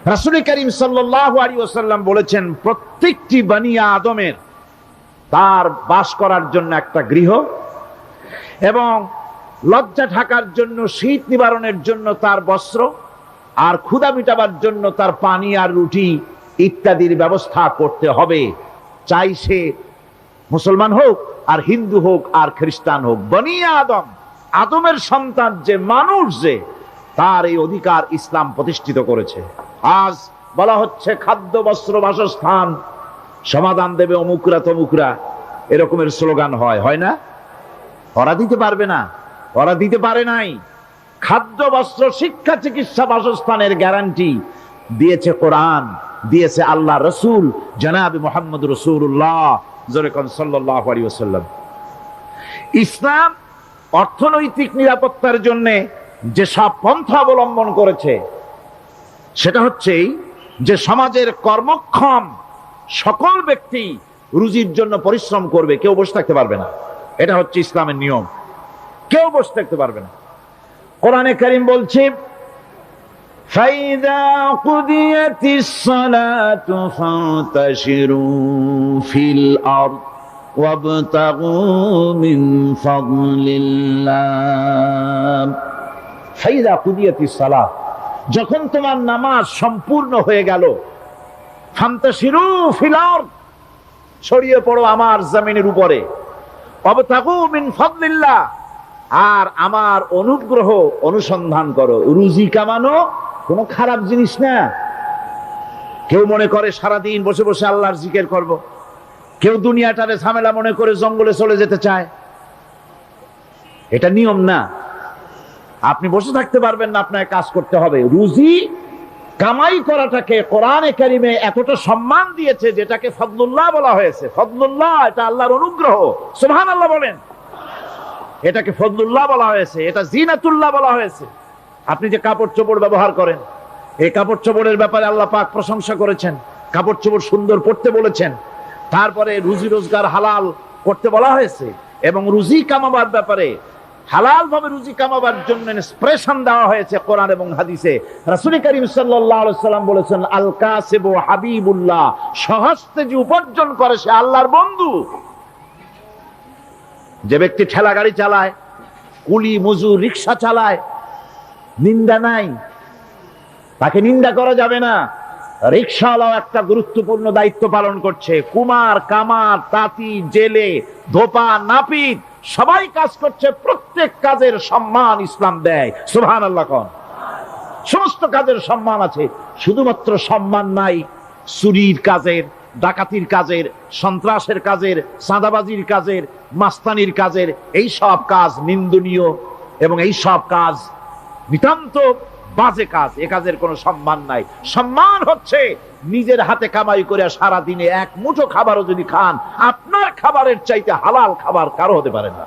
রাসূল করিম সাল্লাল্লাহু আলাইহি ওয়াসাল্লাম বলেছেন, প্রত্যেকটি বনি আদমের তার বাস করার জন্য একটা গৃহ, এবং লজ্জা ঢাকার জন্য, শীত নিবারণের জন্য তার বস্ত্র, আর ক্ষুধা মিটাবার জন্য তার পানি আর রুটি ইত্যাদির ব্যবস্থা করতে হবে, চাই সে মুসলমান হোক আর হিন্দু হোক আর খ্রিস্টান হোক। বনি আদম, আদমের সন্তান যে মানুষ, যে তার এই অধিকার ইসলাম প্রতিষ্ঠিত করেছে। আজ বলা হচ্ছে খাদ্য, বস্ত্র, বাসস্থান সমাধান দেবে অমুকরা তমুকরা, এরকমের স্লোগান হয় না? ওরা দিতে পারবে না, ওরা দিতে পারে নাই। খাদ্য, বস্ত্র, শিক্ষা, চিকিৎসা, বাসস্থানের গ্যারান্টি দিয়েছে কোরআন, দিয়েছে আল্লাহ রসুল জনাবে মুহাম্মদ রাসূলুল্লাহ সাল্লাল্লাহু আলাইহি ওয়াসাল্লাম। ইসলাম অর্থনৈতিক নিরাপত্তার জন্য যে সব পন্থা অবলম্বন করেছে, সেটা হচ্ছে যে সমাজের কর্মক্ষম সকল ব্যক্তি রুজির জন্য পরিশ্রম করবে, কেউ বসে থাকতে পারবে না। এটা হচ্ছে ইসলামের নিয়ম, কেউ বসে থাকতে পারবে না। কোরআনে কারীম বলছে, ফাইদা কুদিয়াতিস সালাতু ফান্তাশিরু ফিল আরদ ওয়াবতাগু মিন ফাদলিল্লাহ। ফাইদা কুদিয়াতিস সালাত, যখন তোমার নামাজ সম্পূর্ণ হয়ে গেল, ফান্তাশিরু ফিল আরদ, ছড়িয়ে পড়ো আমার জমিনের উপরে, ওয়াবতাগু মিন ফাদলিল্লাহ, আর আমার অনুগ্রহ অনুসন্ধান করো। রুজি কামানো কোনো খারাপ জিনিস না। কেউ মনে করে সারাদিন বসে বসে আল্লাহর জিকির করব, কেউ দুনিয়াটারে ঝামেলা মনে করে জঙ্গলে চলে যেতে চায়, এটা নিয়ম না। আপনি বসে থাকতে পারবেন না, আপনাকে কাজ করতে হবে। রুজি কামাই করাটাকে কোরআনে কারিমে এতটা সম্মান দিয়েছে, যেটাকে ফদলুল্লাহ বলা হয়েছে। ফদলুল্লাহ, এটা আল্লাহর অনুগ্রহ। সুবহানাল্লাহ বলেন। এটাকে ফদলুল্লাহ বলা হয়েছে, এটা জিনাতুল্লাহ বলা হয়েছে। আপনি যে কাপড় চোপড় ব্যবহার করেন, এই কাপড় চোপড়ের ব্যাপারে আল্লাহ পাক প্রশংসা করেছেন, কাপড় চোপড় সুন্দর পরতে বলেছেন। তারপরে রুজি রোজগার হালাল করতে বলা হয়েছে, এবং রুজি কামাবার ব্যাপারে হালাল ভাবে রুজি কামাবার জন্য ইন্সপিরেশন দেওয়া হয়েছে কোরআন এবং হাদিসে। রাসূল করিম সাল্লাল্লাহু আলাইহি ওয়াসাল্লাম বলেছেন, আল কাসিবু হাবিবুল্লাহ, সহস্তে যে উপার্জন করে সে আল্লাহর বন্ধু। যে ব্যক্তি ঠেলা গাড়ি চালায়, কুলি মজুর, রিক্সা চালায়, নিন্দা নাই, তাকে নিন্দা করা যাবে না। রিক্সাওয়ালাও একটা গুরুত্বপূর্ণ দায়িত্ব পালন করছে। কুমার, কামার, তাঁতি, জেলে, ধোপা, নাপিত সবাই কাজ করছে। প্রত্যেক কাজের সম্মান ইসলাম দেয়। সুবহানাল্লাহ কোন। সমস্ত কাজের সম্মান আছে, শুধুমাত্র সম্মান নাই চুরির কাজের, ডাকাতির কাজের, সন্ত্রাসের কাজের, চাঁদাবাজির কাজের, মাস্তানির কাজের। এই সব কাজ নিন্দনীয় এবং এই সব কাজ নিতান্ত বাজে কাজ। এ কাজের কোনো সম্মান নাই। সম্মান হচ্ছে নিজের হাতে কামাই করে সারা দিনে এক মুঠো খাবারও যদি খান, আপনার খাবারের চাইতে হালাল খাবার কারো হতে পারে না।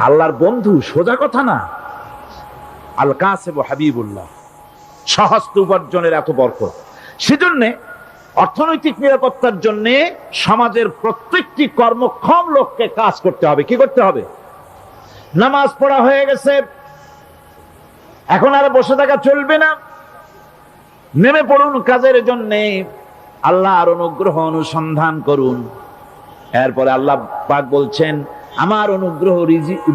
আল্লাহর বন্ধু সোজা কথা না। আল কাসিবু হাবিবুল্লাহ, সহস্ত উপার্জনের এত বরকত। সেজন্য অর্থনৈতিক নিরাপত্তার জন্য সমাজের প্রত্যেকটি কর্মক্ষম লোককে কাজ করতে হবে। কি করতে হবে? নামাজ পড়া হয়ে গেছে, এখন আর বসে থাকা চলবে না। নেমে পড়ুন কাজের জন্য, আল্লাহর অনুগ্রহ অনুসন্ধান করুন। এরপরে আল্লাহ পাক বলছেন, আমার অনুগ্রহ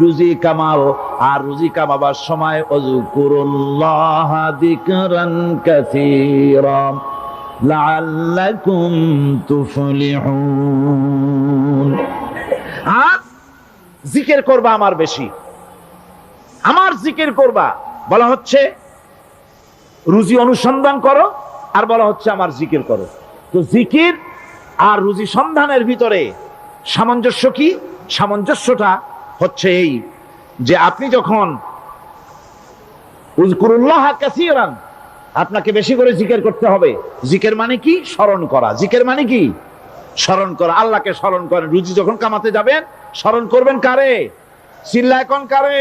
রুজি কামাও, আর রুজি কামাবার সময় ওয়াজকুরুল্লাহ যিকরান কাসীরা লাআল্লাকুম তুফলিহুন। আর জিকির করবা আমার বেশি, আমার জিকির করবা। বলা হচ্ছে রুজি অনুসন্ধান করো, আর বলা হচ্ছে আমার জিকির করো। তো জিকির আর রুজি সন্ধানের ভিতরে সামঞ্জস্য কি? সামঞ্জস্যটা হচ্ছে এই যে আপনি যখন উযকুরুল্লাহ কাসীরান, আপনাকে বেশি করে জিকির করতে হবে। জিকির মানে কি? স্মরণ করা। জিকির মানে কি? স্মরণ করা। আল্লাহকে স্মরণ করেন। রুজি যখন কামাতে যাবেন স্মরণ করবেন কারে? চিল্লায় কোন কারে?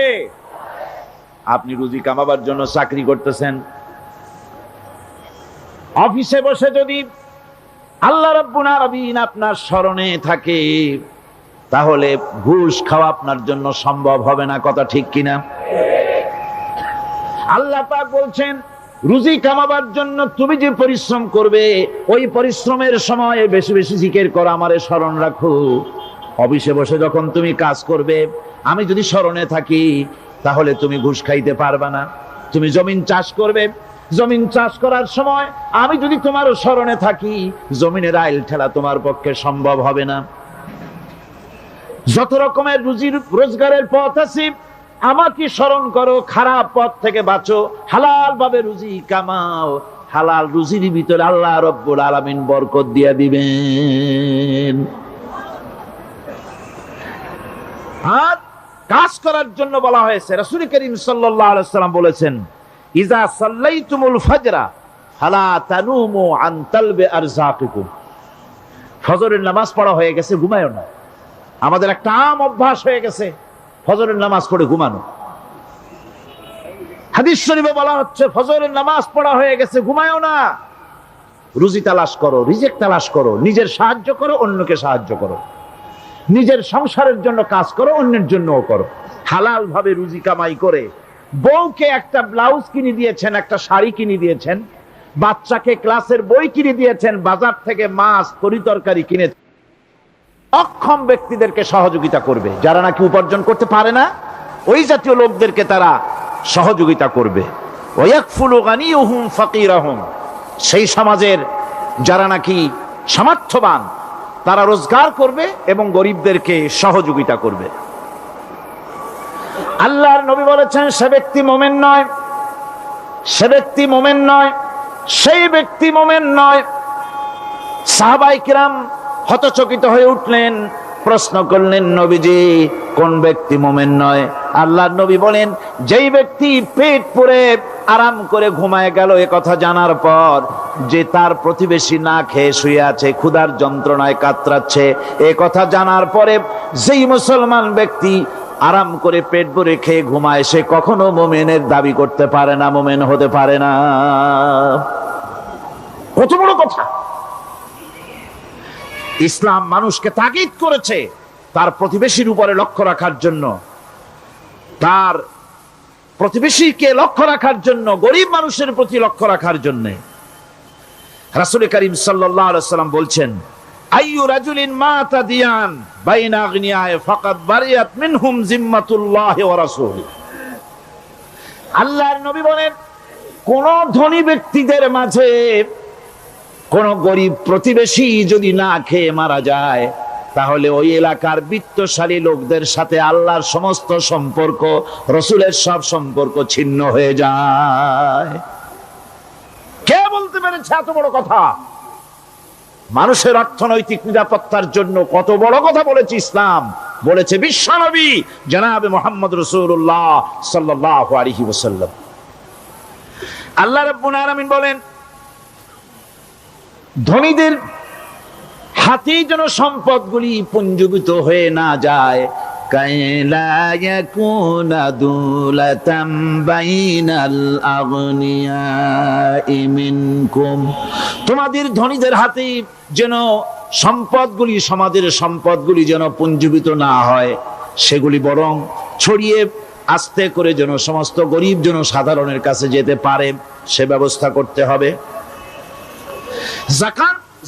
আপনি রুজি কামাবার জন্য চাকরি করতেছেন, অফিসে বসে যদি আল্লাহ রাব্বুল আলামিন আপনার স্মরণে থাকে, তাহলে ঘুষ খাওয়া আপনার জন্য সম্ভব হবে না। কথা ঠিক কিনা? আল্লাহ পাক বলছেন, রুজি কামাবার জন্য তুমি যে পরিশ্রম করবে, ওই পরিশ্রমের সময় বেশি বেশি জিকির করো, আমারে স্মরণ রাখো। অফিসে বসে যখন তুমি কাজ করবে, আমি যদি স্মরণে থাকি, তাহলে তুমি ঘুষ খাইতে পারবে না। তুমি জমিন চাষ করবে, জমিন চাষ করার সময় আমি যদি তোমার স্মরণে থাকি, জমিনের আইল ঠেলা তোমার পক্ষে সম্ভব হবে না। যত রকমের রুজির রোজগারের পথ আছে, আমাকে স্মরণ করো, খারাপ পথ থেকে বাঁচো, হালাল ভাবে রুজি কামাও। হালাল রুজির ভিতরে আল্লাহ রব্বুল আলামিন বরকত দিয়ে দিবেন। আর কাজ করার জন্য বলা হয়েছে, রাসূল করিম সাল্লাল্লাহু আলাইহি ওয়াসাল্লাম বলেছেন, ইজা সাল্লাইতুমুল ফাজরা ফালা তানুমু আন তালবি আরযাকিকুম। ফজরের নামাজ পড়া হয়ে গেছে, ঘুমায়ও না। আমাদের একটা আম অভ্যাস হয়ে গেছে ফজরের নামাজ পড়ে ঘুমানো। হাদিস শরীফে বলা হচ্ছে, ফজরের নামাজ পড়া হয়ে গেছে, ঘুমায়ও না। রুজি তালাশ করো, রিজিক তালাশ করো, নিজের সাহায্য করো, অন্যকে সাহায্য করো, নিজের সংসারের জন্য কাজ করো, অন্যের জন্যও করো। হালাল ভাবে রুজি কামাই করে বউকে একটা ব্লাউজ কিনে দিয়েছেন, একটা শাড়ি কিনে দিয়েছেন, বাচ্চাকে ক্লাসের বই কিনে দিয়েছেন, বাজার থেকে মাছ তরিতরকারি কিনে। অক্ষম ব্যক্তিদেরকে সহযোগিতা করবে, যারা নাকি উপার্জন করতে পারে না, ওই জাতীয় লোকদেরকে তারা সহযোগিতা করবে। ওয়াকফুলু গানিয়ুহুম ফাকিরাহুম, সেই সমাজের যারা নাকি সামর্থ্যবান, তারা রোজগার করবে এবং গরিবদেরকে সহযোগিতা করবে। আল্লাহর নবী বলেছেন, সে ব্যক্তি মুমিন নয়, সে ব্যক্তি মুমিন নয়, সেই ব্যক্তি মুমিন নয়। সাহাবায়ে কিরাম হতচকিত হয়ে উঠলেন, প্রশ্ন করলেন, নবীজি কোন ব্যক্তি মুমিন নয়? আল্লাহর নবী বলেন, যেই ব্যক্তি পেট পুরে আরাম করে ঘুমায় গেল এ কথা জানার পর, যে তার প্রতিবেশী না খেয়ে শুয়ে আছে, ক্ষুধার যন্ত্রণায় কাতরাচ্ছে, এ কথা জানার পরে যেই মুসলমান ব্যক্তি আরাম করে পেট ভরে খেয়ে ঘুমায়, সে কখনো মুমিনের দাবি করতে পারে না, মুমিন হতে পারে না। কত বড় কথা! ইসলাম মানুষকে তাগিদ করেছে তার প্রতিবেশীর উপরে লক্ষ্য রাখার জন্য, তার প্রতিবেশীকে লক্ষ্য রাখার জন্য, গরিব মানুষের প্রতি লক্ষ্য রাখার জন্য। রাসূল করিম সাল্লাল্লাহু আলাইহি ওয়াসাল্লাম বলছেন, আইয়ু রাজুলিন মাতা দিয়ান বাইনা আগনিয়ায়ে ফাকাদ বারিয়াত মিনহুম জিম্মাতুল্লাহি ওয়া রাসূলিহি। আল্লাহর নবী বলেন, কোন ধনী ব্যক্তিদের মাঝে কোন গরিব প্রতিবেশী যদি না খেয়ে মারা যায়, তাহলে ওই এলাকার বিত্তশালী লোকদের সাথে আল্লাহর সমস্ত সম্পর্ক, রসুলের সব সম্পর্ক ছিন্ন হয়ে যায়। কে বলতে পেরেছে এত বড় কথা? মানুষের অর্থনৈতিক নিরাপত্তার জন্য কত বড় কথা বলেছে ইসলাম, বলেছে বিশ্বনবী জনাবে মুহাম্মদ রাসূলুল্লাহ সাল্লাল্লাহু আলাইহি ওয়াসাল্লাম। আল্লাহ রাব্বুল আলামিন বলেন, ধনীদের হাতে যেন সম্পদগুলি পুঞ্জীভূত হয়ে না যায়, কাইলা ইয়াকুনা দুলাতাম বাইনাল আগনিয়াই মিনকুম, তোমাদের ধনীদের হাতে যেন সম্পদগুলি, সমাজের সম্পদগুলি যেন পুঞ্জীভূত না হয়, সেগুলি বরং ছড়িয়ে আস্তে করে যেন সমস্ত গরিব যেন সাধারণের কাছে যেতে পারে, সে ব্যবস্থা করতে হবে।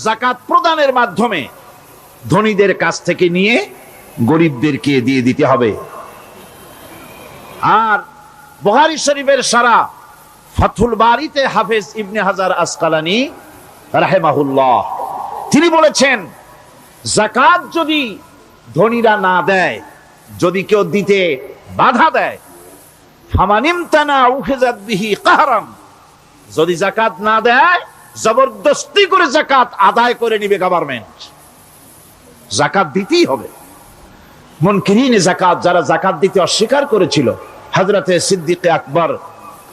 যাকাত প্রদানের মাধ্যমে ধনীদের কাছ থেকে নিয়ে গরিবদেরকে দিয়ে দিতে হবে। আর বুখারী শরীফের সারা ফাথুল বারীতে হাফেজ ইবনে হাজার আসকালানী রাহিমাহুল্লাহ তিনি বলেছেন, যাকাত যদি ধনীরা না দেয়, যদি কেউ দিতে বাধা দেয়, ফামানিমতানা উখিযাত বিহি কাহরাম, যদি যাকাত না দেয়, জবরদস্তি করে যাকাত আদায় করে নিবে গভর্নমেন্ট। যাকাত দিতেই হবে। মুনকিরিন যাকাত, যারা যাকাত দিতে অস্বীকার করেছিল, হযরতে সিদ্দিক আকবর,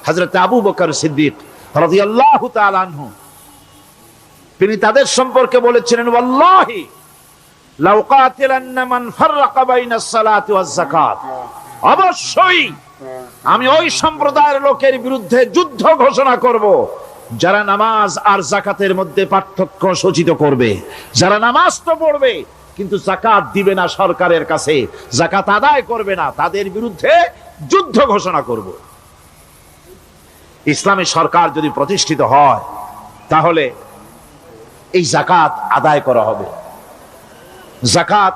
হযরতে আবু বকর সিদ্দিক রাদিয়াল্লাহু তাআলা আনহু, তিনি তাদের সম্পর্কে বলেছিলেন, ওয়াল্লাহি লাউ কাতিলান্না মান ফাররাকা বাইনাস সালাতি ওয়াজ যাকাত, অবশ্যই আমি ওই সম্প্রদায়ের লোকের বিরুদ্ধে যুদ্ধ ঘোষণা করব যারা নামাজ আর যাকাতের মধ্যে পার্থক্য সূচিত করবে। যারা নামাজ তো পড়বে কিন্তু যাকাত দিবে না সরকারের কাছে, যাকাত আদায় করবে না, তাদের বিরুদ্ধে যুদ্ধ ঘোষণা করব। ইসলামী সরকার যদি প্রতিষ্ঠিত হয় তাহলে এই যাকাত আদায় করা হবে। যাকাত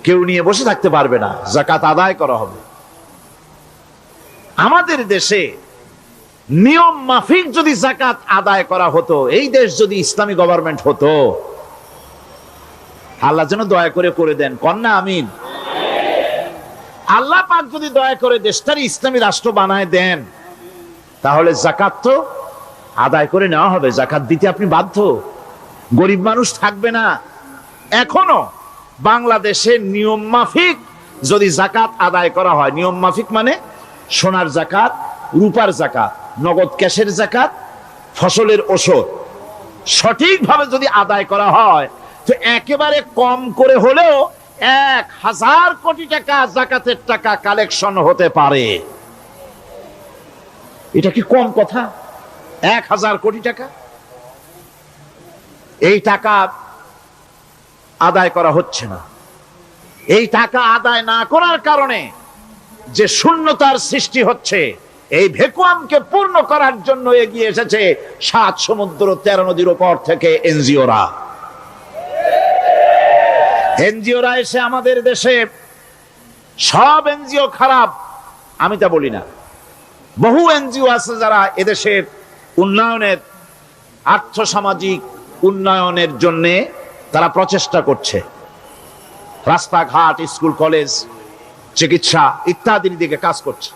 কেউ নিয়ে বসে থাকতে পারবে না, যাকাত আদায় করা হবে। আমাদের দেশে নিয়ম মাফিক যদি যাকাত আদায় করা হতো, এই দেশ যদি ইসলামী গভর্নমেন্ট হতো, আল্লাহ যেন দয়া করে দেন, কন্যা আমিন। আল্লাহ পাক যদি দয়া করে দেশটার ইসলামী রাষ্ট্র বানায় দেন, তাহলে যাকাত তো আদায় করে নেওয়া হবে। যাকাত দিতে আপনি বাধ্য, গরিব মানুষ থাকবে না। এখনো বাংলাদেশের নিয়ম মাফিক যদি যাকাত আদায় করা হয়, নিয়ম মাফিক মানে সোনার যাকাত, রূপার যাকাত, নগদ ক্যাশের যাকাত, ফসলের ওষুধ সঠিকভাবে যদি আদায় করা হয়, তো একেবারে কম করে হলেও 1000 কোটি টাকা যাকাতের টাকা কালেকশন হতে পারে। এটা কি কম কথা? 1000 কোটি টাকা, এই টাকা আদায় করা হচ্ছে না। এই টাকা আদায় না করার কারণে যে শূন্যতার সৃষ্টি হচ্ছে, এই ভ্যাকুয়ামকে পূর্ণ করার জন্য এগিয়ে এসেছে 7 সমুদ্র 13 নদীর উপর থেকে এনজিওরা। এনজিওরা এসে আমাদের দেশে, সব এনজিও খারাপ আমি তা বলি না, বহু এনজিও আছে যারা এদেশের উন্নয়নের, আর্থসামাজিক উন্নয়নের জন্য তারা প্রচেষ্টা করছে। রাস্তাঘাট, স্কুল কলেজ, চিকিৎসা ইত্যাদির দিকে কাজ করছে।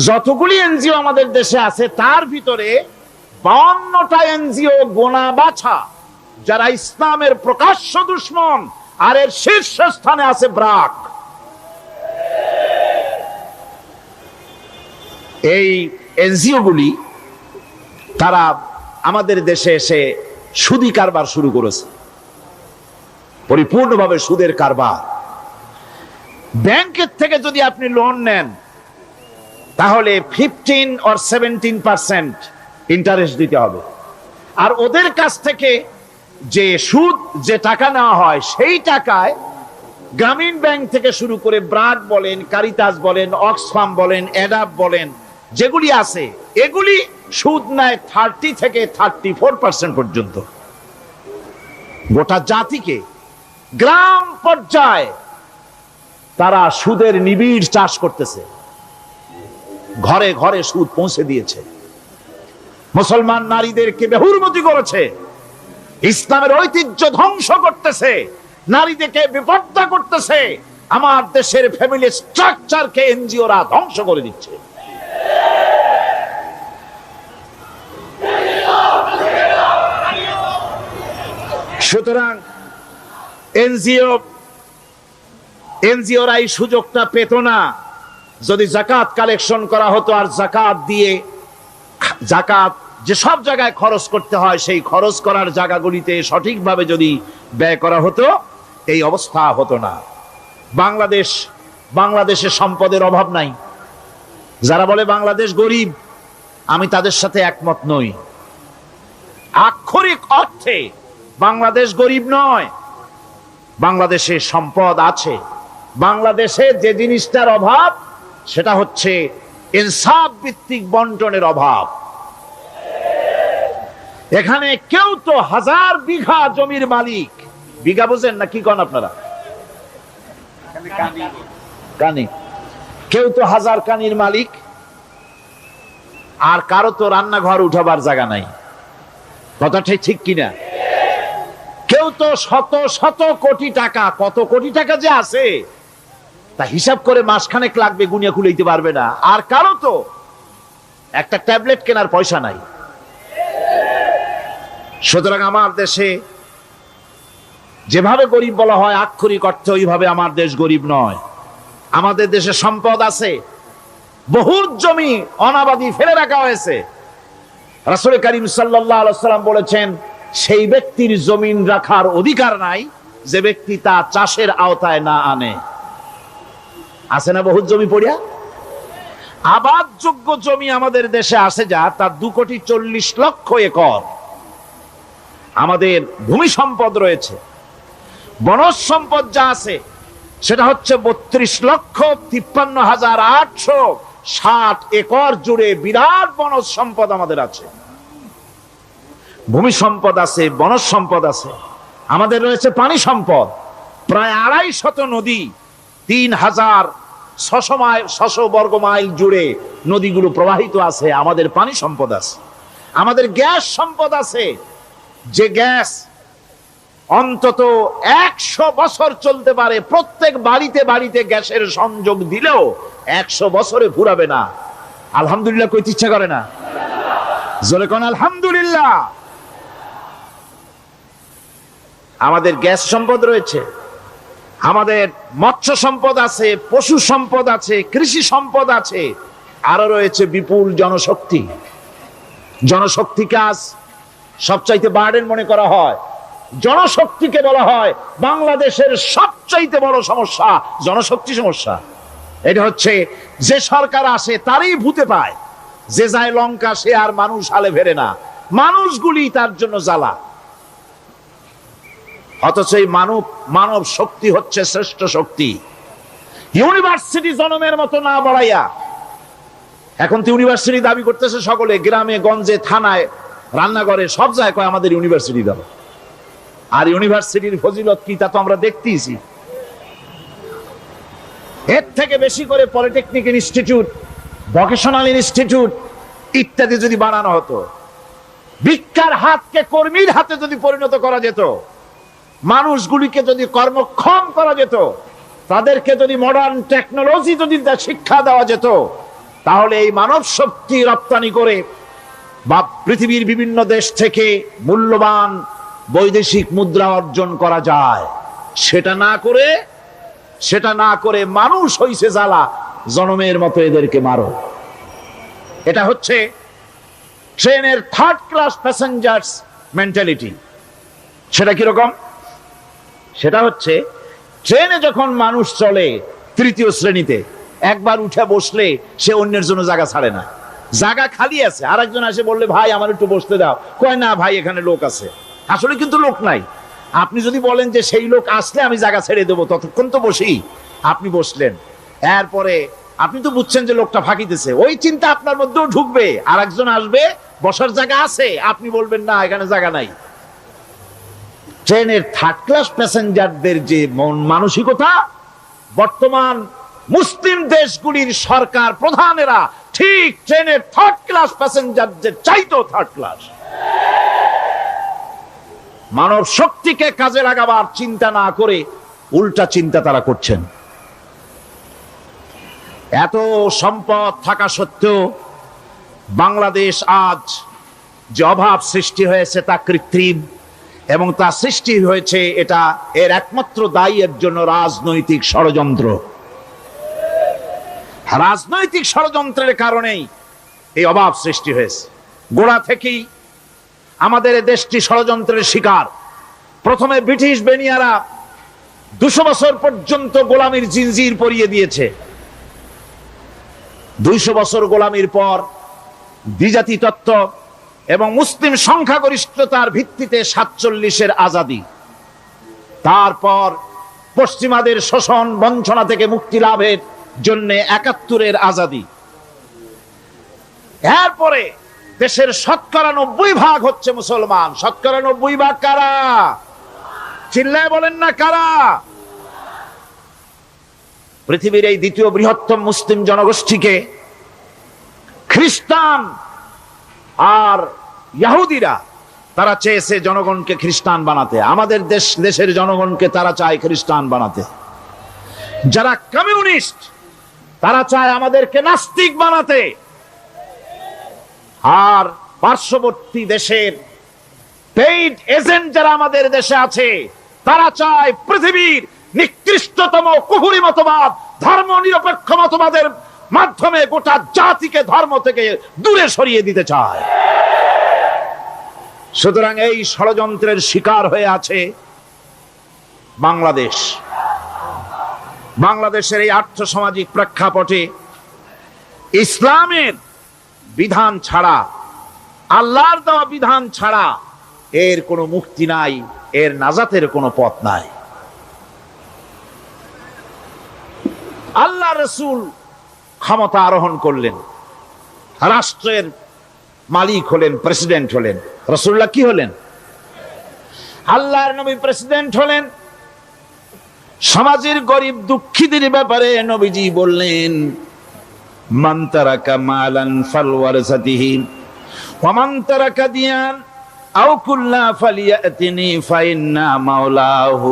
যতগুলি এনজিও আমাদের দেশে আছে তার ভিতরে 52টা এনজিও গোনা বাছা যারা ইসলামের প্রকাশ্য দুশমন, আর এর শীর্ষস্থানে আছে ব্রাক। এই এনজিও গুলি তারা আমাদের দেশে এসে সুদি কারবার শুরু করেছে, পরিপূর্ণভাবে সুদের কারবার। ব্যাংকের থেকে যদি আপনি লোন নেন, তাহলে 15 or 17% ইন্টারেস্ট দিতে হবে। আর ওদের কাছ থেকে যে সুদ, যে টাকা নেওয়া হয়, সেই টাকায় গ্রামীণ ব্যাংক থেকে শুরু করে ব্রাক বলেন, কারিতাস বলেন, অক্সফাম বলেন, অ্যাডাপ বলেন, যেগুলি আছে এগুলি সুদ নেয় 30 থেকে 34% পর্যন্ত। গোটা জাতিকে গ্রাম পর্যায়ে তারা সুদের নিবিড় চাষ করতেছে, ঘরে ঘরে সুদ পৌঁছে দিয়েছে, মুসলমান নারীদেরকে বেহুরমতি করেছে, ইসলামের ঐতিহ্য ধ্বংস করতেছে, নারীদেরকে বিপর্দা করতেছে, আমার দেশের ফ্যামিলি স্ট্রাকচারকে এনজিওরা ধ্বংস করে দিচ্ছে। সুতরাং এনজিওরা এই সুযোগটা পেত না। যদি যাকাত কালেকশন করা হতো, আর যাকাত দিয়ে, যাকাত যে সব জায়গায় খরচ করতে হয়, সেই খরচ করার জায়গাগুলিতে সঠিকভাবে যদি ব্যয় করা হতো, এই অবস্থা হতো না। বাংলাদেশে সম্পদের অভাব নাই। যারা বলে বাংলাদেশ গরিব, আমি তাদের সাথে একমত নই। আক্ষরিক অর্থে বাংলাদেশ গরিব নয়, বাংলাদেশে সম্পদ আছে। বাংলাদেশে যে জিনিসটার অভাব, সেটা হচ্ছে ইনসাফ ভিত্তিক বন্টনের অভাব। এখানে কেউ তো 1000 বিঘা জমির মালিক, বিঘা বুঝেন না কি কন আপনারা? কানি। কেউ তো 1000 কানির মালিক, আর কারো তো রান্নাঘর উঠাবার জায়গা নাই। কথাটা ঠিক কিনা? কেউ তো শত শত কোটি টাকা, কত কোটি টাকা যে আছে তা হিসাব করে মাসখানেক লাগবে, গুনিয়া খুলাইতে পারবে না। আর কারো তো একটা ট্যাবলেট কেনার পয়সা নাই। সুতরাং আমার দেশে যেভাবে গরিব বলা হয়, আক্ষরিক অর্থে ওইভাবে আমার দেশ গরিব নয়। আমাদের দেশে সম্পদ আছে, বহুত জমি অনাবাদি ফেলে রাখা হয়েছে। রাসূল করিম সাল্লাল্লাহু আলাইহি ওয়াসাল্লাম বলেছেন, সেই ব্যক্তির জমিন রাখার অধিকার নাই যে ব্যক্তি তা চাষের আওতায় না আনে। আছে না বহুত জমি পড়িয়া? আবাদযোগ্য জমি আমাদের দেশে আছে যা, তার 2,40,00,000 একর। আমাদের ভূমি সম্পদ রয়েছে, বনজ সম্পদ যা আছে সেটা হচ্ছে 32,53,800 60 একর জুড়ে বিরাট বনজ সম্পদ আমাদের আছে, ভূমি সম্পদ আছে, বনজ সম্পদ আছে। আমাদের রয়েছে পানি সম্পদ, প্রায় 250 নদী, 3600 বর্গ মাইল জুড়ে নদীগুলো প্রবাহিত আছে। আমাদের পানি সম্পদ আছে, আমাদের গ্যাস সম্পদ আছে, যে গ্যাস অন্তত 100 বছর চলতে পারে। প্রত্যেক বাড়িতে বাড়িতে গ্যাসের সংযোগ দিলেও 100 বছরে ফুরাবে না। আলহামদুলিল্লাহ কইতে ইচ্ছা করে না? জোরে কোন আলহামদুলিল্লাহ। আমাদের গ্যাস সম্পদ রয়েছে, আমাদের মৎস্য সম্পদ আছে, পশু সম্পদ আছে, কৃষি সম্পদ আছে, আরো রয়েছে বিপুল জনশক্তি। জনশক্তিকে আজ সবচাইতে বার্ডেন মনে করা হয়। জনশক্তিকে বলা হয় বাংলাদেশের সবচাইতে বড় সমস্যা, জনশক্তি সমস্যা। এটা হচ্ছে যে সরকার আসে তারই ভূতে পায়, যে যায় লঙ্কা সে আর মানুষ হালে ফেরে না, মানুষগুলি তার জন্য জ্বালা। অথচ এই মানব শক্তি হচ্ছে শ্রেষ্ঠ শক্তি। ইউনিভার্সিটি জনমের মতো না বাড়াইয়া, এখন তো ইউনিভার্সিটি দাবি করতেছে সকলে, গ্রামে গঞ্জে থানায় রান্নাঘরে সব জায়গায় কয় আমাদের ইউনিভার্সিটি দাও। আর ইউনিভার্সিটির ফজিলত কি তা তো আমরা দেখতেইছি। এর থেকে বেশি করে পলিটেকনিক ইনস্টিটিউট, ভোকেশনাল ইনস্টিটিউট ইত্যাদি যদি বানানো হতো, ভিক্ষার হাতকে কর্মীর হাতে যদি পরিণত করা যেত, মানুষগুলিকে যদি কর্মক্ষম করা যেত, তাদেরকে যদি মডার্ন টেকনোলজি যদি শিক্ষা দেওয়া যেত, তাহলে এই মানব শক্তি রপ্তানি করে বা পৃথিবীর বিভিন্ন দেশ থেকে মূল্যবান বৈদেশিক মুদ্রা অর্জন করা যায়। সেটা না করে মানুষ হইছে জ্বালা, জনমের মতো এদেরকে মারো। এটা হচ্ছে ট্রেনের 3rd ক্লাস প্যাসেঞ্জার্স মেন্টালিটি। সেটা কিরকম? সেটা হচ্ছে ট্রেনে যখন মানুষ চলে 3য় শ্রেণীতে, একবার উঠে বসলে সে অন্যের জন্য জায়গা ছাড়ে না। জায়গা খালি আছে, আর একজন এসে বললে ভাই আমার একটু বসতে দাও, কয় না ভাই এখানে লোক আছে। আসলে কিন্তু লোক নাই। আপনি যদি বলেন যে সেই লোক আসলে আমি জায়গা ছেড়ে দেবো, ততক্ষণ তো বসি। আপনি বসলেন, এরপরে আপনি তো বুঝছেন যে লোকটা ফাঁকিতেছে, ওই চিন্তা আপনার মধ্যেও ঢুকবে, আর একজন আসবে বসার জায়গা আছে, আপনি বলবেন না এখানে জায়গা নাই। ট্রেনের 3rd ক্লাস প্যাসেঞ্জারদের যে মানসিকতা, বর্তমান মুসলিম দেশগুলির সরকার প্রধানেরা ঠিক ট্রেনের 3rd ক্লাস প্যাসেঞ্জারদের চাইতো 3rd ক্লাস। মানব শক্তিকে কাজে লাগাবার চিন্তা না করে উল্টা চিন্তা তারা করছেন। এত সম্পদ থাকা সত্ত্বেও বাংলাদেশ আজ যে অভাব সৃষ্টি হয়েছে তা কৃত্রিম, এবং তা সৃষ্টি হয়েছে এটা এর একমাত্র দায়ী এর জন্য রাজনৈতিক ষড়যন্ত্র। রাজনৈতিক ষড়যন্ত্রের কারণেই এই অভাব সৃষ্টি হয়েছে। গোড়া থেকেই আমাদের দেশটি ষড়যন্ত্রের শিকার। প্রথমে ব্রিটিশ বেনিয়ারা 200 বছর পর্যন্ত গোলামির জিনজির পরিয়ে দিয়েছে। 200 বছর গোলামির পর দ্বিজাতি তত্ত্ব এবং মুসলিম সংখ্যাগরিষ্ঠতার ভিত্তিতে 47-এর আজাদি, তারপর পশ্চিমাদের শোষণ বঞ্চনা থেকে মুক্তি লাভের জন্য 71-এর আজাদি, এরপরে দেশের 90% হচ্ছে মুসলমান। 90% কারা? চিল্লায় বলেন না কারা? পৃথিবীর এই দ্বিতীয় বৃহত্তম মুসলিম জনগোষ্ঠীকে খ্রিস্টান আর ইহুদিরা তারা চেয়েছে জনগণকে খ্রিস্টান বানাতে। আমাদের দেশের জনগণকে তারা চায় খ্রিস্টান বানাতে। যারা কমিউনিস্ট তারা চায় আমাদেরকে নাস্তিক বানাতে। আর পার্শ্ববর্তী দেশের পেইড এজেন্ট যারা আমাদের দেশে আছে তারা চায় পৃথিবীর নিকৃষ্টতম কুহুরি মতবাদ, ধর্ম নিরপেক্ষ মতবাদের মাধ্যমে গোটা জাতিকে ধর্ম থেকে দূরে সরিয়ে দিতে চায়। সুতরাং এই ষড়যন্ত্রের শিকার হয়ে আছে বাংলাদেশ। বাংলাদেশের এই আর্থসামাজিক প্রেক্ষাপটে ইসলামের বিধান ছাড়া, আল্লাহর দেওয়া বিধান ছাড়া এর কোনো মুক্তি নাই, এর নাজাতের কোনো পথ নাই। আল্লাহ রাসূল ক্ষমতা আরোহণ করলেন, রাষ্ট্রের মালিক হলেন, প্রেসিডেন্ট হলেন। রাসূলুল্লাহ কি হলেন? আল্লাহর নবী প্রেসিডেন্ট হলেন। সমাজের গরিব দুঃখীদের ব্যাপারে নবীজি বললেন, মান তারাকা মালান ফালওয়ারসাতিহি ওয়া মান তারাকা দিয়ান আও কুল্লা ফালিয়াতিনি ফাইন্না মাওলাহু,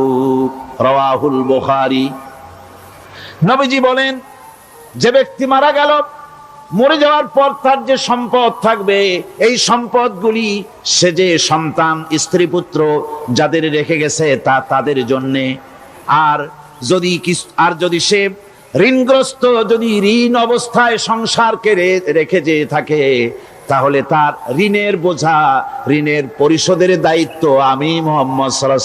রাওয়াহুল বুখারী। নবীজি বলেন, যে ব্যক্তি মারা গেল, মরে যাওয়ার পর তার যে সম্পদ থাকবে, এই সম্পদগুলি সে যে সন্তান, স্ত্রী, পুত্র যাদের রেখে গেছে তা তাদের জন্যে। আর যদি সে ঋণগ্রস্ত, যদি ঋণ অবস্থায় সংসারকে রেখে যে থাকে, তাহলে তার ঋণের বোঝা, ঋণের পরিশোধের দায়িত্ব আমি মুহাম্মদ সাল্লাল্লাহু